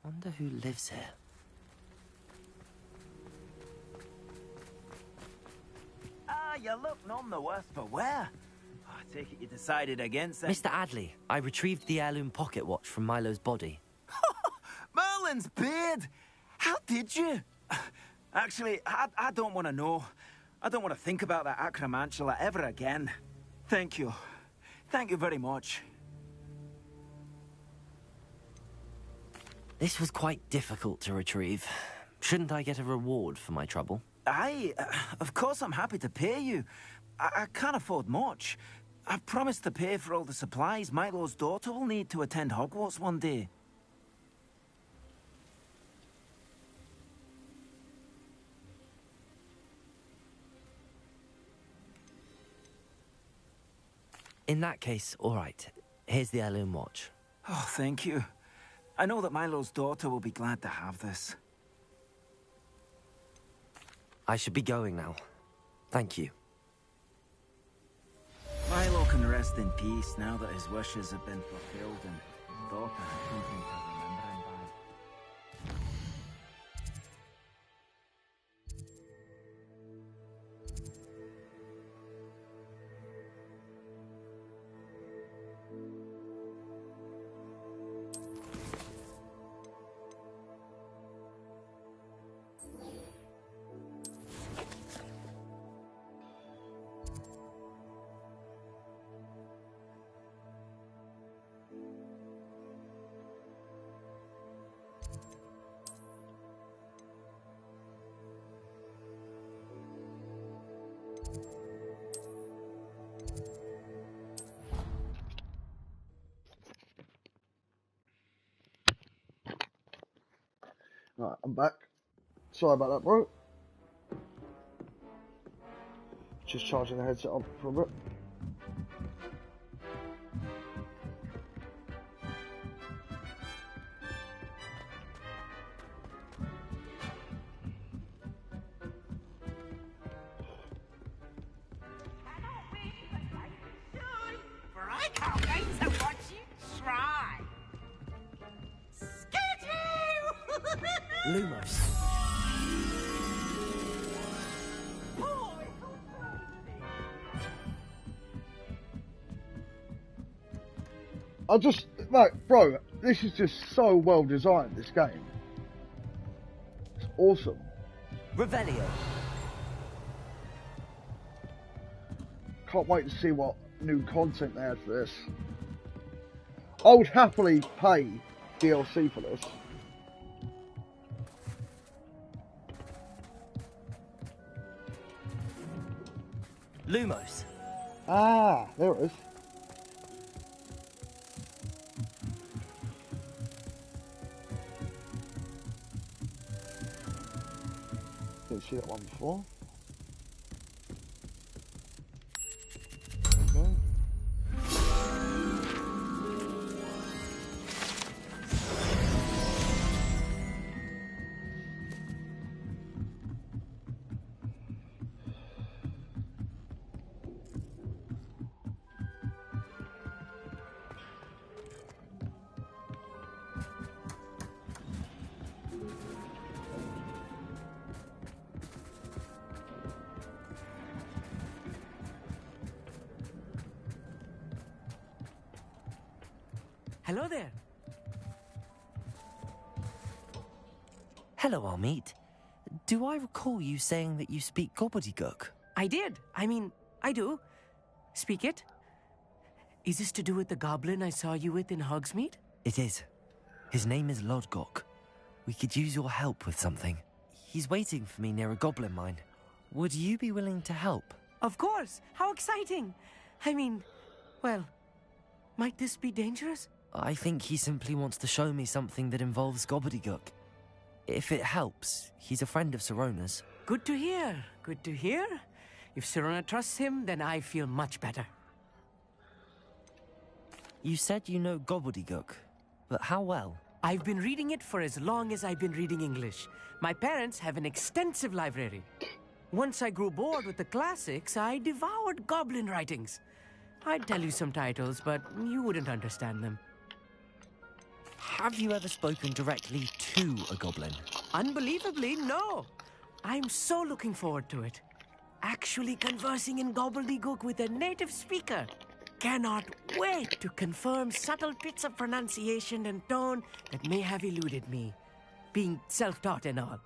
Wonder who lives here. Ah, you look none the worse for wear. I take it you decided against it. Mr. Adley, I retrieved the heirloom pocket watch from Milo's body. Merlin's beard! How did you? Actually, I don't want to know. I don't want to think about that acromantula ever again. Thank you. Thank you very much. This was quite difficult to retrieve. Shouldn't I get a reward for my trouble? Of course I'm happy to pay you. I can't afford much. I've promised to pay for all the supplies Milo's daughter will need to attend Hogwarts one day. In that case, all right. Here's the heirloom watch. Oh, thank you. I know that Milo's daughter will be glad to have this. I should be going now. Thank you. Milo can rest in peace now that his wishes have been fulfilled and his daughter has something to remember him by. Alright, I'm back. Sorry about that, bro. Just charging the headset up for a bit. For I can't wait to watch you try. Skidoo! Lumos. Like, bro, this is just so well designed, this game. It's awesome. Revelio. Can't wait to see what new content they add for this. I would happily pay DLC for this. Lumos. Ah, there it is. Didn't see that one before. Okay. Hello there. Hello, Armeet. Do I recall you saying that you speak gobbledygook? I did. I mean, I do. Speak it. Is this to do with the goblin I saw you with in Hogsmeade? It is. His name is Lodgok. We could use your help with something. He's waiting for me near a goblin mine. Would you be willing to help? Of course. How exciting. I mean, well, might this be dangerous? I think he simply wants to show me something that involves gobbledygook. If it helps, he's a friend of Sirona's. Good to hear. Good to hear. If Sirona trusts him, then I feel much better. You said you know gobbledygook, but how well? I've been reading it for as long as I've been reading English. My parents have an extensive library. Once I grew bored with the classics, I devoured goblin writings. I'd tell you some titles, but you wouldn't understand them. Have you ever spoken directly to a goblin? Unbelievably, no. I'm so looking forward to it. Actually conversing in gobbledygook with a native speaker. Cannot wait to confirm subtle bits of pronunciation and tone that may have eluded me. Being self-taught and all.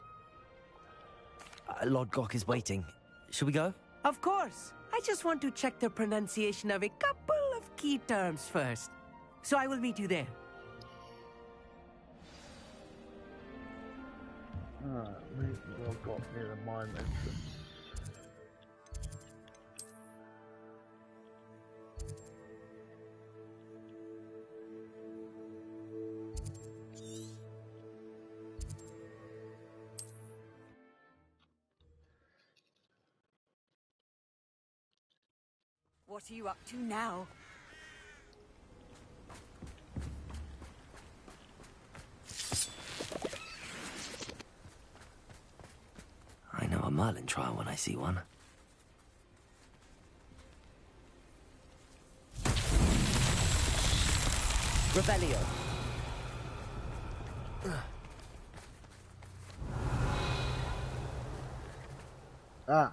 Lodgok is waiting. Shall we go? Of course. I just want to check the pronunciation of a couple of key terms first. So I will meet you there. Alright, meet Lodgok near the mine entrance. What are you up to now? I know a Merlin trial when I see one. Revelio. Ah.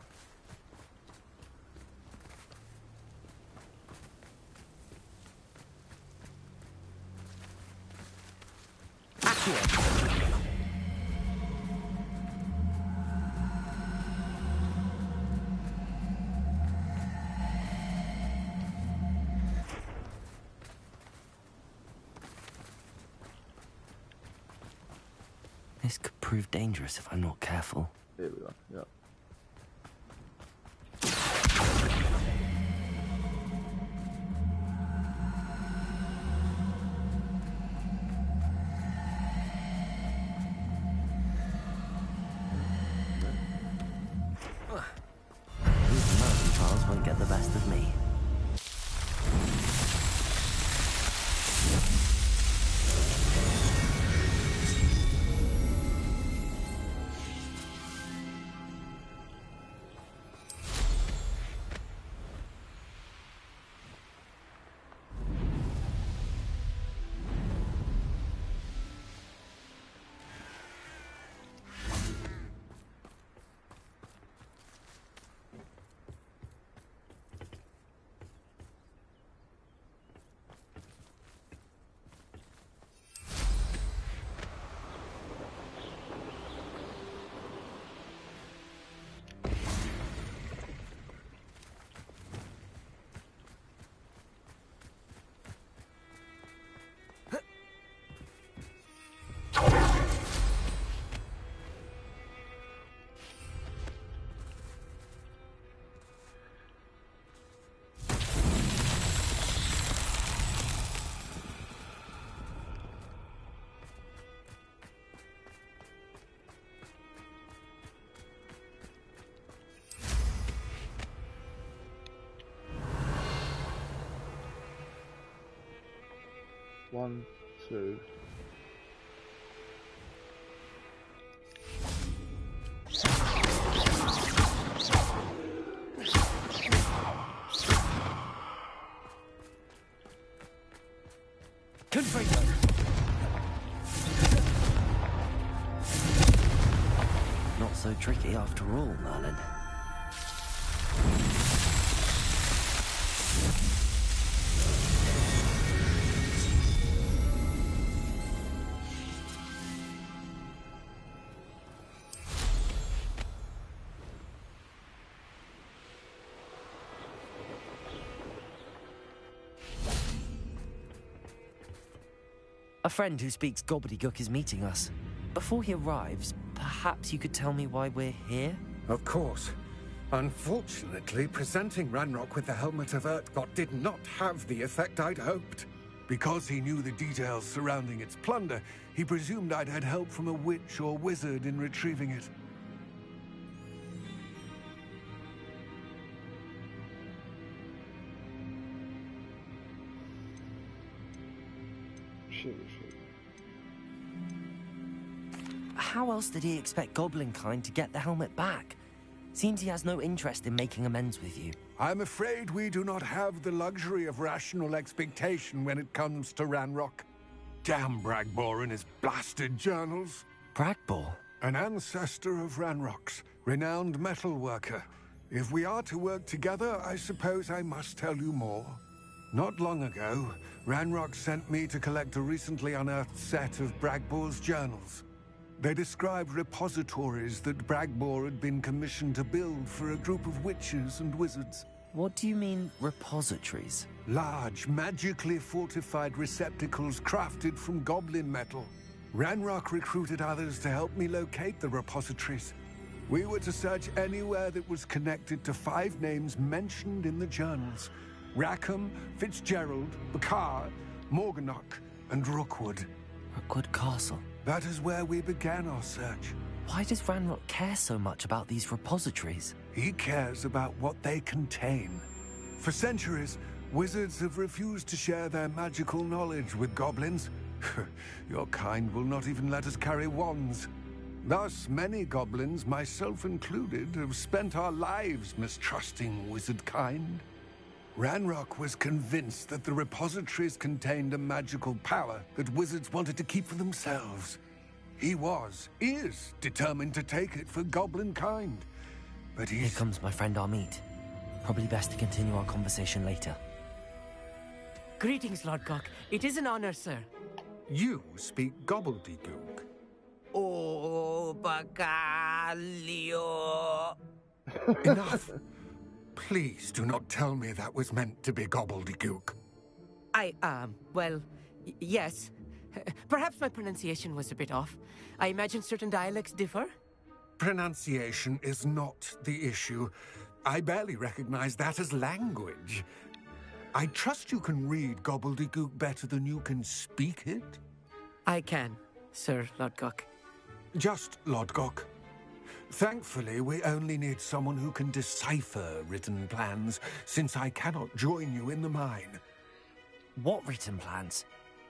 This could prove dangerous if I'm not careful. Here we go, yeah. chance won't get the best of me. One, two. Not so tricky after all, Merlin. A friend who speaks gobbledygook is meeting us. Before he arrives, perhaps you could tell me why we're here? Of course. Unfortunately, presenting Ranrock with the Helmet of Urtkot did not have the effect I'd hoped. Because he knew the details surrounding its plunder, he presumed I'd had help from a witch or wizard in retrieving it. How else did he expect Goblinkind to get the helmet back? Seems he has no interest in making amends with you. I'm afraid we do not have the luxury of rational expectation when it comes to Ranrock. Damn Bragbor and his blasted journals. Bragbor? An ancestor of Ranrock's, renowned metal worker. If we are to work together, I suppose I must tell you more. Not long ago, Ranrock sent me to collect a recently unearthed set of Bragbor's journals. They described repositories that Bragbor had been commissioned to build for a group of witches and wizards. What do you mean, repositories? Large, magically fortified receptacles crafted from goblin metal. Ranrock recruited others to help me locate the repositories. We were to search anywhere that was connected to 5 names mentioned in the journals. Rackham, Fitzgerald, Bakar, Morganach, and Rookwood. Rookwood Castle? That is where we began our search. Why does Ranrock care so much about these repositories? He cares about what they contain. For centuries, wizards have refused to share their magical knowledge with goblins. Your kind will not even let us carry wands. Thus, many goblins, myself included, have spent our lives mistrusting wizard kind. Ranrock was convinced that the repositories contained a magical power that wizards wanted to keep for themselves. He is determined to take it for goblin kind. But Here comes my friend Amit. Probably best to continue our conversation later. Greetings, Lodgok. It is an honor, sir. You speak gobbledygook. Oh, Bacalio. Enough! Please do not tell me that was meant to be gobbledygook. Well, yes. Perhaps my pronunciation was a bit off. I imagine certain dialects differ? Pronunciation is not the issue. I barely recognize that as language. I trust you can read gobbledygook better than you can speak it? I can, Sir Lodgok. Just Lodgok. Thankfully, we only need someone who can decipher written plans, since I cannot join you in the mine. What written plans?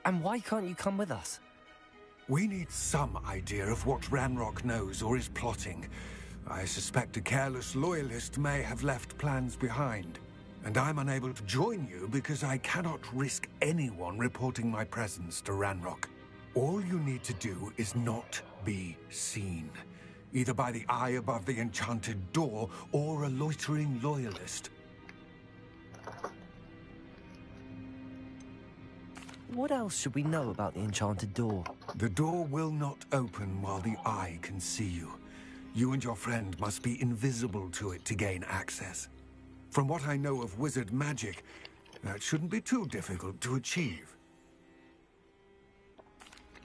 And why can't you come with us? We need some idea of what Ranrock knows or is plotting. I suspect a careless loyalist may have left plans behind. And I'm unable to join you because I cannot risk anyone reporting my presence to Ranrock. All you need to do is not be seen. Either by the eye above the enchanted door, or a loitering loyalist. What else should we know about the enchanted door? The door will not open while the eye can see you. You and your friend must be invisible to it to gain access. From what I know of wizard magic, that shouldn't be too difficult to achieve.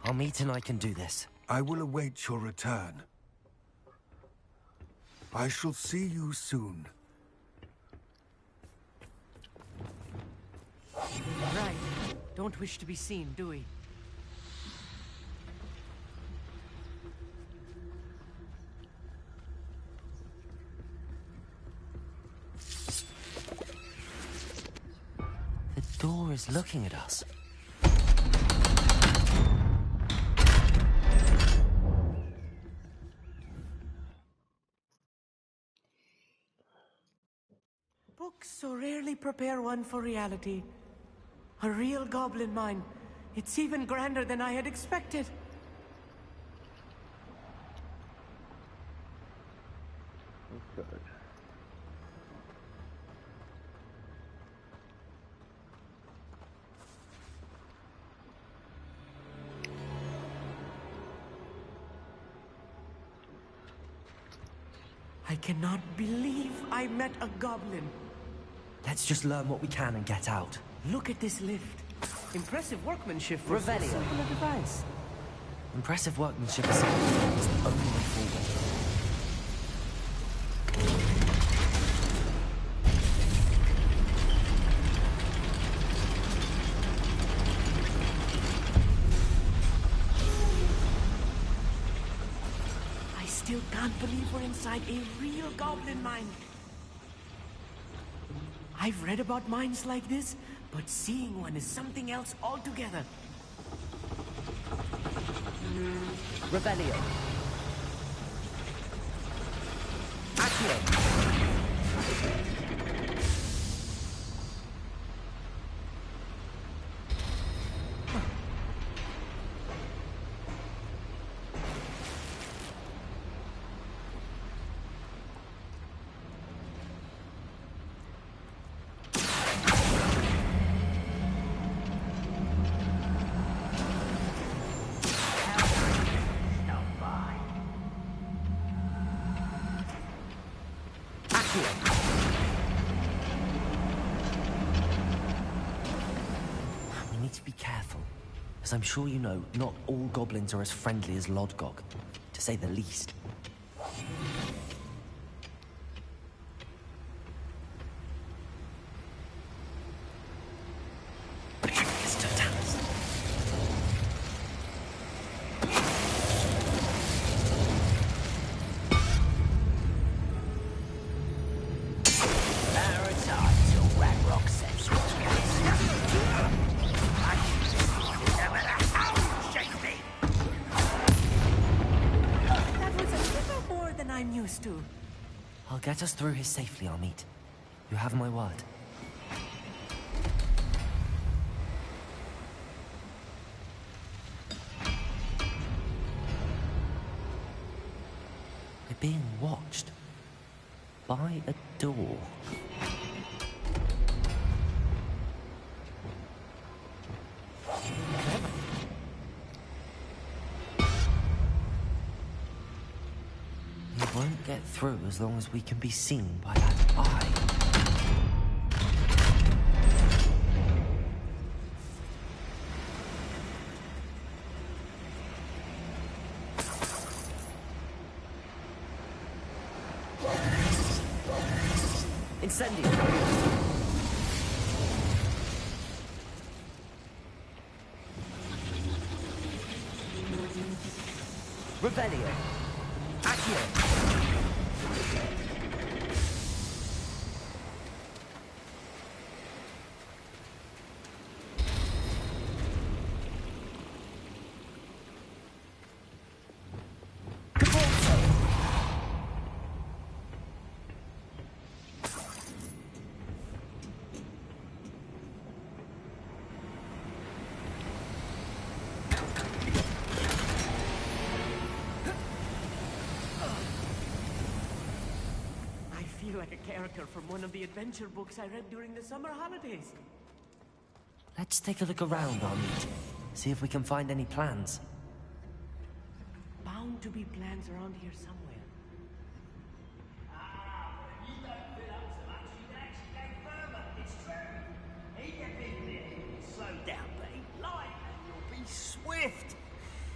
Amit and I can do this. I will await your return. I shall see you soon. Right. Don't wish to be seen, do we? The door is looking at us. Books so rarely prepare one for reality. A real goblin mine. It's even grander than I had expected. Okay. I cannot believe I met a goblin. Let's just learn what we can and get out. Look at this lift. Impressive workmanship for so Revelio. simple a device. Impressive workmanship aside, it's the only way forward. I still can't believe we're inside a real goblin mine. I've read about mines like this, but seeing one is something else altogether. Revelio. Accio. We need to be careful. As I'm sure you know, not all goblins are as friendly as Lodgok, to say the least. I'll get us through here safely, Amit. You have my word. We're being watched by a door. We won't get through as long as we can be seen by that eye. Incendio! Revelio! Accio! feel like a character from one of the adventure books I read during the summer holidays. Let's take a look around, Armid. See if we can find any plans. Bound to be plans around here somewhere. Slow down, buddy. Light and you'll be swift.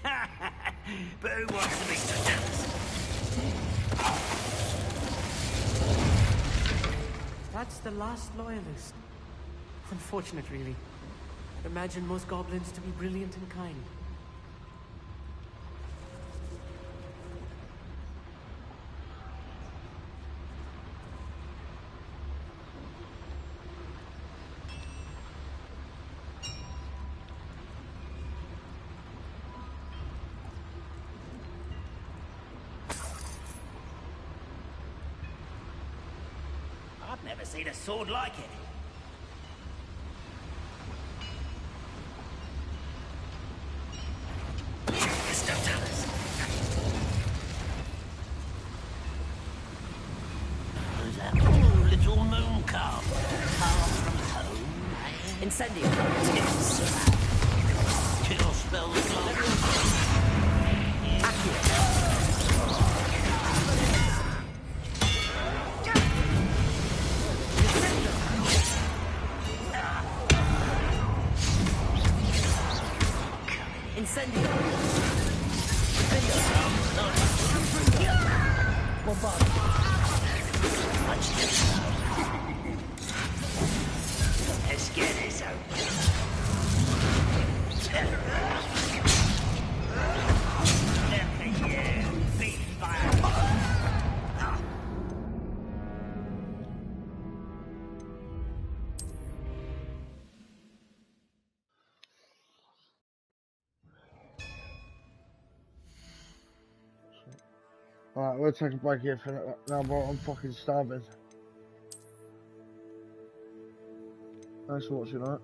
But who wants to be so jealous? That's the last loyalist. Unfortunate, really. I'd imagine most goblins to be brilliant and kind. I've never seen a sword like it. Mr. Dallas. Who's that poor little moon calf? Far from home, eh? Incendio. Kill spells like... Incendio. Let's get this over. Alright, we'll take a break here for now, but I'm fucking starving. Thanks for watching that.